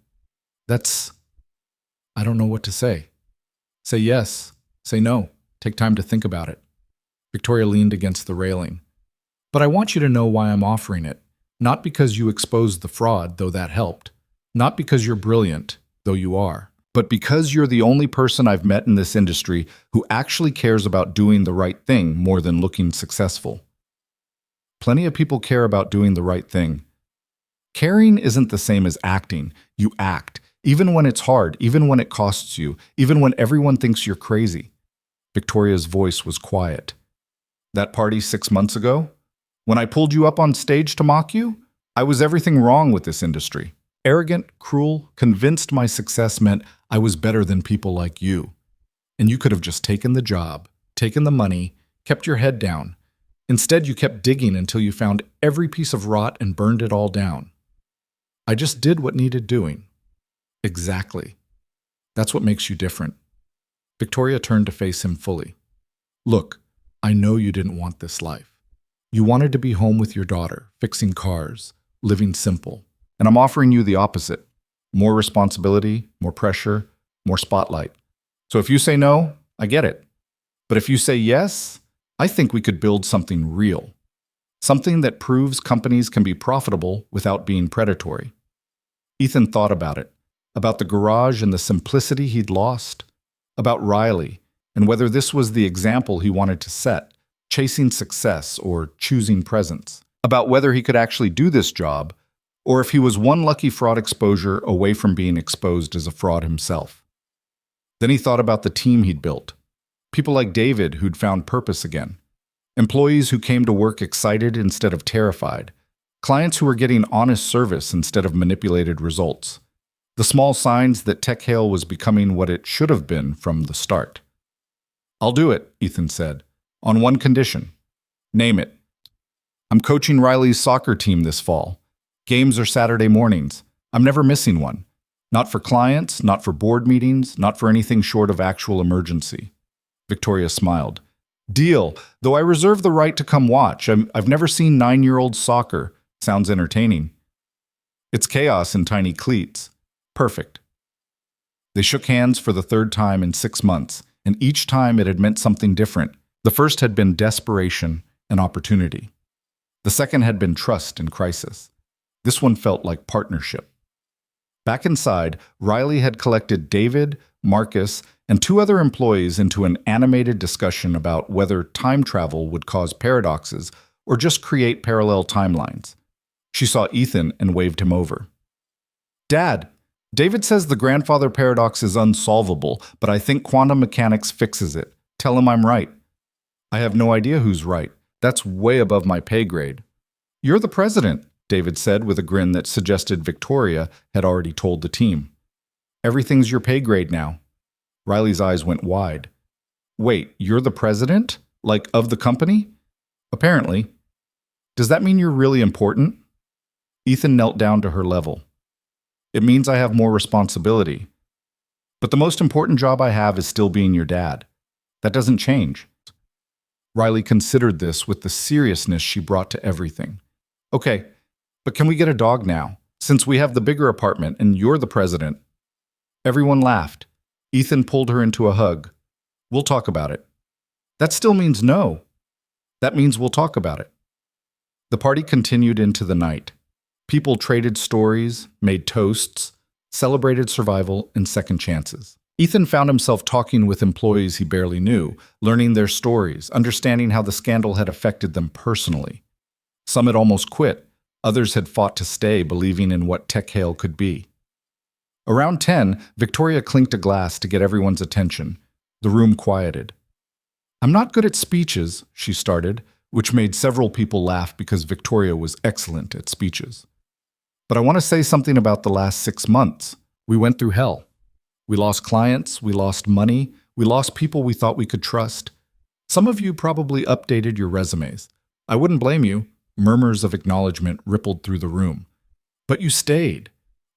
I don't know what to say. Say yes. Say no. Take time to think about it. Victoria leaned against the railing. But I want you to know why I'm offering it. Not because you exposed the fraud, though that helped. Not because you're brilliant, though you are. But because you're the only person I've met in this industry who actually cares about doing the right thing more than looking successful. Plenty of people care about doing the right thing. Caring isn't the same as acting. You act, even when it's hard, even when it costs you, even when everyone thinks you're crazy. Victoria's voice was quiet. That party 6 months ago? When I pulled you up on stage to mock you? I was everything wrong with this industry. Arrogant, cruel, convinced my success meant I was better than people like you. And you could have just taken the job, taken the money, kept your head down. Instead, you kept digging until you found every piece of rot and burned it all down. I just did what needed doing. Exactly. That's what makes you different. Victoria turned to face him fully. Look, I know you didn't want this life. You wanted to be home with your daughter, fixing cars, living simple. And I'm offering you the opposite. More responsibility, more pressure, more spotlight. So if you say no, I get it. But if you say yes, I think we could build something real. Something that proves companies can be profitable without being predatory. Ethan thought about it, about the garage and the simplicity he'd lost, about Riley, and whether this was the example he wanted to set, chasing success or choosing presence, about whether he could actually do this job, or if he was one lucky fraud exposure away from being exposed as a fraud himself. Then he thought about the team he'd built. People like David who'd found purpose again. Employees who came to work excited instead of terrified. Clients who were getting honest service instead of manipulated results. The small signs that Tech Hale was becoming what it should have been from the start. I'll do it, Ethan said, on one condition. Name it. I'm coaching Riley's soccer team this fall. Games are Saturday mornings. I'm never missing one. Not for clients, not for board meetings, not for anything short of actual emergency. Victoria smiled. Deal, though I reserve the right to come watch. I've never seen 9-year-old soccer. Sounds entertaining. It's chaos in tiny cleats. Perfect. They shook hands for the third time in 6 months, and each time it had meant something different. The first had been desperation and opportunity. The second had been trust and crisis. This one felt like partnership. Back inside, Riley had collected David, Marcus, and 2 other employees into an animated discussion about whether time travel would cause paradoxes or just create parallel timelines. She saw Ethan and waved him over. Dad, David says the grandfather paradox is unsolvable, but I think quantum mechanics fixes it. Tell him I'm right. I have no idea who's right. That's way above my pay grade. You're the president, David said with a grin that suggested Victoria had already told the team. Everything's your pay grade now. Riley's eyes went wide. Wait, you're the president? Like, of the company? Apparently. Does that mean you're really important? Ethan knelt down to her level. It means I have more responsibility. But the most important job I have is still being your dad. That doesn't change. Riley considered this with the seriousness she brought to everything. Okay, but can we get a dog now? Since we have the bigger apartment and you're the president. Everyone laughed. Ethan pulled her into a hug. We'll talk about it. That still means no. That means we'll talk about it. The party continued into the night. People traded stories, made toasts, celebrated survival and second chances. Ethan found himself talking with employees he barely knew, learning their stories, understanding how the scandal had affected them personally. Some had almost quit. Others had fought to stay, believing in what Tech Hale could be. Around 10, Victoria clinked a glass to get everyone's attention. The room quieted. I'm not good at speeches, she started, which made several people laugh because Victoria was excellent at speeches. But I want to say something about the last 6 months. We went through hell. We lost clients, we lost money, we lost people we thought we could trust. Some of you probably updated your resumes. I wouldn't blame you. Murmurs of acknowledgement rippled through the room. But you stayed.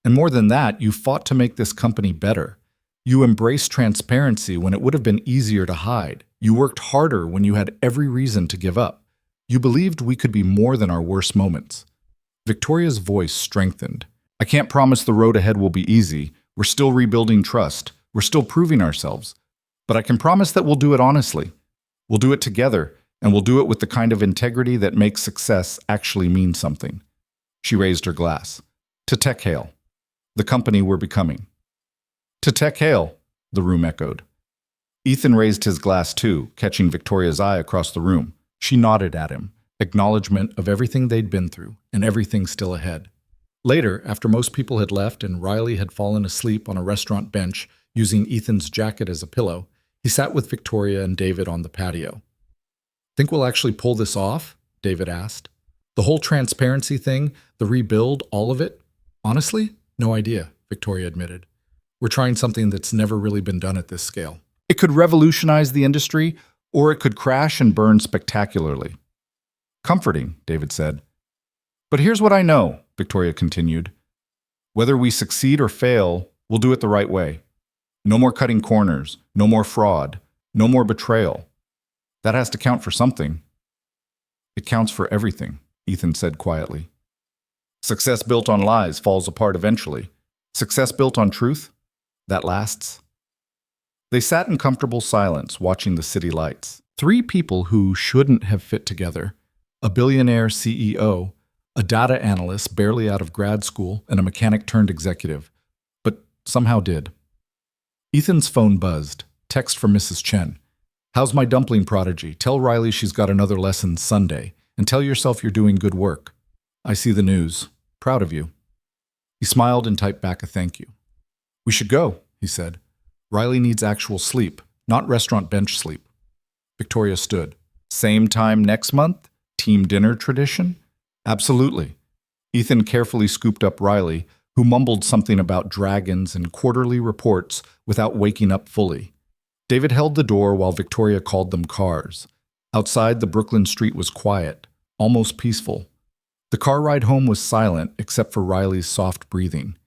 And more than that, you fought to make this company better. You embraced transparency when it would have been easier to hide. You worked harder when you had every reason to give up. You believed we could be more than our worst moments. Victoria's voice strengthened. I can't promise the road ahead will be easy. We're still rebuilding trust. We're still proving ourselves. But I can promise that we'll do it honestly. We'll do it together, and we'll do it with the kind of integrity that makes success actually mean something. She raised her glass. To Tech Hale, the company we're becoming. To Tech Hale, the room echoed. Ethan raised his glass too, catching Victoria's eye across the room. She nodded at him, acknowledgement of everything they'd been through and everything still ahead. Later, after most people had left and Riley had fallen asleep on a restaurant bench using Ethan's jacket as a pillow, he sat with Victoria and David on the patio. Think we'll actually pull this off? David asked. The whole transparency thing, the rebuild, all of it? Honestly, no idea, Victoria admitted. We're trying something that's never really been done at this scale. It could revolutionize the industry, or it could crash and burn spectacularly. Comforting, David said. But here's what I know, Victoria continued. Whether we succeed or fail, we'll do it the right way. No more cutting corners, no more fraud, no more betrayal. That has to count for something. It counts for everything, Ethan said quietly. Success built on lies falls apart eventually. Success built on truth, that lasts. They sat in comfortable silence, watching the city lights. Three people who shouldn't have fit together. A billionaire CEO, a data analyst barely out of grad school, and a mechanic turned executive. But somehow did. Ethan's phone buzzed. Text from Mrs. Chen. How's my dumpling prodigy? Tell Riley she's got another lesson Sunday. And tell yourself you're doing good work. I see the news. Proud of you. He smiled and typed back a thank you. We should go, he said. Riley needs actual sleep, not restaurant bench sleep. Victoria stood. Same time next month? Team dinner tradition? Absolutely. Ethan carefully scooped up Riley, who mumbled something about dragons and quarterly reports without waking up fully. David held the door while Victoria called them cars. Outside, the Brooklyn street was quiet, almost peaceful. The car ride home was silent except for Riley's soft breathing.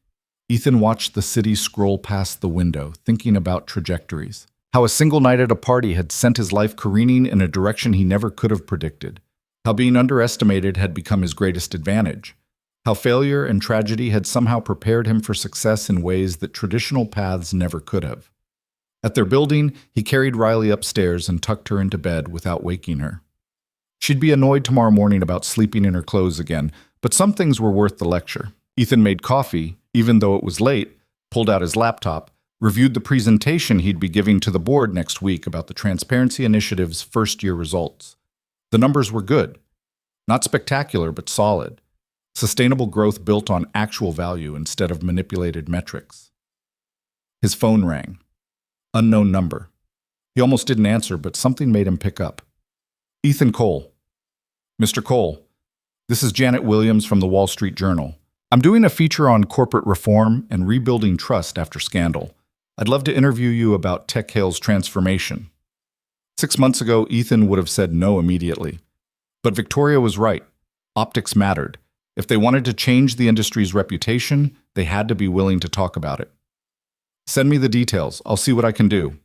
Ethan watched the city scroll past the window, thinking about trajectories. How a single night at a party had sent his life careening in a direction he never could have predicted. How being underestimated had become his greatest advantage. How failure and tragedy had somehow prepared him for success in ways that traditional paths never could have. At their building, he carried Riley upstairs and tucked her into bed without waking her. She'd be annoyed tomorrow morning about sleeping in her clothes again, but some things were worth the lecture. Ethan made coffee, even though it was late, pulled out his laptop, reviewed the presentation he'd be giving to the board next week about the Transparency Initiative's first-year results. The numbers were good. Not spectacular, but solid. Sustainable growth built on actual value instead of manipulated metrics. His phone rang. Unknown number. He almost didn't answer, but something made him pick up. Ethan Cole. Mr. Cole, this is Janet Williams from the Wall Street Journal. I'm doing a feature on corporate reform and rebuilding trust after scandal. I'd love to interview you about Tech Hale's transformation. 6 months ago, Ethan would have said no immediately. But Victoria was right. Optics mattered. If they wanted to change the industry's reputation, they had to be willing to talk about it. Send me the details. I'll see what I can do.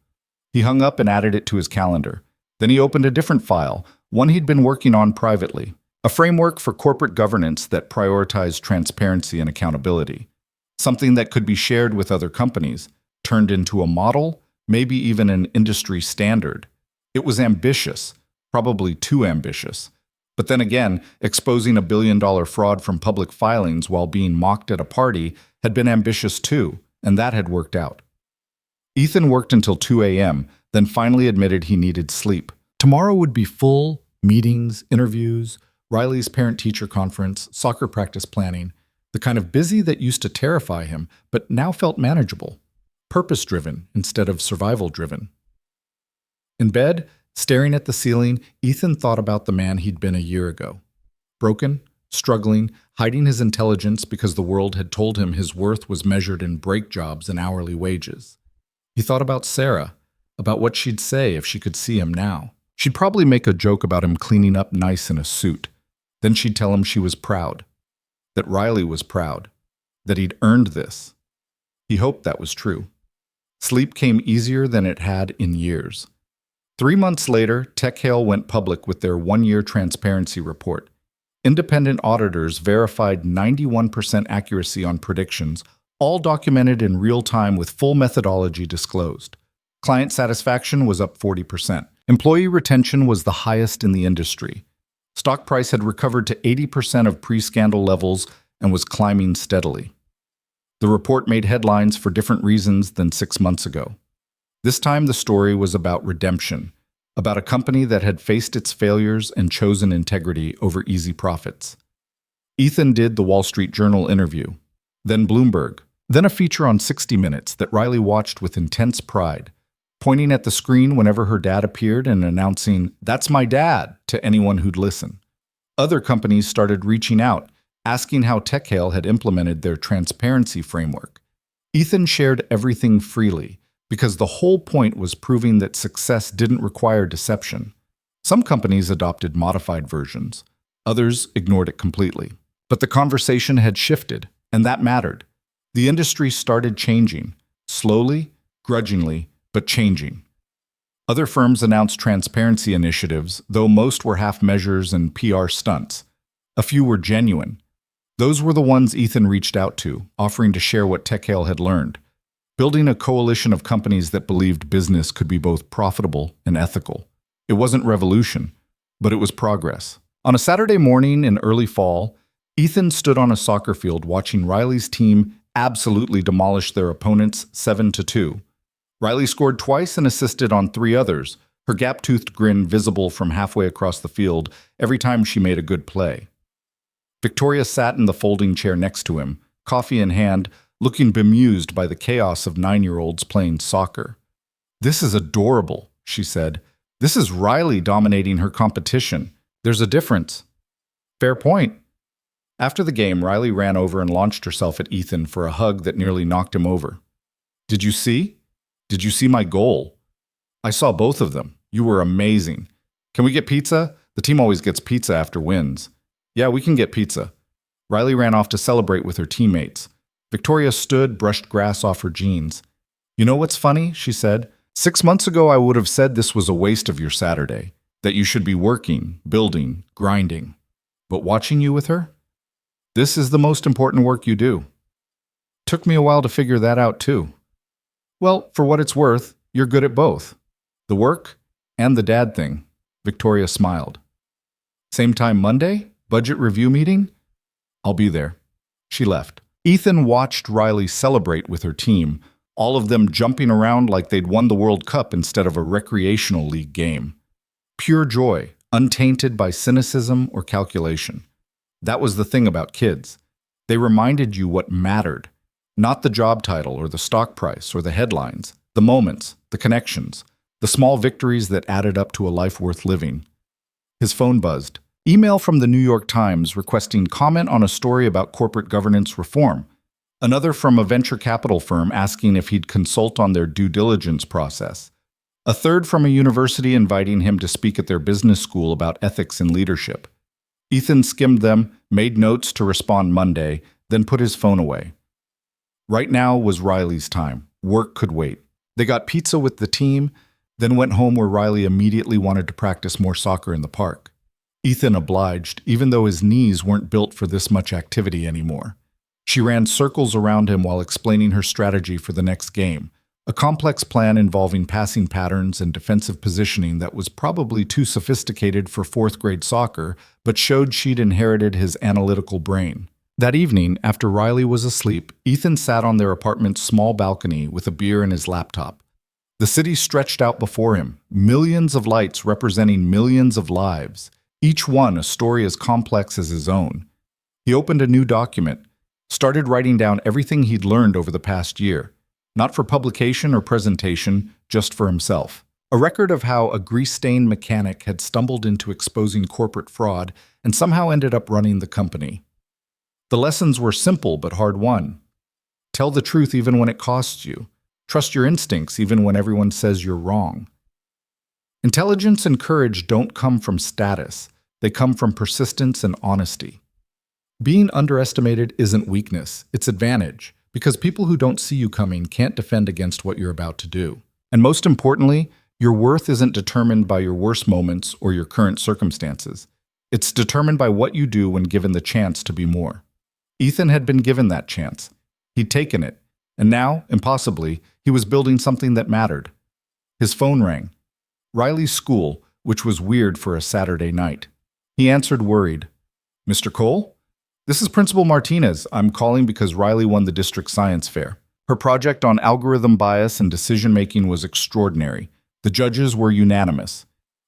He hung up and added it to his calendar. Then he opened a different file, one he'd been working on privately, a framework for corporate governance that prioritized transparency and accountability, something that could be shared with other companies, turned into a model, maybe even an industry standard. It was ambitious, probably too ambitious. But then again, exposing $1 billion fraud from public filings while being mocked at a party had been ambitious too, and that had worked out. Ethan worked until 2 a.m., then finally admitted he needed sleep. Tomorrow would be full, meetings, interviews, Riley's parent-teacher conference, soccer practice planning, the kind of busy that used to terrify him, but now felt manageable, purpose-driven instead of survival-driven. In bed, Staring at the ceiling, Ethan thought about the man he'd been a year ago. Broken, struggling, hiding his intelligence because the world had told him his worth was measured in break jobs and hourly wages. He thought about Sarah, about what she'd say if she could see him now. She'd probably make a joke about him cleaning up nice in a suit. Then she'd tell him she was proud, that Riley was proud, that he'd earned this. He hoped that was true. Sleep came easier than it had in years. 3 months later, TechHale went public with their one-year transparency report. Independent auditors verified 91% accuracy on predictions, all documented in real time with full methodology disclosed. Client satisfaction was up 40%. Employee retention was the highest in the industry. Stock price had recovered to 80% of pre-scandal levels and was climbing steadily. The report made headlines for different reasons than 6 months ago. This time the story was about redemption, about a company that had faced its failures and chosen integrity over easy profits. Ethan did the Wall Street Journal interview, then Bloomberg, then a feature on 60 Minutes that Riley watched with intense pride, pointing at the screen whenever her dad appeared and announcing, "That's my dad," to anyone who'd listen. Other companies started reaching out, asking how TechHale had implemented their transparency framework. Ethan shared everything freely, because the whole point was proving that success didn't require deception. Some companies adopted modified versions. Others ignored it completely. But the conversation had shifted, and that mattered. The industry started changing, slowly, grudgingly, but changing. Other firms announced transparency initiatives, though most were half measures and PR stunts. A few were genuine. Those were the ones Ethan reached out to, offering to share what TechHale had learned, building a coalition of companies that believed business could be both profitable and ethical. It wasn't revolution, but it was progress. On a Saturday morning in early fall, Ethan stood on a soccer field watching Riley's team absolutely demolish their opponents 7-2. Riley scored twice and assisted on 3 others, her gap-toothed grin visible from halfway across the field every time she made a good play. Victoria sat in the folding chair next to him, coffee in hand, looking bemused by the chaos of 9-year-olds playing soccer. "This is adorable," she said. "This is Riley dominating her competition. There's a difference." "Fair point." After the game, Riley ran over and launched herself at Ethan for a hug that nearly knocked him over. "Did you see? Did you see my goal?" "I saw both of them. You were amazing. Can we get pizza? The team always gets pizza after wins." "Yeah, we can get pizza." Riley ran off to celebrate with her teammates. Victoria stood, brushed grass off her jeans. "You know what's funny?" she said. 6 months ago, I would have said this was a waste of your Saturday, that you should be working, building, grinding. But watching you with her? This is the most important work you do. Took me a while to figure that out, too. Well, for what it's worth, you're good at both. The work and the dad thing. Victoria smiled. Same time Monday? Budget review meeting? I'll be there. She left. Ethan watched Riley celebrate with her team, all of them jumping around like they'd won the World Cup instead of a recreational league game. Pure joy, untainted by cynicism or calculation. That was the thing about kids. They reminded you what mattered, not the job title or the stock price or the headlines, the moments, the connections, the small victories that added up to a life worth living. His phone buzzed. Email from the New York Times requesting comment on a story about corporate governance reform. Another from a venture capital firm asking if he'd consult on their due diligence process. A third from a university inviting him to speak at their business school about ethics and leadership. Ethan skimmed them, made notes to respond Monday, then put his phone away. Right now was Riley's time. Work could wait. They got pizza with the team, then went home where Riley immediately wanted to practice more soccer in the park. Ethan obliged, even though his knees weren't built for this much activity anymore. She ran circles around him while explaining her strategy for the next game, a complex plan involving passing patterns and defensive positioning that was probably too sophisticated for 4th-grade soccer, but showed she'd inherited his analytical brain. That evening, after Riley was asleep, Ethan sat on their apartment's small balcony with a beer and his laptop. The city stretched out before him, millions of lights representing millions of lives, each one a story as complex as his own. He opened a new document, started writing down everything he'd learned over the past year, not for publication or presentation, just for himself. A record of how a grease-stained mechanic had stumbled into exposing corporate fraud and somehow ended up running the company. The lessons were simple but hard-won. Tell the truth even when it costs you. Trust your instincts even when everyone says you're wrong. Intelligence and courage don't come from status. They come from persistence and honesty. Being underestimated isn't weakness, it's advantage, because people who don't see you coming can't defend against what you're about to do. And most importantly, your worth isn't determined by your worst moments or your current circumstances. It's determined by what you do when given the chance to be more. Ethan had been given that chance. He'd taken it, and now, impossibly, he was building something that mattered. His phone rang. Riley's school, which was weird for a Saturday night. He answered worried. "Mr. Cole? This is Principal Martinez. I'm calling because Riley won the district science fair. Her project on algorithm bias and decision-making was extraordinary. The judges were unanimous."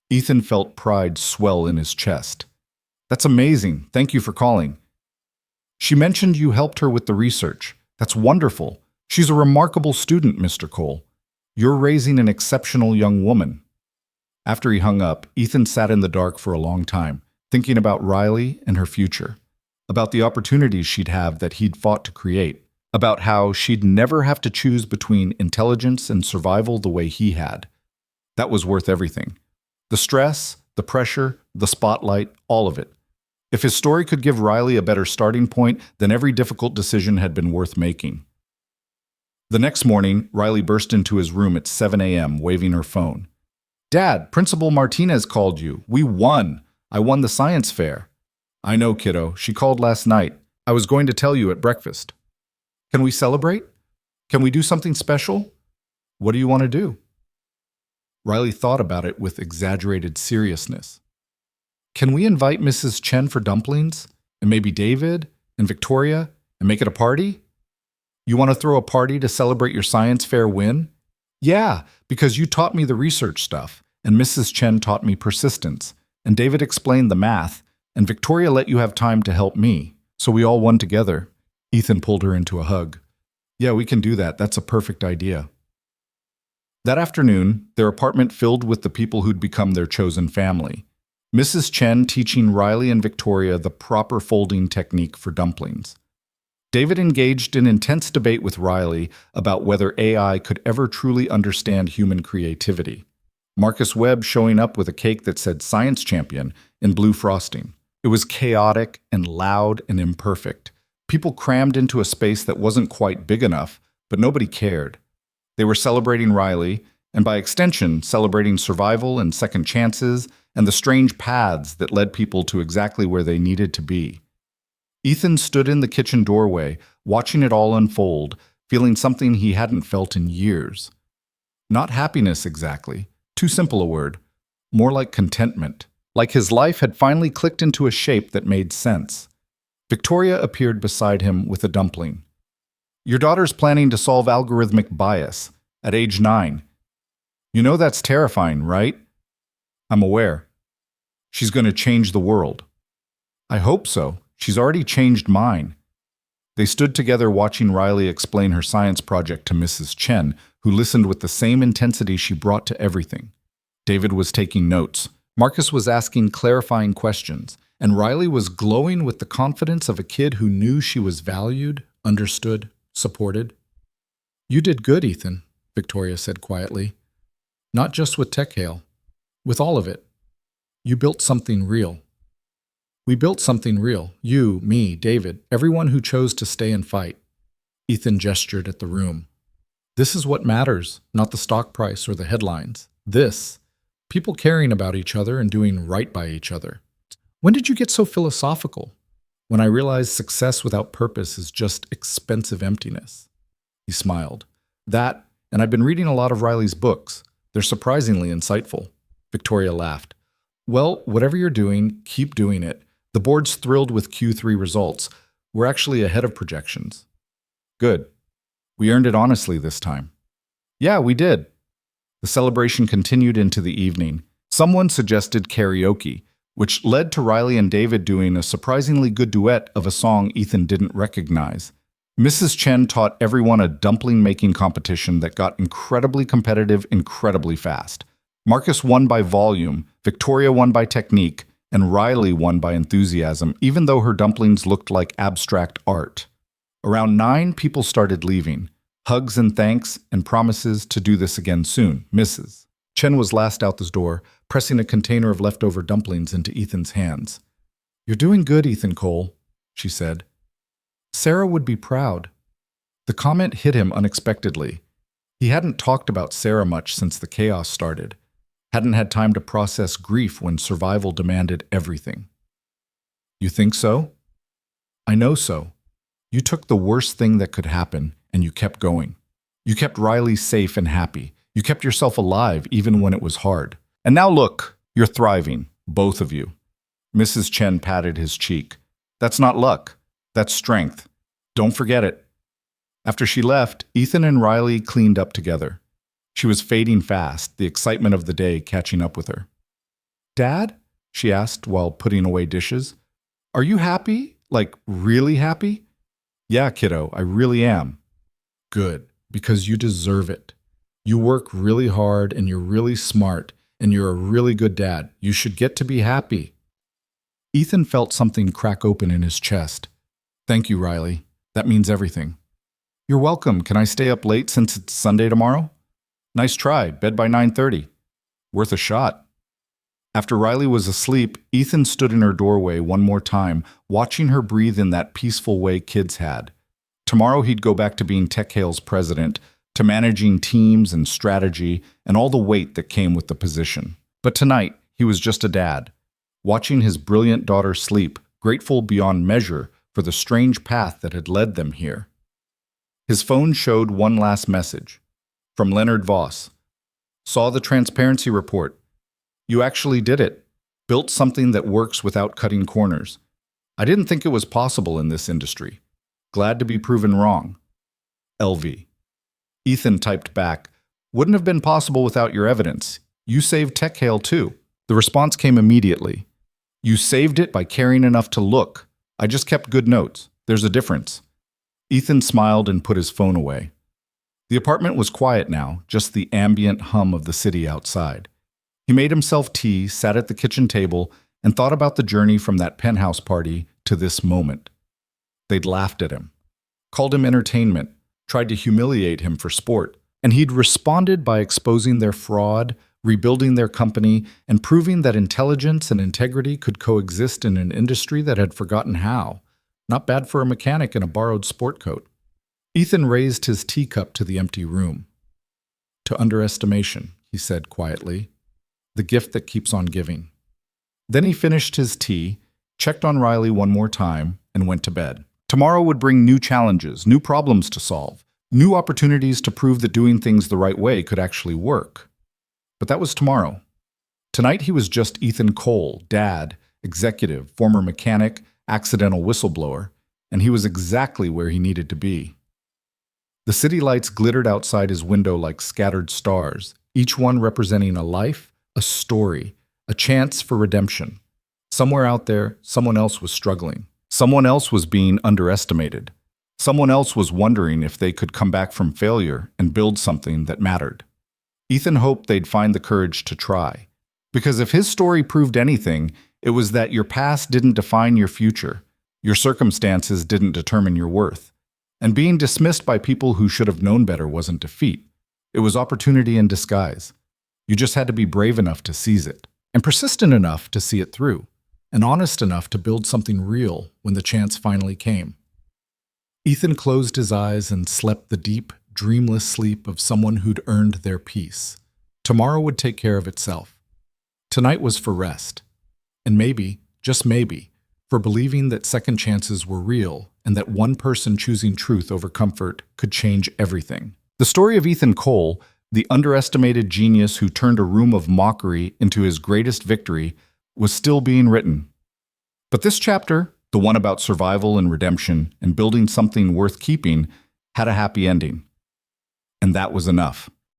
Ethan felt pride swell in his chest. "That's amazing. Thank you for calling. She mentioned you helped her with the research. That's wonderful. She's a remarkable student, Mr. Cole. You're raising an exceptional young woman." After he hung up, Ethan sat in the dark for a long time, thinking about Riley and her future, about the opportunities she'd have that he'd fought to create, about how she'd never have to choose between intelligence and survival the way he had. That was worth everything. The stress, the pressure, the spotlight, all of it. If his story could give Riley a better starting point, then every difficult decision had been worth making. The next morning, Riley burst into his room at 7 a.m., waving her phone. "Dad, Principal Martinez called you. We won. I won the science fair." "I know, kiddo. She called last night. I was going to tell you at breakfast." "Can we celebrate? Can we do something special? What do you want to do?" Riley thought about it with exaggerated seriousness. "Can we invite Mrs. Chen for dumplings? And maybe David? And Victoria? And make it a party?" "You want to throw a party to celebrate your science fair win?" "Yeah, because you taught me the research stuff, and Mrs. Chen taught me persistence, and David explained the math, and Victoria let you have time to help me, so we all won together." Ethan pulled her into a hug. "Yeah, we can do that. That's a perfect idea." That afternoon, their apartment filled with the people who'd become their chosen family. Mrs. Chen teaching Riley and Victoria the proper folding technique for dumplings. David engaged in intense debate with Riley about whether AI could ever truly understand human creativity. Marcus Webb showing up with a cake that said Science Champion in blue frosting. It was chaotic and loud and imperfect. People crammed into a space that wasn't quite big enough, but nobody cared. They were celebrating Riley, and by extension, celebrating survival and second chances and the strange paths that led people to exactly where they needed to be. Ethan stood in the kitchen doorway, watching it all unfold, feeling something he hadn't felt in years. Not happiness exactly, too simple a word, more like contentment, like his life had finally clicked into a shape that made sense. Victoria appeared beside him with a dumpling. "Your daughter's planning to solve algorithmic bias at age 9. You know that's terrifying, right?" "I'm aware. She's going to change the world." "I hope so. She's already changed mine." They stood together watching Riley explain her science project to Mrs. Chen, who listened with the same intensity she brought to everything. David was taking notes. Marcus was asking clarifying questions, and Riley was glowing with the confidence of a kid who knew she was valued, understood, supported. "You did good, Ethan," Victoria said quietly. "Not just with Tech Hail. With all of it. You built something real." "We built something real. You, me, David, everyone who chose to stay and fight." Ethan gestured at the room. "This is what matters, not the stock price or the headlines. This. People caring about each other and doing right by each other." "When did you get so philosophical?" "When I realized success without purpose is just expensive emptiness." He smiled. "That, and I've been reading a lot of Riley's books. They're surprisingly insightful." Victoria laughed. "Well, whatever you're doing, keep doing it. The board's thrilled with Q3 results. We're actually ahead of projections." "Good. We earned it honestly this time." "Yeah, we did." The celebration continued into the evening. Someone suggested karaoke, which led to Riley and David doing a surprisingly good duet of a song Ethan didn't recognize. Mrs. Chen taught everyone a dumpling-making competition that got incredibly competitive incredibly fast. Marcus won by volume, Victoria won by technique, and Riley won by enthusiasm, even though her dumplings looked like abstract art. Around 9, people started leaving. Hugs and thanks and promises to do this again soon. Mrs. Chen was last out the door, pressing a container of leftover dumplings into Ethan's hands. "You're doing good, Ethan Cole," she said. "Sarah would be proud." The comment hit him unexpectedly. He hadn't talked about Sarah much since the chaos started. Hadn't had time to process grief when survival demanded everything. "You think so?" "I know so. You took the worst thing that could happen, and you kept going. You kept Riley safe and happy. You kept yourself alive even when it was hard. And now look, you're thriving, both of you." Mrs. Chen patted his cheek. "That's not luck. That's strength. Don't forget it." After she left, Ethan and Riley cleaned up together. She was fading fast, the excitement of the day catching up with her. "Dad?" she asked while putting away dishes. "Are you happy? Like, really happy?" "Yeah, kiddo, I really am." "Good, because you deserve it. You work really hard and you're really smart and you're a really good dad. You should get to be happy." Ethan felt something crack open in his chest. "Thank you, Riley. That means everything." "You're welcome. Can I stay up late since it's Sunday tomorrow?" "Nice try. Bed by 9:30. Worth a shot." After Riley was asleep, Ethan stood in her doorway one more time, watching her breathe in that peaceful way kids had. Tomorrow he'd go back to being TechHale's president, to managing teams and strategy and all the weight that came with the position. But tonight, he was just a dad, watching his brilliant daughter sleep, grateful beyond measure for the strange path that had led them here. His phone showed one last message. From Leonard Voss. "Saw the transparency report. You actually did it. Built something that works without cutting corners. I didn't think it was possible in this industry. Glad to be proven wrong. LV." Ethan typed back, "Wouldn't have been possible without your evidence. You saved TechHale too." The response came immediately. "You saved it by caring enough to look. I just kept good notes. There's a difference." Ethan smiled and put his phone away. The apartment was quiet now, just the ambient hum of the city outside. He made himself tea, sat at the kitchen table, and thought about the journey from that penthouse party to this moment. They'd laughed at him, called him entertainment, tried to humiliate him for sport, and he'd responded by exposing their fraud, rebuilding their company, and proving that intelligence and integrity could coexist in an industry that had forgotten how. Not bad for a mechanic in a borrowed sport coat. Ethan raised his teacup to the empty room. "To underestimation," he said quietly, "the gift that keeps on giving." Then he finished his tea, checked on Riley one more time, and went to bed. Tomorrow would bring new challenges, new problems to solve, new opportunities to prove that doing things the right way could actually work. But that was tomorrow. Tonight he was just Ethan Cole, dad, executive, former mechanic, accidental whistleblower, and he was exactly where he needed to be. The city lights glittered outside his window like scattered stars, each one representing a life, a story, a chance for redemption. Somewhere out there, someone else was struggling. Someone else was being underestimated. Someone else was wondering if they could come back from failure and build something that mattered. Ethan hoped they'd find the courage to try. Because if his story proved anything, it was that your past didn't define your future. Your circumstances didn't determine your worth. And being dismissed by people who should have known better wasn't defeat. It was opportunity in disguise. You just had to be brave enough to seize it, and persistent enough to see it through, and honest enough to build something real when the chance finally came. Ethan closed his eyes and slept the deep, dreamless sleep of someone who'd earned their peace. Tomorrow would take care of itself. Tonight was for rest. And maybe, just maybe, for believing that second chances were real and that one person choosing truth over comfort could change everything. The story of Ethan Cole, the underestimated genius who turned a room of mockery into his greatest victory, was still being written. But this chapter, the one about survival and redemption and building something worth keeping, had a happy ending. And that was enough.